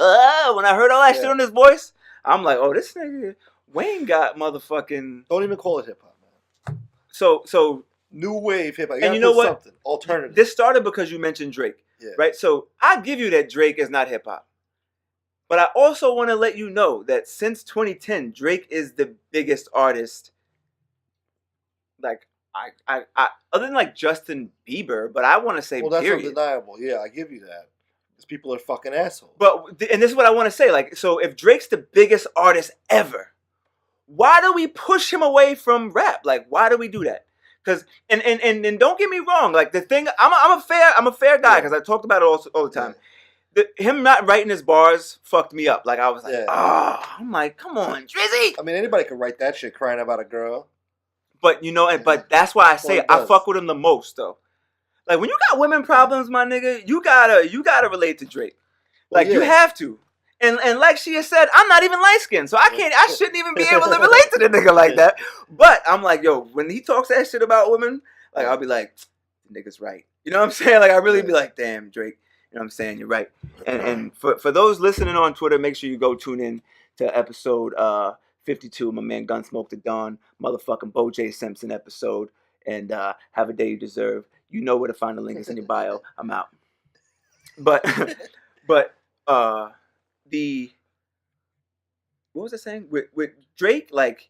When I heard all that shit on his voice, I'm like, oh, this nigga Wayne got motherfucking. Don't even call it hip hop, man. So. New wave hip hop. And you know what? Something alternative. This started because you mentioned Drake, right? So I give you that Drake is not hip hop, but I also want to let you know that since 2010, Drake is the biggest artist. Like I other than like Justin Bieber, but I want to say that's period. undeniable. Yeah, I give you that. Because people are fucking assholes. But and this is what I want to say. Like, so if Drake's the biggest artist ever, why do we push him away from rap? Like, why do we do that? Because and don't get me wrong, like the thing, I'm a fair guy because I talked about it all the time. him not writing his bars fucked me up. Like I was like, I'm like, come on, Drizzy. I mean, anybody could write that shit crying about a girl. But but that's why I say I fuck with him the most though. Like when you got women problems, my nigga, you gotta relate to Drake. Like you have to. And like she has said, I'm not even light skinned, so I shouldn't even be able to relate to the nigga like that. But I'm like, yo, when he talks that shit about women, like I'll be like, the nigga's right. You know what I'm saying? Like I really be like, damn, Drake. You know what I'm saying? You're right. And for those listening on Twitter, make sure you go tune in to episode 52, my man Gunsmoke the Dawn, motherfucking Boe J Simpson episode, and Have a Day You Deserve. You know where to find the link. It's in your bio. I'm out. But what was I saying? With Drake, like,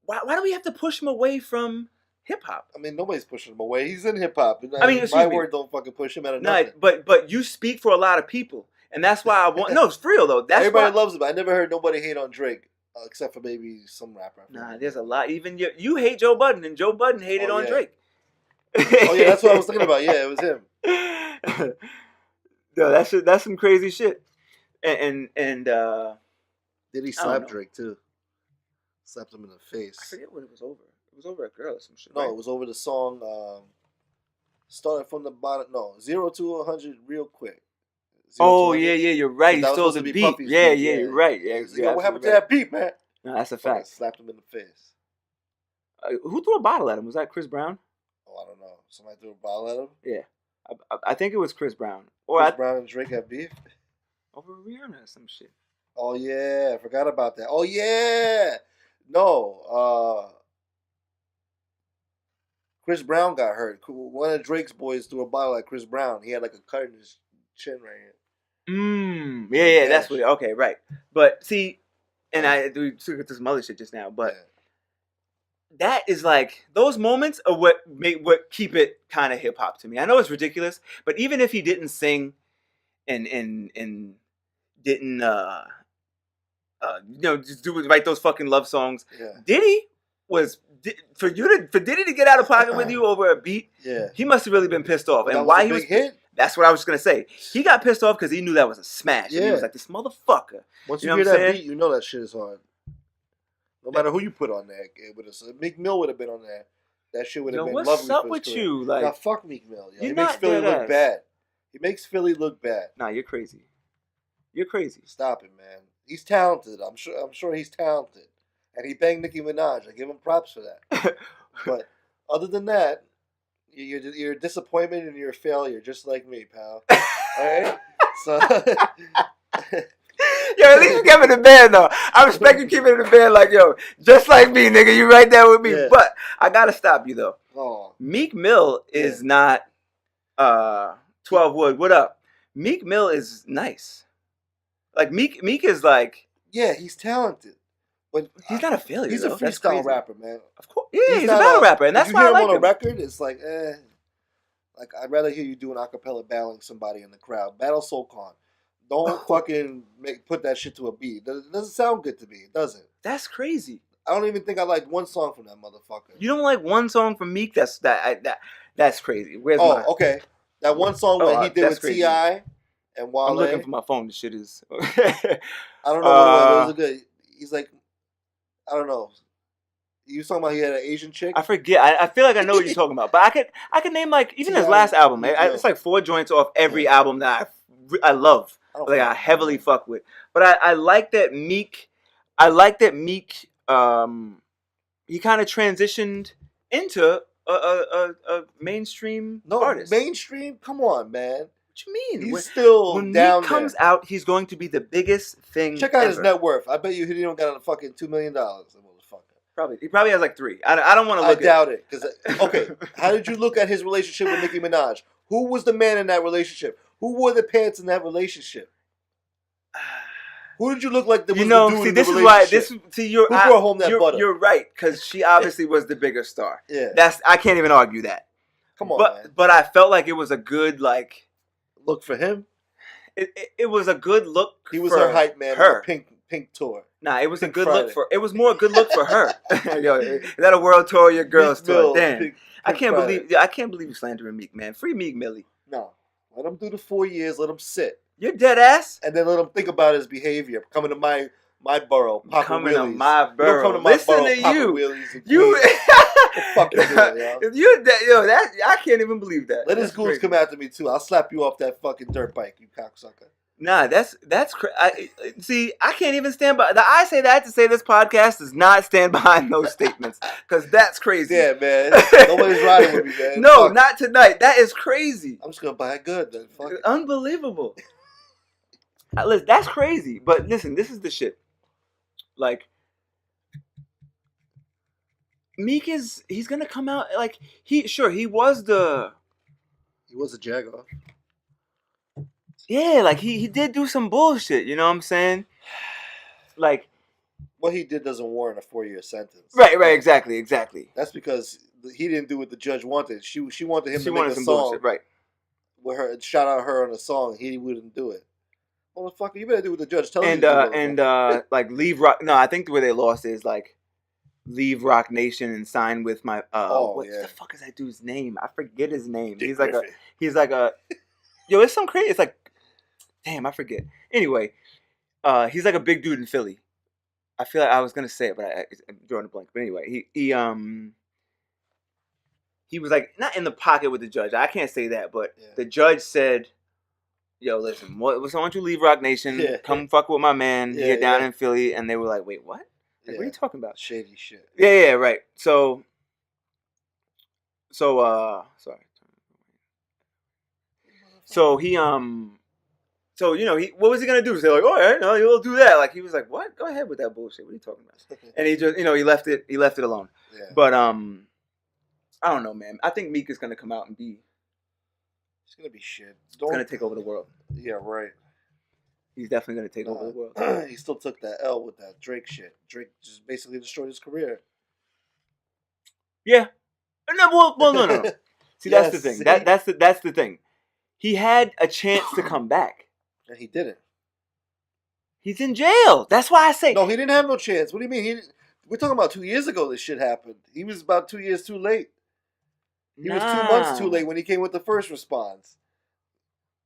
why do we have to push him away from hip hop? I mean, nobody's pushing him away. He's in hip hop. I mean, my word don't fucking push him out of nothing. But you speak for a lot of people, and that's why I want. No, it's for real though. That's everybody loves him. I never heard nobody hate on Drake. Except for maybe some rapper. Nah, there's a lot. Even you hate Joe Budden, and Joe Budden hated on Drake. Oh yeah, that's what I was thinking about. Yeah, it was him. No, that's some crazy shit. And did he slap Drake too? Slapped him in the face. I forget what it was over. It was over a girl or some shit. No, right? It was over the song. Started from the bottom. No, 0 to 100 real quick. Yeah, you're right. He stole the beat. Yeah, you're right. Yeah, what happened to that beat, man? No, that's a fact. Slapped him in the face. Who threw a bottle at him? Was that Chris Brown? Oh, I don't know. Somebody threw a bottle at him? Yeah. I think it was Chris Brown. Chris Brown and Drake have beef? Over Rihanna or some shit. Oh, yeah. I forgot about that. Oh, yeah. No. Chris Brown got hurt. One of Drake's boys threw a bottle at Chris Brown. He had like a cut in his chin right here. Yeah, that's what. Okay, right. But see, and we took it to some other shit just now, but that is like those moments are what keep it kind of hip hop to me. I know it's ridiculous, but even if he didn't sing and didn't just write those fucking love songs, Diddy was for Diddy to get out of pocket with you over a beat. Yeah, he must have really been pissed off. And why he was hit? That's what I was just gonna say. He got pissed off because he knew that was a smash. Yeah. And he was like, this motherfucker. Once you hear that beat, you know that shit is hard. No matter who you put on there. Meek Mill would have been on there. That shit would have been lovely. What's up with you? Like, now, fuck Meek Mill. He makes Philly look bad. He makes Philly look bad. Nah, you're crazy. You're crazy. Stop it, man. He's talented. I'm sure he's talented. And he banged Nicki Minaj. I give him props for that. But other than that, you're a disappointment and you're a failure, just like me, pal. All right? So, yo, at least you kept it in the band, though. I respect you keeping it in the band, like, yo, just like me, nigga. You right there with me. Yeah. But I gotta stop you, though. Oh. Meek Mill is not 12 Wood. What up? Meek Mill is nice. Like, Meek is like... Yeah, he's talented. But he's not a failure. He's a freestyle rapper, man. Of course, yeah, he's a battle rapper, and that's why I like him. You hear him on a record, it's like, like I'd rather hear you do an acapella battling somebody in the crowd. Battle Soulcon. Don't fucking put that shit to a beat. It doesn't sound good to me. It doesn't. That's crazy. I don't even think I like one song from that motherfucker. You don't like one song from Meek? That's crazy. Where's mine? Okay. That one song that he did with T.I. and Wale. I'm looking for my phone. This shit is. I don't know. It was a good. He's like, I don't know. You was talking about he had an Asian chick? I forget. I feel like I know what you're talking about. But I can name like even his last album. It's like 4 joints off every album that I love. I heavily fuck with. But I like that Meek. I like that Meek. He kind of transitioned into a mainstream artist. Mainstream? Come on, man. What you mean? He's still when down Meek comes out, he's going to be the biggest thing. Check out his net worth. I bet you he don't got a fucking $2 million. Probably. He probably has like 3. I don't want to look at it. I doubt it. Because, okay, how did you look at his relationship with Nicki Minaj? Who was the man in that relationship? Who wore the pants in that relationship? Who did you look like that was the dude in the relationship? Who brought home that butter? You're right, because she obviously was the bigger star. Yeah. I can't even argue that. Come on, man. But I felt like it was a good, like... Look for him? It was a good look He was her hype man on the Pink tour. Nah, it was a good look for... It was more a good look for her. Yo, is that a world tour or your girls tour? Damn. I can't believe you're slandering Meek, man. Free Meek Millie. No. Let him do the 4 years. Let him sit. You're dead ass. And then let him think about his behavior. Coming to my borough, Papa coming Wheelies. to my borough. Don't come to my Listen borough, to Papa you. Wheelies and You. fuck you doing, yo? You're dead, yo. That I can't even believe that. Let his goons come after me too. I'll slap you off that fucking dirt bike, you cocksucker. Nah, that's see, I can't even stand by. I say that to say this podcast does not stand behind those statements because that's crazy. Yeah, man. Nobody's riding with me, man. No, fuck. Not tonight. That is crazy. I'm just gonna buy it good then. Fuck it. Unbelievable. Listen, that's crazy. But listen, this is the shit. Like, Meek he's gonna come out like he was a Jaguar. Yeah, like he did do some bullshit, you know what I'm saying? Like what he did doesn't warrant a 4-year sentence. Right, exactly. That's because he didn't do what the judge wanted. She wanted him to make a song, bullshit, right? With her, shout out her on a song. He wouldn't do it. Motherfucker, you better do what the judge tells you. Like leave Rock. No, I think where they lost is like leave Rock Nation and sign with my. What the fuck is that dude's name? I forget his name. He's like a. Yo, it's some crazy. It's like. Damn, I forget. Anyway, he's like a big dude in Philly. I feel like I was gonna say it, but I'm drawing a blank. But anyway, he was like not in the pocket with the judge. I can't say that, but the judge said, "Yo, listen, why don't you leave Rock Nation? Come fuck with my man here down in Philly." And they were like, "Wait, what? Like, what are you talking about? Shady shit." Yeah, right. So sorry. So he So, you know, what was he going to do? Say, like, all right, no, you'll do that. Like, he was like, what? Go ahead with that bullshit. What are you talking about? And he just, you know, he left it alone. Yeah. But, I don't know, man. I think Meek is going to come out and be. He's going to be shit. He's going to take over the world. Yeah, right. He's definitely going to take over the world. He still took that L with that Drake shit. Drake just basically destroyed his career. Yeah. No, no. See, that's the thing. That's the thing. He had a chance to come back. And he didn't. He's in jail. That's why I say. No, he didn't have no chance. What do you mean? We're talking about 2 years ago this shit happened. He was about 2 years too late. He was 2 months too late when he came with the first response.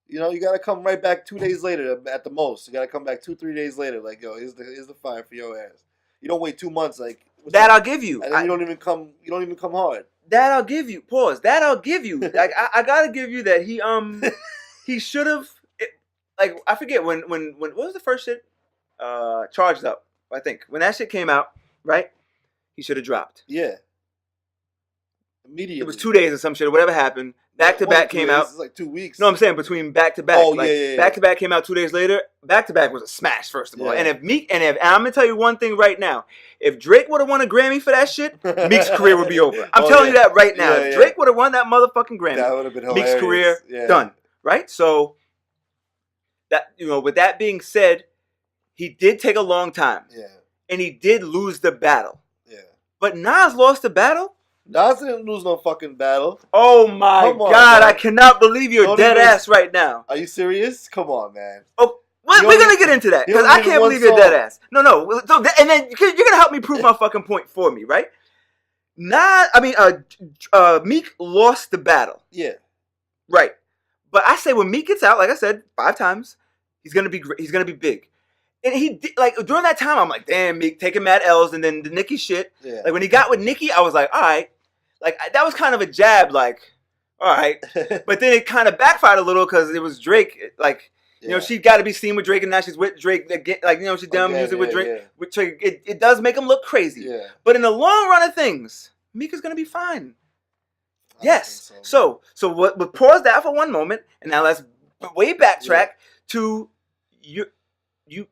You know, you got to come right back 2 days later at the most. You got to come back 2-3 days later. Like, yo, here's the fire for your ass. You don't wait 2 months. Like that, I'll give you. And then you don't even come hard. That I'll give you. Pause. That I'll give you. Like I gotta give you that. He should have. Like I forget when what was the first shit? Charged Up. I think when that shit came out, right? He should have dropped. Yeah. Immediately. It was 2 days or some shit or whatever happened. Back to back came out. It's like 2 weeks. No, I'm saying between back to back. Oh, like, yeah. Back to back came out 2 days later. Back to back was a smash, first of all. And if Meek, and I'm gonna tell you one thing right now. If Drake would have won a Grammy for that shit, Meek's career would be over. I'm telling you that right now. If Drake would have won that motherfucking Grammy, that would have been hilarious. Meek's career done. Right? So that, you know, with that being said, he did take a long time. Yeah. And he did lose the battle. Yeah. But Nas lost the battle. Nas didn't lose no fucking battle. Oh my God, I cannot believe you're dead ass right now. Are you serious? Come on, man. Oh, we're going to get into that because I can't believe you're dead ass. No. So, and then you're going to help me prove my fucking point for me, right? Meek lost the battle. Yeah. Right. But I say when Meek gets out, like I said 5 times, he's going to be big. And he did, like during that time, I'm like, damn, Meek taking mad L's, and then the Nicki shit. Yeah. Like when he got with Nicki, I was like, all right, like that was kind of a jab, like, all right. But then it kind of backfired a little because it was Drake. Like, you know, she got to be seen with Drake, and now she's with Drake. Like, you know, she's done music with Drake. Yeah. With Drake, it does make him look crazy. Yeah. But in the long run of things, Meek is gonna be fine. Yes. So we'll pause that for one moment, and now let's way backtrack to you.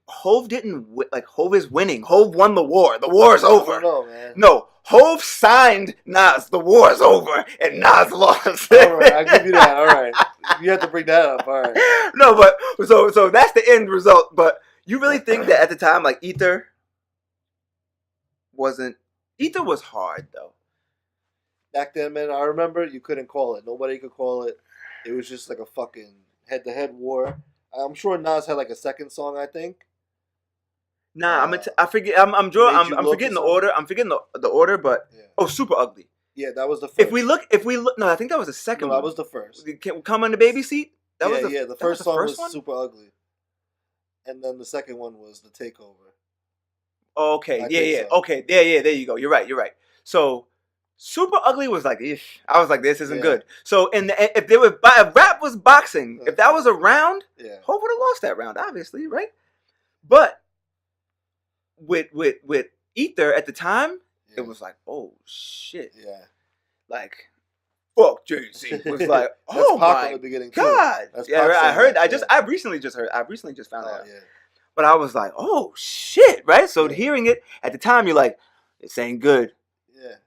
Hove didn't like. Hove is winning. Hove won the war. The war is over. I don't know, man. No, Hove signed Nas. The war is over, and Nas lost. All right, I'll give you that. All right, you have to bring that up. All right. No, but so that's the end result. But you really think that at the time, like Ether was hard though. Back then, man, I remember you couldn't call it. Nobody could call it. It was just like a fucking head-to-head war. I'm sure Nas had like a second song, I think. Nah, I forget. I'm forgetting the order. I'm forgetting the order, but Super Ugly. Yeah, that was the first. If we look, no, I think that was the second. No, that was the first. Come on the baby seat. The first song was Super Ugly, and then the second one was The Takeover. Okay, okay, yeah. There you go. You're right. So, Super Ugly was like, ish. I was like, this isn't good. So, if rap was boxing, if that was a round, Hope would have lost that round, obviously, right? But with Ether at the time, it was like, oh shit, like. Fuck Jay-Z was like, oh my god! Right. I recently just found out. Yeah. But I was like, oh shit, right? So hearing it at the time, you're like, this ain't good. Yeah.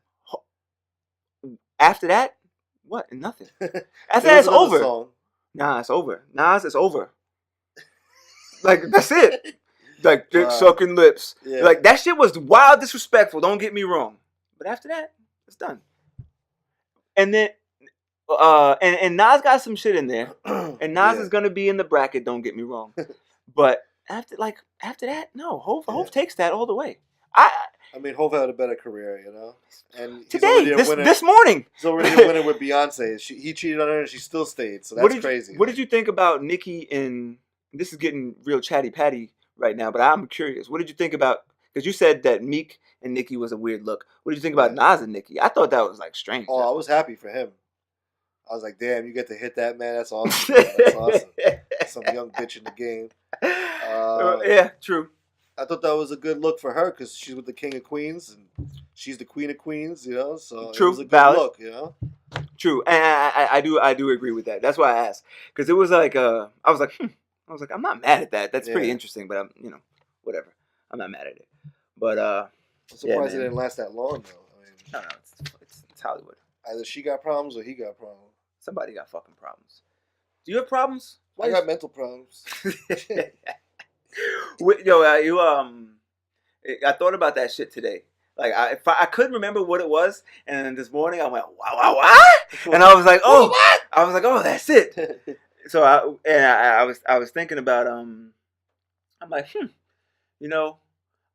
After that, what? Nothing. After that, it's over. Song. Nah, it's over. Nas, it's over. Like that's it. Like dick sucking lips. Yeah. Like that shit was wild disrespectful. Don't get me wrong. But after that, it's done. And then, and Nas got some shit in there, and Nas is gonna be in the bracket. Don't get me wrong, but after that, no, Hov takes that all the way. I mean, Hov had a better career, you know. And today, this morning, he's already a winner with Beyonce. He cheated on her, and she still stayed. So that's crazy. What did you think about Nicki? This is getting real chatty patty right now, but I'm curious. What did you think about? Because you said that Meek and Nicki was a weird look. What did you think about Nas and Nicki? I thought that was like strange. Oh, I was happy for him. I was like, damn, you get to hit that, man. That's awesome. Man. That's awesome. Some young bitch in the game. Yeah, true. I thought that was a good look for her because she's with the King of Queens and she's the Queen of Queens, you know. So true, it was a good look, you know. True, and I do agree with that. That's why I asked because it was like I was like I'm not mad at that. That's pretty interesting, but I'm whatever. I'm not mad at it. But I'm surprised it didn't last that long though. I mean, no, it's Hollywood. Either she got problems or he got problems. Somebody got fucking problems. Do you have problems? I got mental problems. I thought about that shit today. Like I couldn't remember what it was, and this morning I went, wow, what? And I was like, oh, what? I was like, oh, that's it. So I was thinking about I'm like,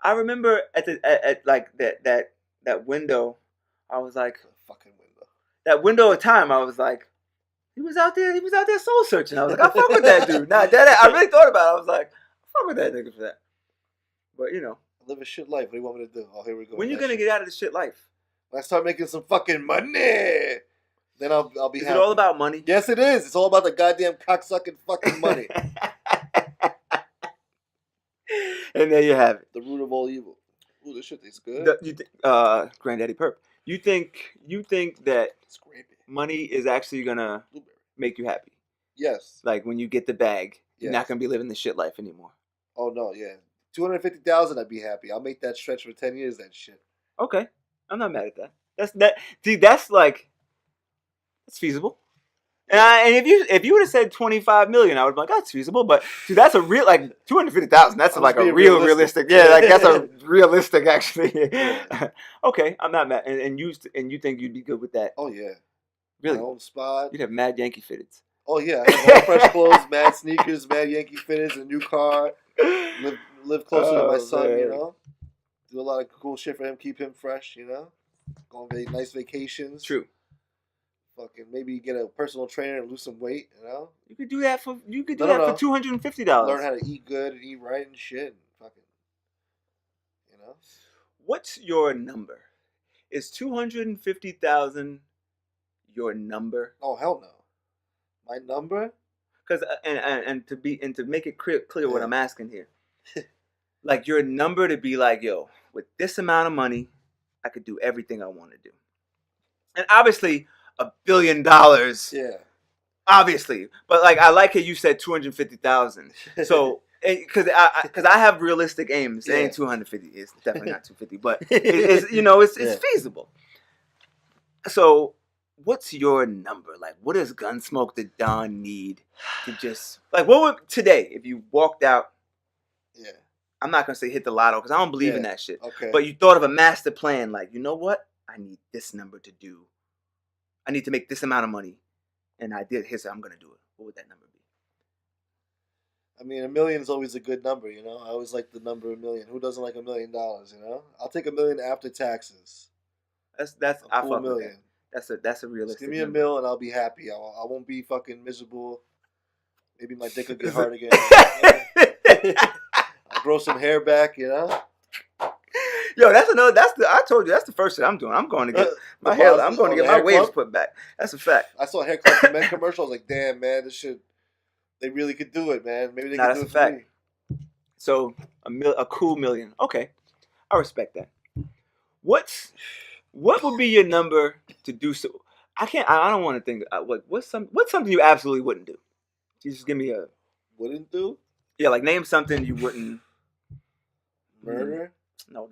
I remember at like that window, I was like, fucking window. That window of time, I was like, he was out there soul searching. I was like, I fuck with that dude. Nah, I really thought about it. I was like, I fuck with that nigga for that. But I live a shit life. What do you want me to do? Oh, here we go. When you gonna get out of the shit life? When I start making some fucking money, then I'll be happy. Is it all about money? Yes, it is. It's all about the goddamn cocksucking fucking money. And there you have it. The root of all evil. Ooh, this shit tastes good. Granddaddy Perp. You think that money is actually gonna make you happy? Yes. Like when you get the bag, you're not gonna be living the shit life anymore. Oh no, yeah. $250,000, I'd be happy. I'll make that stretch for 10 years. That shit. Okay, I'm not mad at that. That's like, it's feasible. And if you would have said 25 million, I would be like, that's feasible. But dude, that's a real like 250,000. That's like a realistic. Yeah, like that's a realistic actually. Okay, I'm not mad. And you think you'd be good with that? Oh yeah, really. My own spot. You'd have mad Yankee fitteds. Oh yeah, I have all fresh clothes, mad sneakers, mad Yankee fitteds, a new car. Live closer to my son, man. You know. Do a lot of cool shit for him, keep him fresh, you know. Go on nice vacations. True. Fucking maybe get a personal trainer and lose some weight, you know. You could do that for $250. Learn how to eat good and eat right and shit, and fucking, you know. What's your number? Is 250,000 your number? Oh hell no, my number. Because and to make it clear what I'm asking here, like your number to be like, yo, with this amount of money, I could do everything I want to do, and obviously. $1 billion. Yeah. Obviously. But like I like how you said 250,000. So because I have realistic aims. It ain't 250. It's definitely not 250, but it's feasible. So what's your number? Like what does Gunsmoke the Don need to just like what would today if you walked out? Yeah. I'm not gonna say hit the lotto because I don't believe in that shit. Okay. But you thought of a master plan, like, you know what? I need this number to do. I need to make this amount of money, and I did. Here's how I'm gonna do it. What would that number be? I mean, $1 million is always a good number, you know. I always like the number $1 million. Who doesn't like $1 million? You know, I'll take $1 million after taxes. That's I fuck $1 million. That's a realistic. Just give me $1 million and I'll be happy. I won't be fucking miserable. Maybe my dick will get hard again. I'll grow some hair back, you know. Yo, I told you that's the first thing I'm doing. I'm going to get my hair. I'm going to get my waves put back. That's a fact. I saw a haircut for men commercial. I was like, damn, man, this shit. They really could do it, man. Maybe they could do it for me. So a cool million. Okay, I respect that. What would be your number to do so? I don't want to think. What's something you absolutely wouldn't do? You just give me a wouldn't do. Yeah, like name something you wouldn't. Murder. No.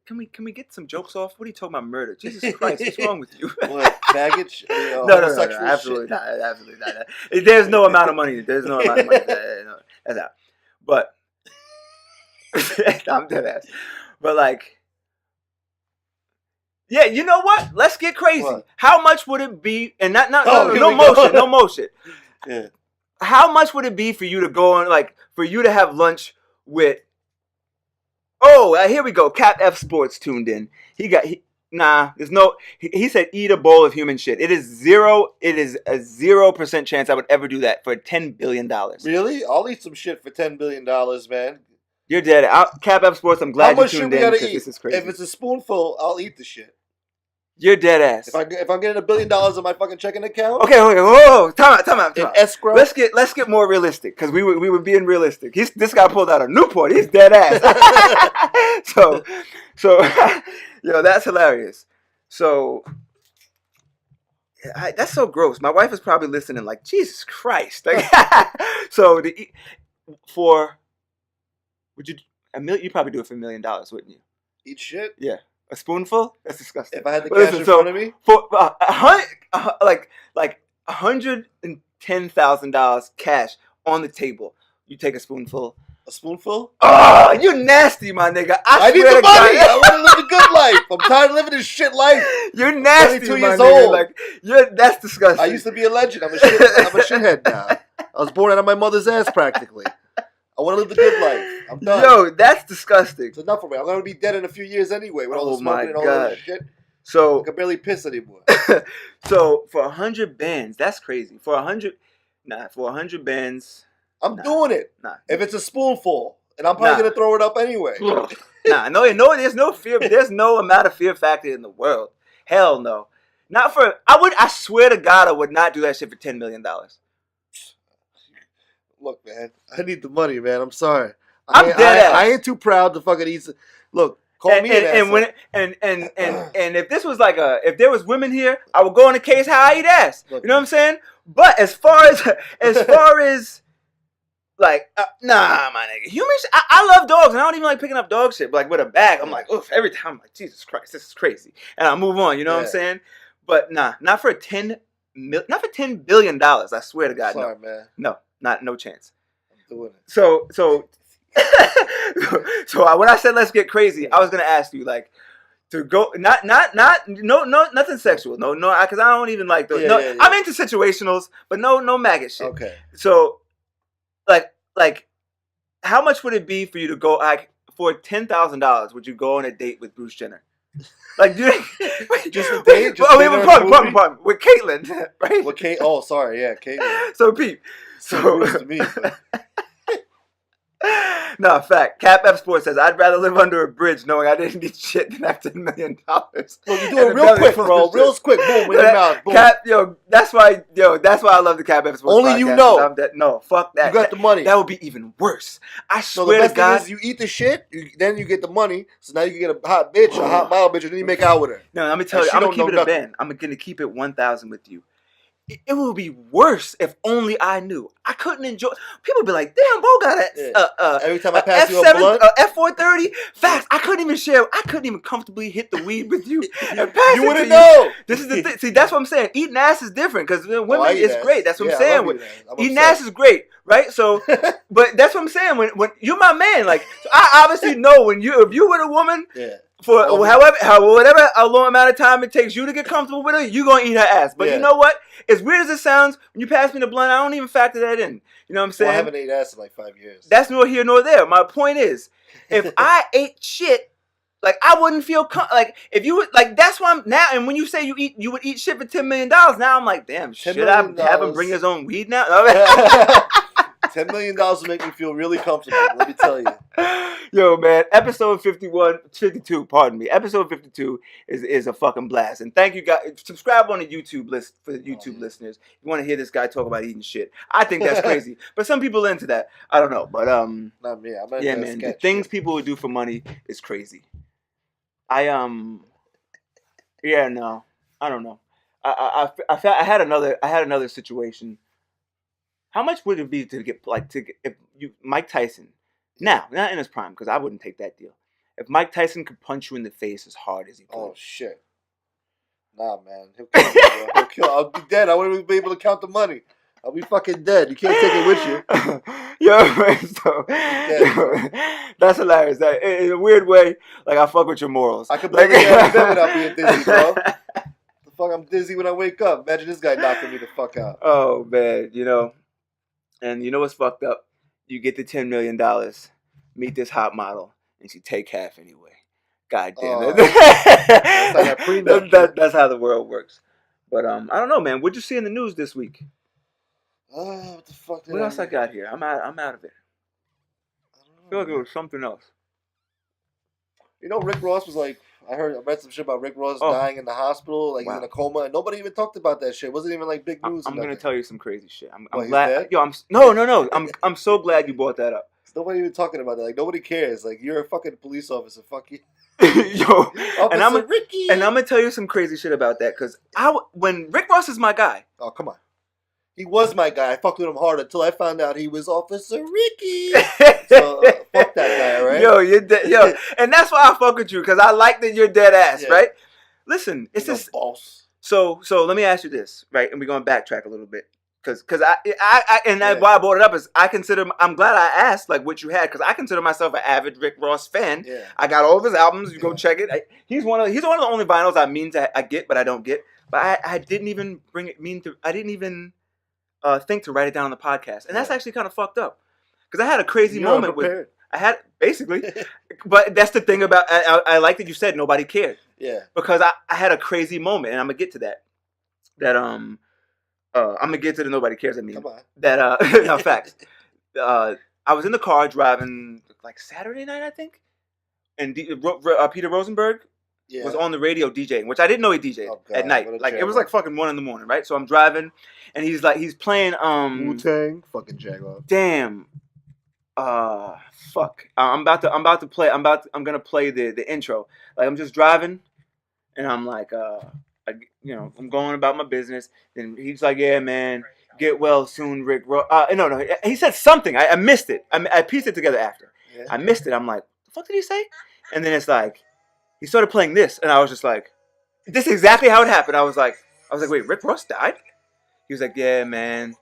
Can we get some jokes off? What are you talking about, murder? Jesus Christ, what's wrong with you? What, baggage? No, absolutely not. Absolutely not. There's no amount of money. That's out. But I'm dead ass. But like, yeah, you know what? Let's get crazy. What? How much would it be? And no motion. Yeah. How much would it be for you to go on, like, for you to have lunch with? Oh, here we go. Cap F Sports tuned in. He said eat a bowl of human shit. It is a 0% chance I would ever do that for $10 billion. Really? I'll eat some shit for $10 billion, man. You're dead. Cap F Sports, I'm glad you tuned in. How much shit we gotta eat? This is crazy. If it's a spoonful, I'll eat the shit. You're dead ass. If I'm getting $1 billion on my fucking checking account. Okay, whoa, time out. In escrow. Let's get more realistic, because we were being realistic. This guy pulled out a Newport. He's dead ass. so, yo, that's hilarious. So, that's so gross. My wife is probably listening, like, Jesus Christ. Like, so would you you probably do it for $1 million, wouldn't you? Eat shit? Yeah. A spoonful? That's disgusting. If I had the cash in front of me? For $110,000 cash on the table, you take a spoonful. A spoonful? Oh, you nasty, my nigga. I need the money. I want to live a good life. I'm tired of living this shit life. You're nasty, 22 my years nigga. old. Like, that's disgusting. I used to be a legend. I'm a shithead now. I was born out of my mother's ass, practically. I want to live the good life. I'm done. Yo, that's disgusting. It's enough for me. I'm going to be dead in a few years anyway with all the smoking and all that shit. So, I can barely piss anymore. So, for 100 bands, that's crazy. For 100 bands... I'm doing it. Nah. If it's a spoonful, and I'm probably going to throw it up anyway. No, there's no fear. There's no amount of fear factor in the world. Hell no. I swear to God, I would not do that shit for $10 million. Look, man, I need the money, man. I'm sorry. I'm dead ass. I ain't too proud to fucking eat. Look, call me an asshole. And if this was like if there was women here, I would go on the case how I eat ass. Look, you know what I'm saying? But as far as like, nah, my nigga. Humans, I love dogs, and I don't even like picking up dog shit. But like with a bag, I'm like, oof, every time I'm like, Jesus Christ, this is crazy. And I move on, you know what I'm saying? But nah, not for $10 billion, I swear to God. Sorry, man. No chance. I'm doing it. So when I said let's get crazy, I was gonna ask you like to go nothing sexual. No, because I don't even like those. Yeah. I'm into situationals, but no maggot shit. Okay. So like how much would it be for you to go for $10,000? Would you go on a date with Bruce Jenner? Like, just a date? Pardon, with Caitlyn, right? With Kate? Oh, sorry, yeah, Caitlyn. So Pete, to me. No, fact. Cap F Sports says, I'd rather live under a bridge knowing I didn't need shit than have $10 million. Look, you do it real quick, bro. Real quick. Boom, in your mouth. Boom. Cap, that's why I love the Cap F Sports Only podcast. You know. No, fuck that. You got the money. That would be even worse. I swear to God. The best thing is you eat the shit, then you get the money, so now you can get a hot model bitch, and then you make out with her. No, let me tell you, I'm going to keep it a band. I'm going to keep it 1,000 with you. It would be worse if only I knew. I couldn't enjoy. People would be like, "Damn, Bo got every time I pass you a blunt, F430." Facts. I couldn't even share. I couldn't even comfortably hit the weed with you. You wouldn't know. This is the thing. See, that's what I'm saying. Eating ass is different because women is great. That's what I'm saying. Eating ass is great, right? So, but that's what I'm saying. When you're my man, like so I obviously know if you were a woman. Yeah. For whatever a long amount of time it takes you to get comfortable with her, you're going to eat her ass. But you know what? As weird as it sounds, when you pass me the blunt, I don't even factor that in. You know what I'm saying? Well, I haven't ate ass in like 5 years. That's nor here nor there. My point is, if I ate shit, Like I wouldn't feel like if you would like. That's why I'm now. And when you say you would eat shit for $10 million, now I'm like, damn, should I have him bring his own weed now? $10 million will make me feel really comfortable. Let me tell you. Yo, man, episode 52, pardon me. Episode 52 is a fucking blast. And thank you guys. Subscribe on the YouTube list for the YouTube listeners. You want to hear this guy talk about eating shit. I think that's crazy. But some people are into that. I don't know. But not me. Yeah, man. The things people would do for money is crazy. Yeah, no. I don't know. I had another situation. How much would it be to get if you Mike Tyson? Now, not in his prime, because I wouldn't take that deal. If Mike Tyson could punch you in the face as hard as he could. Oh shit! Nah, man, he'll kill me, bro. He'll kill. I'll be dead. I wouldn't even be able to count the money. I'll be fucking dead. You can't take it with you. That's hilarious. That in a weird way, like I fuck with your morals. I could play every bed without being dizzy, bro. The fuck, I'm dizzy when I wake up. Imagine this guy knocking me the fuck out. Oh man, and you know what's fucked up? You get the $10 million, meet this hot model, and she take half anyway. God damn it. That's how the world works. But I don't know, man. What'd you see in the news this week? What the fuck? What else I got here? I'm out of it. I feel like it was something else. Rick Ross was like, I read some shit about Rick Ross dying in the hospital, like he's in a coma, and nobody even talked about that shit. It wasn't even like big news. I'm gonna tell you some crazy shit. I'm glad. Yo, no. I'm so glad you brought that up. There's nobody even talking about that. Like nobody cares. Like you're a fucking police officer. Fuck you. Yo, Officer Ricky. And I'm gonna tell you some crazy shit about that because when Rick Ross is my guy. Oh come on. He was my guy. I fucked with him hard until I found out he was Officer Ricky. So fuck that guy, right? Yo, and that's why I fuck with you because I like that you're dead ass, right? Listen, it's just boss. So let me ask you this, right? And we're gonna backtrack a little bit because why I brought it up is I'm glad I asked like what you had because I consider myself an avid Rick Ross fan. Yeah. I got all of his albums. You go check it. He's one of the only vinyls I get, but I don't get. But I didn't even I didn't even think to write it down on the podcast, and that's actually kind of fucked up because I had a crazy moment with. I had basically, but that's the thing about I like that you said nobody cared. Yeah. Because I had a crazy moment, and I'm gonna get to that. I'm gonna get to the nobody cares. I mean, come on. That no facts. I was in the car driving like Saturday night, I think, and Peter Rosenberg. Yeah. Was on the radio DJing, which I didn't know he DJed at night. Like it was like fucking 1 a.m, right? So I'm driving, and he's playing Wu-Tang, fucking Jaguar. Damn. Fuck. I'm gonna play the intro. Like I'm just driving, and I'm like, I'm going about my business. And he's like, yeah, man, get well soon, Rick. No. He said something. I missed it. I pieced it together after. Yeah. I missed it. I'm like, the fuck did he say? And then it's like. He started playing this, and I was just like, "This is exactly how it happened." I was like, "Wait, Rick Ross died?" He was like, "Yeah, man.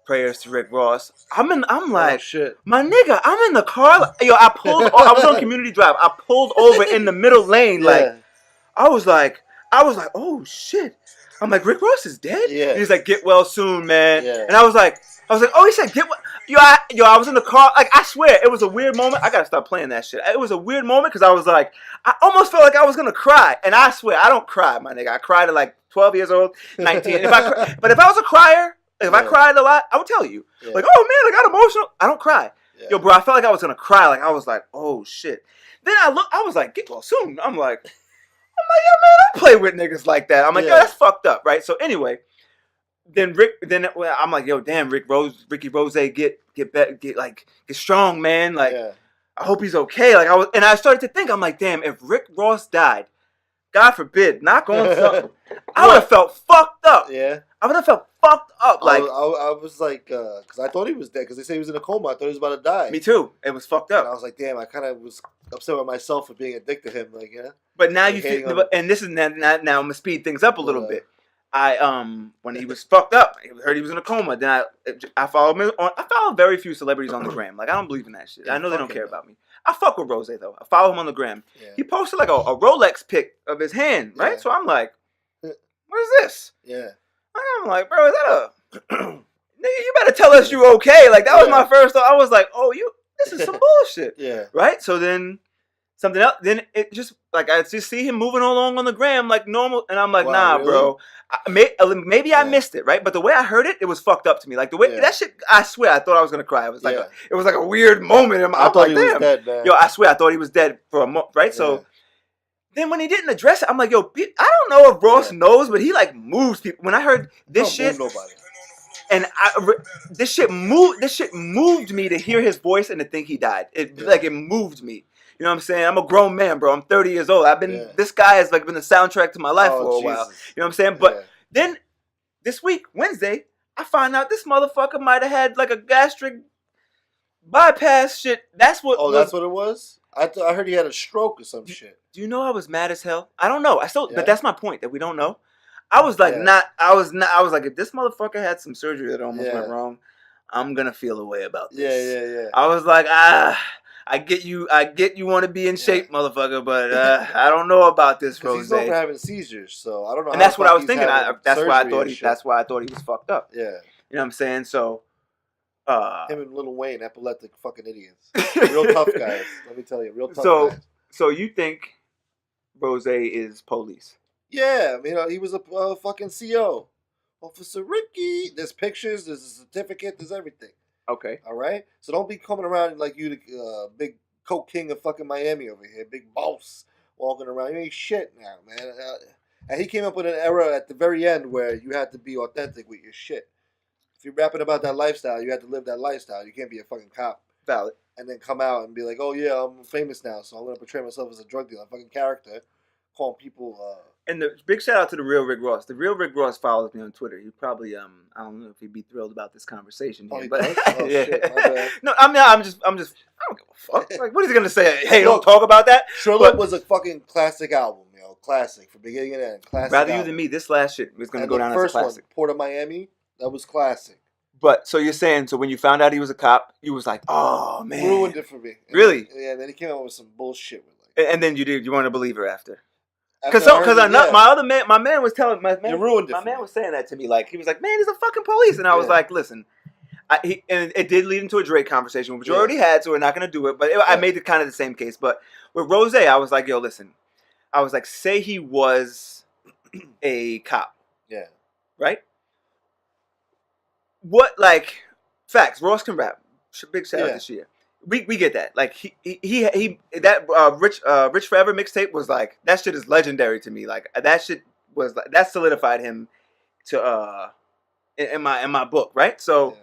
Prayers to Rick Ross." I'm like, oh, shit. My nigga, I'm in the car. Yo, I was on Community Drive. I pulled over in the middle lane. Like, I was like, "Oh shit." I'm like, Rick Ross is dead? Yeah. And he's like, "Get well soon, man." Yeah. And I was like, "Oh, he said get well." I was in the car. Like, I swear, it was a weird moment. I gotta stop playing that shit. It was a weird moment because I was like, I almost felt like I was gonna cry. And I swear, I don't cry, my nigga. I cried at like 12 years old, 19. But if I was a crier, if I cried a lot, I would tell you. Yeah. Like, oh man, I got emotional. I don't cry. Yeah. Yo, bro, I felt like I was gonna cry. Like, I was like, oh shit. Then I was like, get well soon. I'm like, yo, man, don't play with niggas like that. I'm like, yo, that's fucked up, right? So anyway. Then I'm like, yo, damn, Ricky Rose, get strong, man. Like, I hope he's okay. Like, I started to think, I'm like, damn, if Rick Ross died, God forbid, knock on something, I would have felt fucked up. Yeah. I would have felt fucked up. Like, I was like, because I thought he was dead, because they say he was in a coma. I thought he was about to die. Me too. It was fucked up. And I was like, damn, I kind of was upset with myself for being addicted to him. Like, But now you feel, and this is now I'm gonna speed things up a little bit. When he was fucked up, I heard he was in a coma. Then I followed him I follow very few celebrities on the gram. Like, I don't believe in that shit. I know they don't care about me. I fuck with Rose though. I follow him on the gram. Yeah. He posted like a Rolex pic of his hand, right? Yeah. So I'm like, what is this? Yeah. I'm like, bro, is that nigga? You better tell us you okay. Like, that was my first thought. I was like, oh, this is some bullshit. Yeah. Right. So then something else. Then it just like I just see him moving along on the gram like normal, and I'm like, nah, really? Bro. Maybe I missed it, right? But the way I heard it, it was fucked up to me. Like the way that shit, I swear, I thought I was gonna cry. It was like it was like a weird moment. I thought he was dead, man. Yo, I swear, I thought he was dead for a moment, right? So then when he didn't address it, I'm like, yo, I don't know if Ross knows, but he like moves people. When I heard this shit, and this shit moved me to hear his voice and to think he died. Like it moved me. You know what I'm saying? I'm a grown man, bro. I'm 30 years old. This guy has like been the soundtrack to my life for a while. You know what I'm saying? But then this week, Wednesday, I find out this motherfucker might have had like a gastric bypass shit. That's what. Oh, that's what it was? I heard he had a stroke or some shit. Do you know I was mad as hell? I don't know. But that's my point, that we don't know. I was like, I was like, if this motherfucker had some surgery that almost went wrong, I'm gonna feel a way about this. Yeah. I was like, I get you want to be in shape, motherfucker, but I don't know about this, Rose. He's known for having seizures, so I don't know. And that's what I was thinking. That's why I thought he was fucked up. Yeah. You know what I'm saying? So, him and Lil Wayne, epileptic fucking idiots, real tough guys. Let me tell you, real tough guys. So you think Rose is police? Yeah, he was a fucking CO, Officer Ricky. There's pictures, there's a certificate, there's everything. Okay. All right? So don't be coming around like you the big coke king of fucking Miami over here. Big boss walking around. You ain't shit now, man. And he came up with an era at the very end where you had to be authentic with your shit. If you're rapping about that lifestyle, you have to live that lifestyle. You can't be a fucking cop. Valid. And then come out and be like, oh, yeah, I'm famous now, so I'm going to portray myself as a drug dealer. Fucking character. Calling people... And the big shout out to the real Rick Ross. The real Rick Ross follows me on Twitter. He probably I don't know if he'd be thrilled about this conversation here, but shit, my bad. No, I'm just I don't give a fuck. Like, what is he gonna say? Hey, don't talk about that. Sherlock was a fucking classic album, classic from beginning and end. Classic. Rather you than me, this last shit is gonna go down as a classic. First one, Port of Miami, that was classic. But so you're saying, so when you found out he was a cop, you was like, oh man, ruined it for me. Really? And then he came out with some bullshit with and then you want to believe her after. Because my man was telling my man, was saying that to me, like he was like, man, he's a fucking police, and I was like, listen, and it did lead into a Drake conversation, which we already had, so we're not gonna do it, but I made it kind of the same case. But with Rose, I was like, yo, listen, I was like, say he was a cop, right? What like facts? Ross can rap. Big shout out this year. We get that. Like he that Rich Forever mixtape was like, that shit is legendary to me. Like that shit was like, that solidified him to in my book, right? So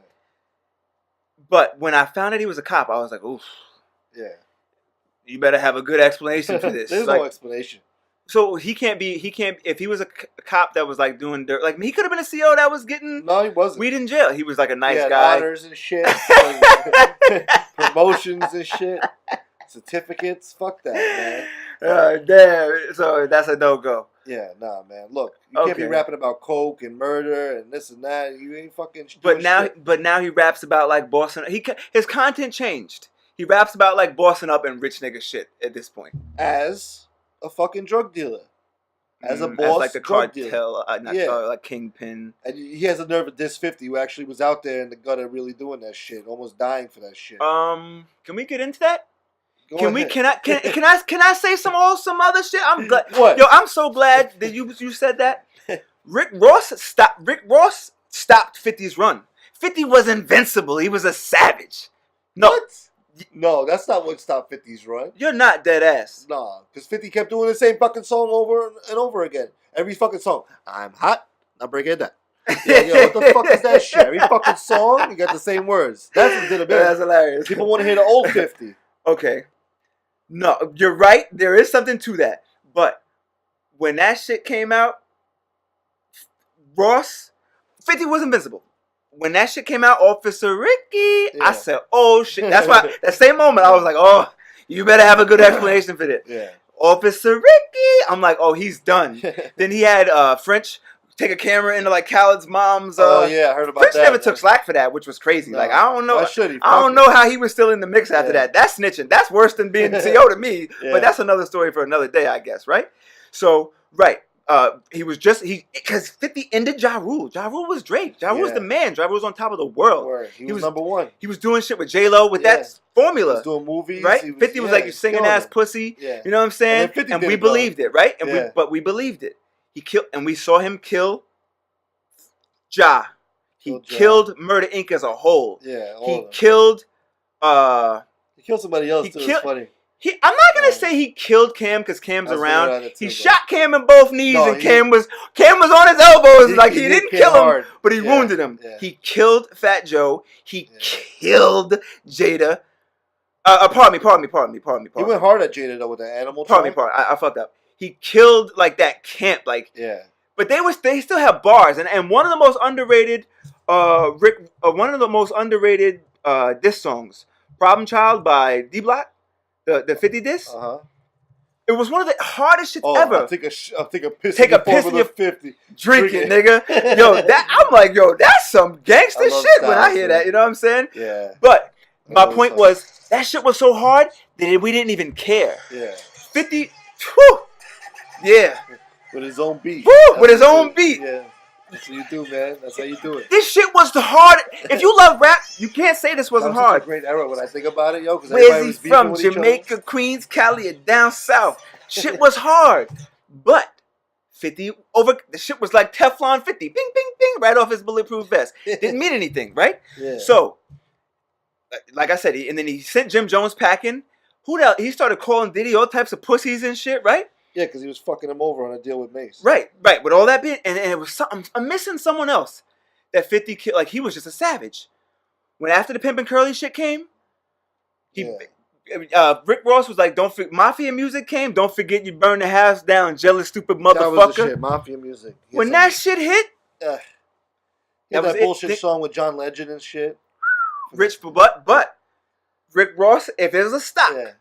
but when I found out he was a cop, I was like, oof. Yeah. You better have a good explanation for this. There's no explanation. So he can't if he was a cop that was like doing dirt, like he could have been a CO that was getting he wasn't. Weed in jail. He was like a nice had guy. Honors and shit. Promotions and shit. Certificates. Fuck that, man. Damn. So that's a no-go. Yeah, nah, man. Look, you can't be rapping about coke and murder and this and that. You ain't fucking. But now he raps about like bossing. His content changed. He raps about like bossing up and rich nigga shit at this point. As a fucking drug dealer. As a boss, as like the cartel, like Kingpin. And he has a nerve to diss 50, who actually was out there in the gutter really doing that shit, almost dying for that shit. Can we get into that? Can I say some other shit? I'm glad. What? Yo, I'm so glad that you said that. Rick Ross stopped 50's run. 50 was invincible. He was a savage. No. What? No, that's not what stopped 50's run. You're not dead ass. Nah, because 50 kept doing the same fucking song over and over again. Every fucking song. I'm hot. Now break it down. What the fuck is that shit? Every fucking song, you got the same words. That's what did a bit. That's hilarious. People want to hear the old 50. Okay. No, you're right. There is something to that. But when that shit came out, 50 was invincible. When that shit came out, Officer Ricky, I said, oh shit. That's why, that same moment, I was like, oh, you better have a good explanation for this. Yeah. Officer Ricky. I'm like, oh, he's done. Then he had French take a camera into like Khaled's mom's. I heard about French that. Never took slack for that, which was crazy. No. Like, I don't know. I don't know how he was still in the mix after that. That's snitching. That's worse than being CO to me. But that's another story for another day, I guess, right? So, right. He was just because 50 ended Ja Rule. Ja Rule was Drake. Ja Rule was the man. Ja Rule was on top of the world. He was number one. He was doing shit with J-Lo with that formula. He was doing movies. Right? 50 was like you singing ass pussy. Yeah. You know what I'm saying? And we believed it, right? And but we believed it. He killed, and we saw him kill Ja. He killed Murder Inc. as a whole. Yeah. He killed. He killed somebody else too. It's funny. I'm not gonna say he killed Cam because Cam's around. He shot Cam in both knees, and Cam was on his elbows. He didn't kill him, but he wounded him. Yeah. He killed Fat Joe. He killed Jada. Pardon me. He went hard at Jada though with the animal. Pardon me. I fucked up. He killed like that camp, like But they still have bars, and one of the most underrated diss songs, "Problem Child" by D Block. The 50 diss? It was one of the hardest shit ever. I'll take a piss in your 50. Drink it, nigga. I'm like, that's some gangster shit when I hear that. You know what I'm saying? Yeah. But my point was, that shit was so hard that we didn't even care. Yeah. 50, whew, yeah. With his own beat. Woo, with his own beat. Yeah. That's what you do, man. That's how you do it. This shit was the hard. If you love rap, you can't say this wasn't hard. Such a great era when I think about it, yo. Where's he from? Jamaica, Queens, Cali, or down south. Shit was hard. But 50 over the shit was like Teflon 50. Bing, bing, bing, right off his bulletproof vest. Didn't mean anything, right? Yeah. So, like I said, and then he sent Jim Jones packing. Who the hell? He started calling Diddy all types of pussies and shit, right? Yeah, because he was fucking him over on a deal with Mace. Right. With all that being, and it was something. I'm missing someone else. That 50 killed. Like he was just a savage. When after the Pimp and Curly shit came, Rick Ross was like, "Don't forget." Mafia music came. Don't forget you burn the house down, jealous, stupid motherfucker. That was the shit. Mafia music. When that shit hit, that bullshit song with John Legend and shit. Rich for but Rick Ross, if it was a stock. Yeah.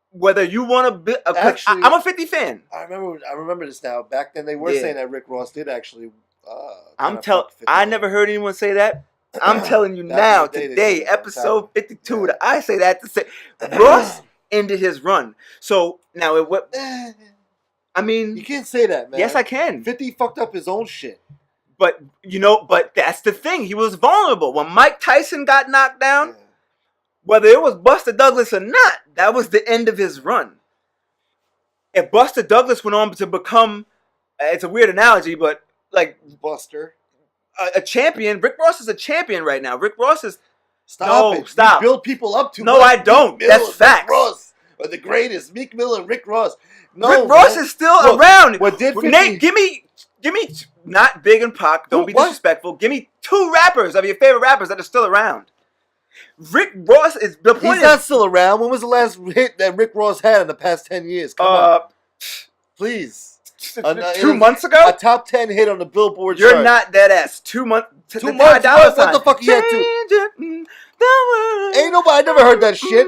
Whether you want to be, I'm a 50 fan. I remember this now. Back then, they were saying that Rick Ross did actually. I never heard anyone say that. I'm telling you now, today, episode 52. I say that to say Ross ended his run. So now I mean, you can't say that, man. Yes, I can. 50 fucked up his own shit. But but that's the thing. He was vulnerable when Mike Tyson got knocked down. Yeah. Whether it was Buster Douglas or not, that was the end of his run. If Buster Douglas went on to become, it's a weird analogy, but like Buster, a champion. Rick Ross is a champion right now. Rick Ross is stop. You build people up too much. No, I don't. That's facts. Rick Ross are the greatest. Meek Mill and Rick Ross. No, Rick Ross is still around. What did 50? Nate? Give me. Not Big and Pac. Don't be disrespectful. Give me 2 rappers of your favorite rappers that are still around. Rick Ross is the point. He's not still around. When was the last hit that Rick Ross had in the past 10 years? Come on, please. 2 months ago, a top 10 hit on the Billboard chart. You're not dead ass. 2 months. 2 months. What the fuck he had to? Ain't nobody. I never heard that shit.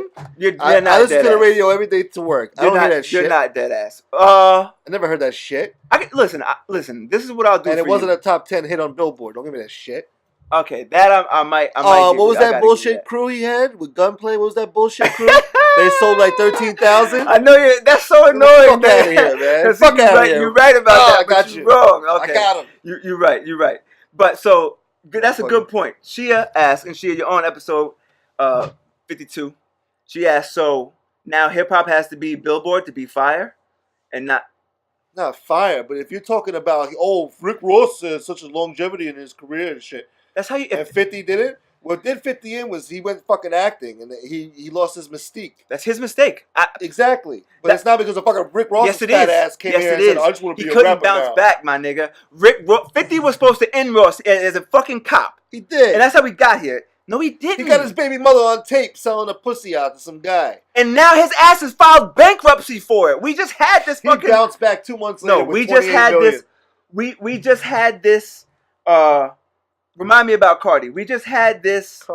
I listen to the radio every day to work. I don't hear that shit. You're not dead ass. I never heard that shit. Listen. This is what I'll do. And it wasn't a top 10 hit on Billboard. Don't give me that shit. Okay, that I might. What was that bullshit crew he had with Gunplay? What was that bullshit crew? They sold like 13,000. I know that's so annoying, man. Fuck out of here, man. Fuck out of here. You're right about that. I got you. Wrong. Okay. I got him. You're right. But so that's a good point. Shia asked, and Shia, you're on episode 52. She asked, so now hip hop has to be Billboard to be fire, and not fire. But if you're talking about Rick Ross has such a longevity in his career and shit. That's how you. And 50 did it. What did 50 in was he went fucking acting and he lost his mystique. That's his mistake. Exactly. But it's not because of fucking Rick Ross' fat ass came here and said, I just want to be a rapper now. He couldn't bounce back, my nigga. 50 was supposed to end Ross as a fucking cop. He did. And that's how we got here. No, he didn't. He got his baby mother on tape selling a pussy out to some guy. And now his ass has filed bankruptcy for it. We just had this fucking... He bounced back 2 months later with $28 million. We just had this... Remind me about Cardi. We just had this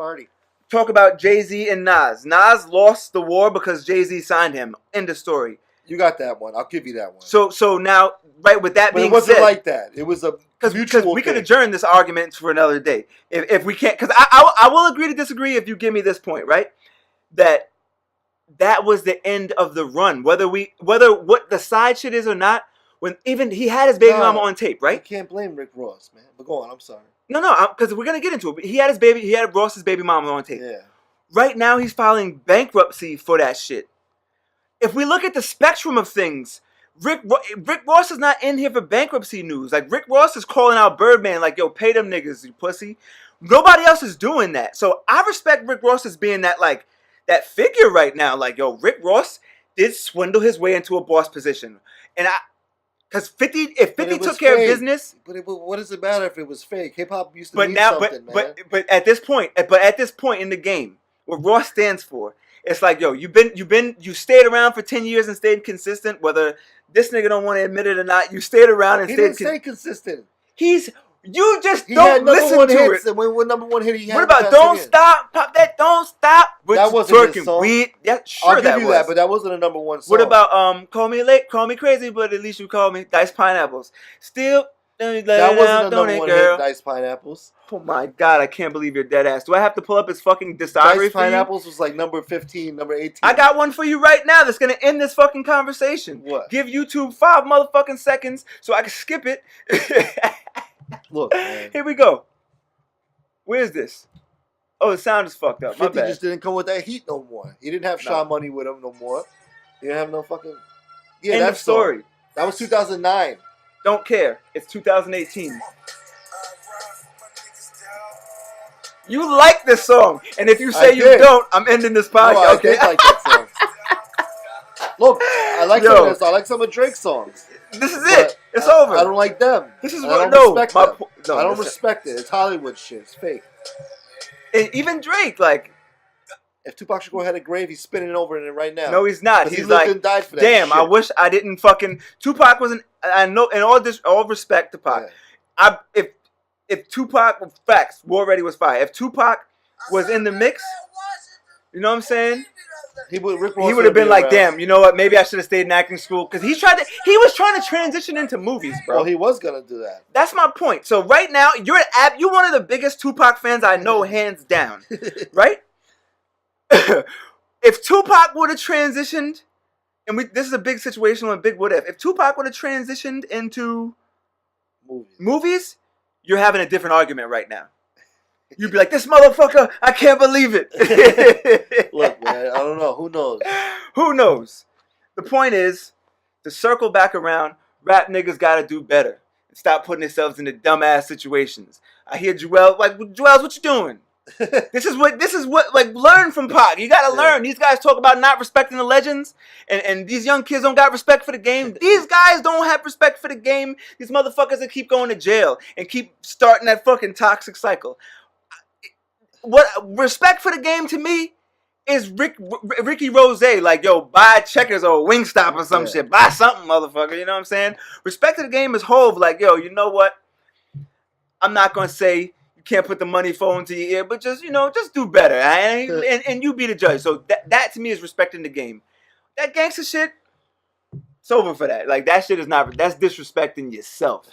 talk about Jay-Z and Nas. Nas lost the war because Jay-Z signed him. End of story. You got that one. I'll give you that one. So now, right, with that being said... it wasn't like that. It was a mutual Because we could adjourn this argument for another day. If we can't... Because I will agree to disagree if you give me this point, right? That was the end of the run. Whether what the side shit is or not, when even he had his baby mama on tape, right? You can't blame Rick Ross, man. But go on, I'm sorry. No, because we're gonna get into it. He had Ross's baby mama on tape. Yeah. Right now, he's filing bankruptcy for that shit. If we look at the spectrum of things, Rick Ross is not in here for bankruptcy news. Like, Rick Ross is calling out Birdman like, yo, pay them niggas, you pussy. Nobody else is doing that. So I respect Rick Ross as being that figure right now. Like, yo, Rick Ross did swindle his way into a boss position. And because 50 took care of business. But what does it matter if it was fake? Hip hop used to mean something, man. But at this point in the game, what Ross stands for, it's like, yo, you stayed around for 10 years and stayed consistent. Whether this nigga don't want to admit it or not, you stayed around and stay consistent. You just don't listen to it. And what number one hit he had? What about Don't Stop? Pop that Don't Stop. That wasn't his song. Weed. Yeah, sure I'll give you that, but that wasn't a number one song. What about Call Me Late, Call Me Crazy, but at least you call me Diced Pineapples. Still, that wasn't a number one hit, Diced Pineapples. Oh my God, I can't believe you're dead ass. Do I have to pull up his fucking discography? Diced Pineapples was like number 15, number 18. I got one for you right now that's gonna end this fucking conversation. What? Give YouTube 5 motherfucking seconds so I can skip it. Look, man. Here we go. Where's this? Oh, the sound is fucked up. 50 My bad. just didn't come with that heat no more. He didn't have Sean Money with him no more. He didn't have no fucking... Yeah, End of story. That was 2009. Don't care. It's 2018. You like this song. And if you say you don't, I'm ending this podcast. No, I did like that song. Look, I like some of Drake's songs. This is it. It's over. I don't like them. This is what I don't respect them. I don't respect it. It's Hollywood shit. It's fake. And even Drake, like, if Tupac should go ahead of grave, he's spinning over in it right now. No, he's not. He's like, died for that damn, shit. I wish I didn't fucking. Tupac wasn't. I know, in all respect to Pac. Yeah. If Tupac, facts, War Ready was fire. If Tupac was in the mix, you know what I'm saying? He would have been like, damn, you know what? Maybe I should have stayed in acting school, because he was trying to transition into movies, bro. Well, he was gonna do that. That's my point. So right now, you're one of the biggest Tupac fans I know, hands down, right? If Tupac would have transitioned, and this is a big situation with big what if Tupac would have transitioned into movies, you're having a different argument right now. You'd be like, this motherfucker, I can't believe it. Look, man, I don't know. Who knows? Who knows? The point is, to circle back around, rap niggas gotta do better. Stop putting themselves into dumbass situations. I hear Juelz, what you doing? This is what, like, learn from Pac. You gotta learn. These guys talk about not respecting the legends, and these young kids don't got respect for the game. These guys don't have respect for the game. These motherfuckers that keep going to jail and keep starting that fucking toxic cycle. What respect for the game to me is Ricky Rose, like, yo, buy Checkers or Wingstop or some shit. Buy something, motherfucker. You know what I'm saying? Respect to the game is Hove, like, yo, you know what? I'm not gonna say you can't put the money phone to your ear, but just do better. And you be the judge. So that to me is respecting the game. That gangster shit, it's over for that. Like, that shit is that's disrespecting yourself.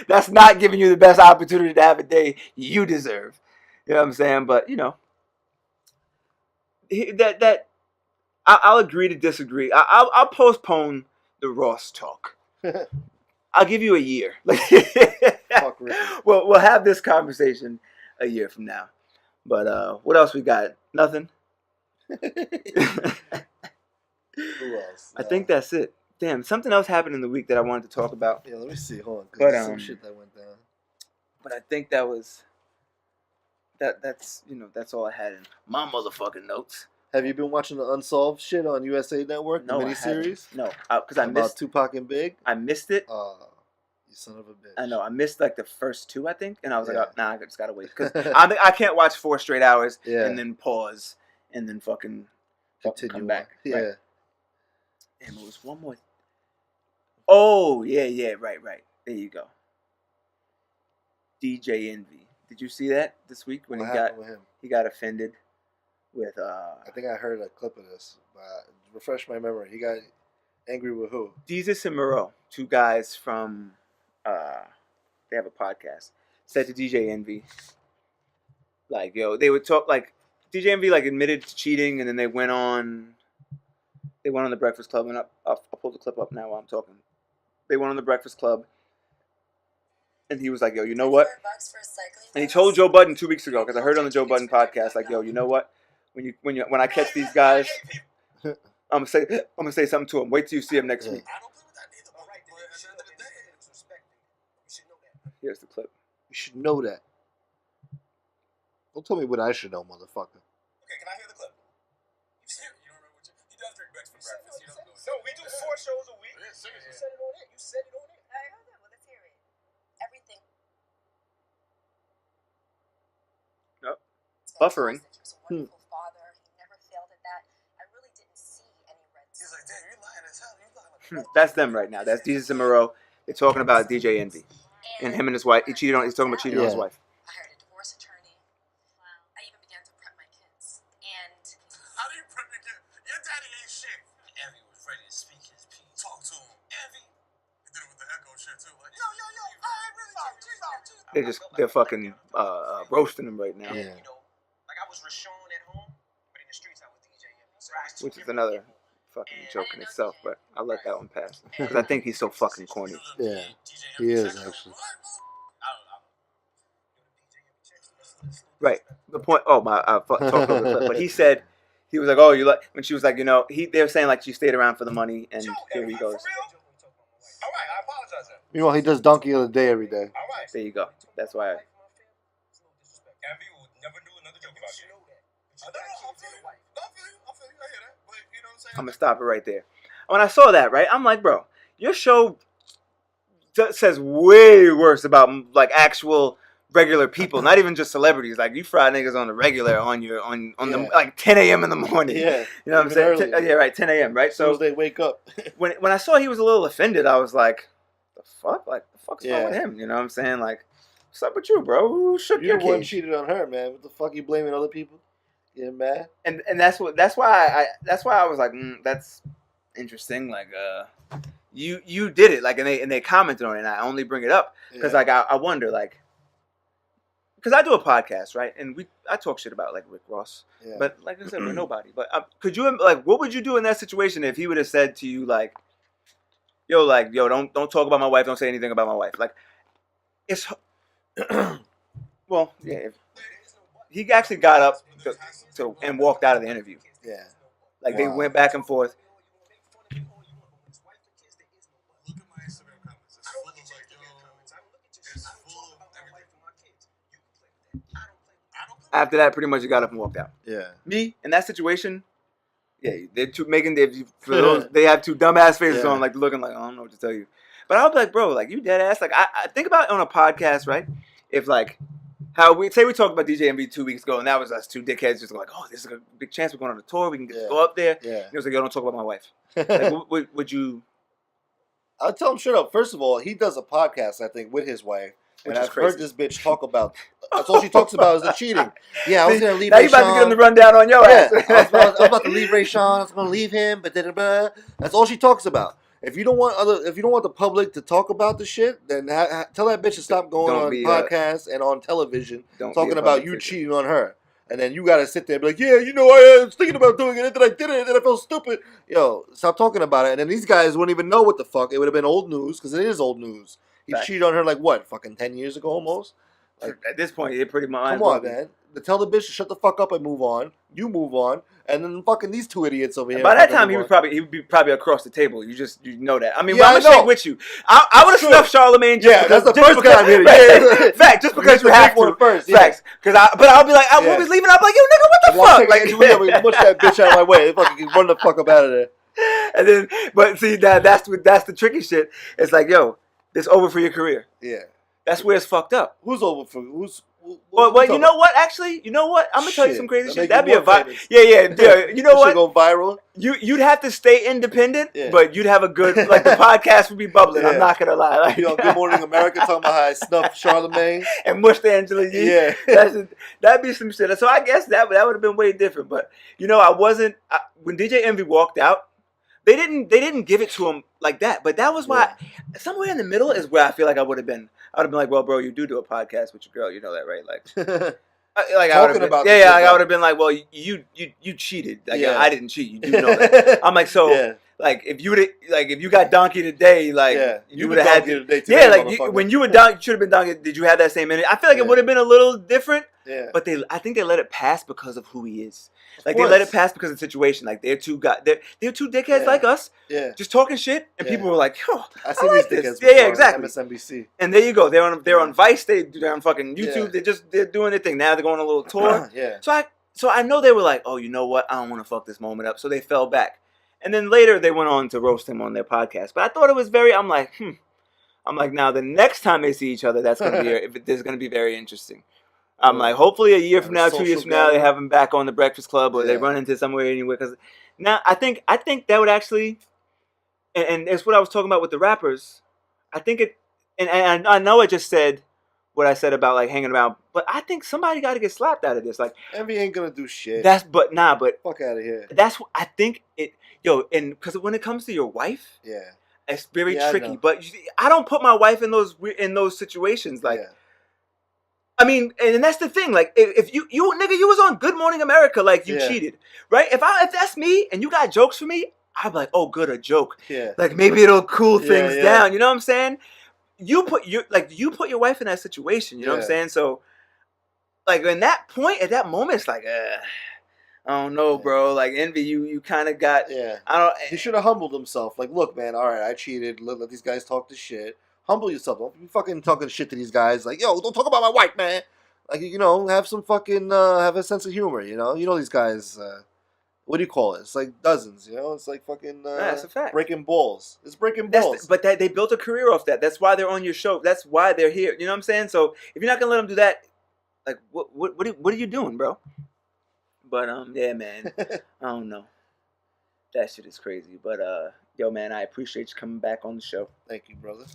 That's not giving you the best opportunity to have a day you deserve. You know what I'm saying? But, I'll agree to disagree. I'll postpone the Ross talk. I'll give you a year. We'll have this conversation a year from now. But what else we got? Nothing? Who else? I think that's it. Damn, something else happened in the week that I wanted to talk about. Yeah, let me see. Hold on. But some shit that went down. But I think that's all I had in my motherfucking notes. Have you been watching the Unsolved shit on USA Network? No, the miniseries? No, because I missed Tupac and Big. I missed it. You son of a bitch. I know. I missed like the first 2, I think, and I was like, oh, nah, I just gotta wait, because I can't watch 4 straight hours and then pause and then fucking come back. Yeah. Right? Damn, it was one more. Oh, yeah, right. There you go. DJ Envy. Did you see that this week when he got offended with I think I heard a clip of this, but refresh my memory. He got angry with who? Jesus and Moreau, 2 guys from they have a podcast. Said to DJ Envy, like, yo, they would talk, like, DJ Envy like admitted to cheating, and then they went on They went on the Breakfast Club, and I'll pull the clip up now while I'm talking. They went on the Breakfast Club, and he was like, yo, you know what? And he told Joe Budden 2 weeks ago, because I heard on the Joe Budden podcast, like, yo, you know what? When I catch these guys, I'm gonna say something to him. Wait till you see him next week. Here's the clip. You should know that. Don't tell me what I should know, motherfucker. Okay, can I hear the clip? You don't remember what he does drink breakfast for breakfast. No, we do 4 shows a week. Yeah, seriously. You said it on it. You said it on it. I heard that. Well, let's hear it. Everything. Nope. Buffering. He was a wonderful father. He never failed at that. I really didn't see any red. He's like, damn, you're lying as hell. You're lying. That's them right now. That's Jesus and Moreau. They're talking about DJ Envy. And him and his wife. He's talking about cheating on his wife. I hired a divorce attorney. Wow. I even began to prep my kids. And how do you prep your kids? Your daddy ain't shit. Envy was ready to speak his piece. Talk to him. Envy. He did it with the echo shit too. Like, yo, I ain't really talking. They're fucking roasting him right now. Yeah. Like I was Rashawn at home, but in the streets I was DJ Envy. Which is another fucking joke in itself, but I'll let that one pass. Because I think he's so fucking corny. Yeah, he is actually. Right. The point. Oh my! I talked over the clip, but he said he was like, "Oh, you like?" When she was like, "You know," they were saying like she stayed around for the money, and here he goes. All right, I apologize. Meanwhile, he does Donkey of the Day every day. All right. There you go. That's why. Envy will never do another joke about you. I'm gonna stop it right there. When I saw that, right, I'm like, bro, your show says way worse about like actual regular people, not even just celebrities. Like you fry niggas on the regular on the like 10 a.m. in the morning. Yeah, you know what I'm saying? Yeah, right, 10 a.m. Right. So as they wake up. when I saw he was a little offended, I was like, the fuck, like the fuck's wrong with him? You know what I'm saying? Like, what's up with you, bro? Who shook your You're the one kid? cheated on her, man. What the fuck you blaming other people? Yeah, man. And that's why I was like, that's interesting. Like, you did it. Like, and they commented on it. And I only bring it up because like I wonder, like, because I do a podcast, right? And I talk shit about like Rick Ross, but like I said, we're nobody. But could you like, what would you do in that situation if he would have said to you like, yo, don't talk about my wife, don't say anything about my wife. Like, it's well, yeah. He actually got up and walked out of the interview. Yeah. Like they went back and forth. After that, pretty much he got up and walked out. Yeah. Me in that situation, they're they have two dumbass faces on, like looking like I don't know what to tell you. But I'll be like, bro, like you dead ass. Like I think about it on a podcast, right? If like. How we talked about DJ Envy 2 weeks ago, and that was us two dickheads just like, oh, this is a big chance we're going on a tour. We can go up there. Yeah. He was like, yo, don't talk about my wife. Like, would you? I'll tell him straight up. First of all, he does a podcast, I think, with his wife. And I've heard this bitch talk about. That's all she talks about is the cheating. Yeah, I was gonna leave. Now you about to give him the rundown on your ass. I was about to leave Ray Sean. I was gonna leave him, but that's all she talks about. If you don't want the public to talk about the shit, then tell that bitch to stop going on podcasts and on television talking about you cheating on her. And then you gotta sit there and be like, yeah, you know, I was thinking about doing it, and then I did it, and then I felt stupid. Yo, stop talking about it. And then these guys wouldn't even know what the fuck. It would have been old news, because it is old news. He cheated on her like what, fucking 10 years ago almost? Like, at this point, it pretty much. Come on, man. Tell the bitch to shut the fuck up and move on. You move on, and then fucking these two idiots over here. By that time, he would be probably across the table. You know that. I mean, I'm gonna shake with you. I would have snuffed Charlemagne. That's the first guy I'm hitting. Yeah. Fact, just because you have to. First, facts. But I'll be like, when he's leaving, I'll be like, yo, nigga, what the fuck? Like, push that bitch out of my way. Fucking run the fuck up out of there. And then, but see, that's the tricky shit. It's like, yo, it's over for your career. Yeah. That's where it's fucked up. Who's over for who's? Well, you know what? Actually, you know what? I'm gonna tell you some crazy shit. That'd be a vibe. Yeah. You know what? Go viral. You'd have to stay independent, but you'd have a good like the podcast would be bubbling. I'm not gonna lie. Like, Good Morning America talking about how I snuffed Charlemagne and mushed Angela Yee. Yeah, that'd be some shit. So I guess that would have been way different. But I wasn't when DJ Envy walked out. They didn't give it to him like that. But that was why somewhere in the middle is where I feel like I would have been. I would have been like, well, bro, you do a podcast with your girl. You know that, right? Like, like talking about I would have been like, well, you cheated. Like, I didn't cheat. You do know that. I'm like, so like if you got donkey today, like you would have had today, when you were donkey, you should have been donkey. Did you have that same energy? I feel like it would have been a little different. Yeah. But I think they let it pass because of who he is. Like they let it pass because of the situation. Like they're two dickheads like us. Yeah. Just talking shit, and people were like, "Yo, I see these dickheads." Yeah, exactly. MSNBC. And there you go. They're on Vice. They're on fucking YouTube. They're doing their thing. Now they're going on a little tour. So I know they were like, "Oh, you know what? I don't want to fuck this moment up." So they fell back. And then later they went on to roast him on their podcast. But I thought it was I'm like, now the next time they see each other, there's gonna be very interesting. I'm like, hopefully a year from now, 2 years from now, they have him back on the Breakfast Club, or they run into somewhere anywhere. Because now I think that would actually, and it's what I was talking about with the rappers. I think it, and I know I just said what I said about like hanging around, but I think somebody got to get slapped out of this. Like, Envy ain't gonna do shit. But fuck out of here. That's what I think it. And because when it comes to your wife, it's very tricky. But I don't put my wife in those situations. Like, I mean, and that's the thing. Like, if you was on Good Morning America, like you cheated, right? If that's me and you got jokes for me, I'm like, oh, good, a joke. Yeah. Like maybe it'll cool things down. You know what I'm saying? You put your wife in that situation. You know what I'm saying? So, like, at that moment, it's like, I don't know, bro. Like, Envy, you kind of got. Yeah. He should have humbled himself. Like, look, man. All right, I cheated. Let these guys talk the shit. Humble yourself. Don't be fucking talking shit to these guys. Like, yo, don't talk about my wife, man. Like, have some fucking have a sense of humor. You know these guys. What do you call it? It's like dozens. It's like fucking. That's a fact. Breaking balls. It's breaking balls. But they built a career off that. That's why they're on your show. That's why they're here. You know what I'm saying? So if you're not gonna let them do that, like, what are you doing, bro? But yeah, man, I don't know. That shit is crazy. But yo, man, I appreciate you coming back on the show. Thank you, brother.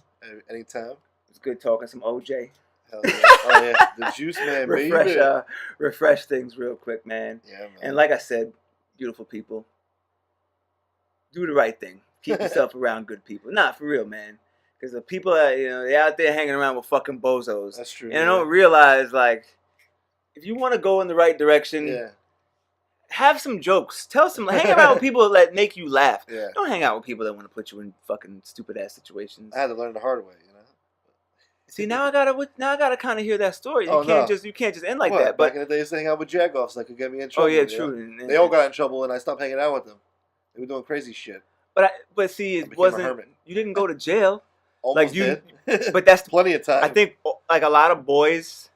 Anytime. It's good talking some OJ. Hell yeah. Oh yeah, the juice man. Refresh things real quick, man. Yeah, man. And like I said, beautiful people, do the right thing. Keep yourself around good people. Nah, for real, man. Because the people that they out there hanging around with fucking bozos. That's true. And they don't realize, like, if you want to go in the right direction. Have some jokes. Hang around with people that make you laugh. Yeah. Don't hang out with people that want to put you in fucking stupid ass situations. I had to learn the hard way, See, now I gotta kind of hear that story. You can't just end like that. But back in the day, I used to hang out with jagoffs that could get me in trouble. Oh yeah, true. They all got in trouble, and I stopped hanging out with them. They were doing crazy shit. But see, it wasn't. You didn't go to jail. Almost did. But that's plenty of time. I think like a lot of boys.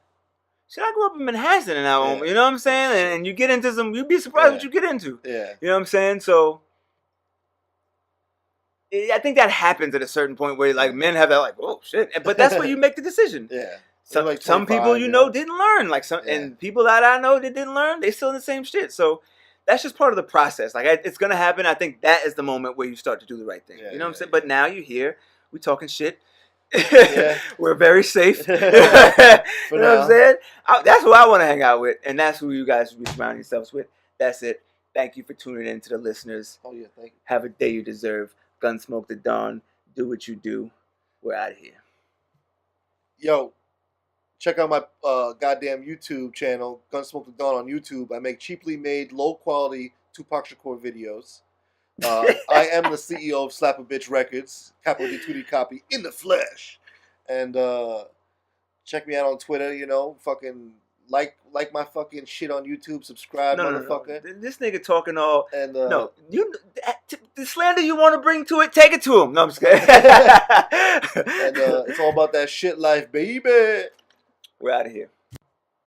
See, I grew up in Manhattan in that moment. You know what I'm saying? And you get into you'd be surprised what you get into. Yeah. You know what I'm saying? So, I think that happens at a certain point where, like, men have that, like, oh, shit. But that's where you make the decision. Yeah. Some people, didn't learn. Like, and people that I know that didn't learn, they still in the same shit. So, that's just part of the process. Like, it's going to happen. I think that is the moment where you start to do the right thing. You know what I'm saying? But now you're here. We talking shit. We're very safe. You know what I'm saying? That's who I want to hang out with, and that's who you guys should be surrounding yourselves with. That's it. Thank you for tuning in to the listeners. Oh yeah, thank you. Have a day you deserve. Gunsmoke the Dawn. Do what you do. We're out of here. Yo, check out my goddamn YouTube channel, Gunsmoke the Dawn on YouTube. I make cheaply made, low quality Tupac Shakur videos. I am the CEO of Slap a Bitch Records, capital D2D copy in the flesh, and check me out on Twitter. Fucking like my fucking shit on YouTube. Subscribe, motherfucker. No. This nigga talking all and the slander you want to bring to it, take it to him. No, I'm just kidding. And it's all about that shit life, baby. We're out of here.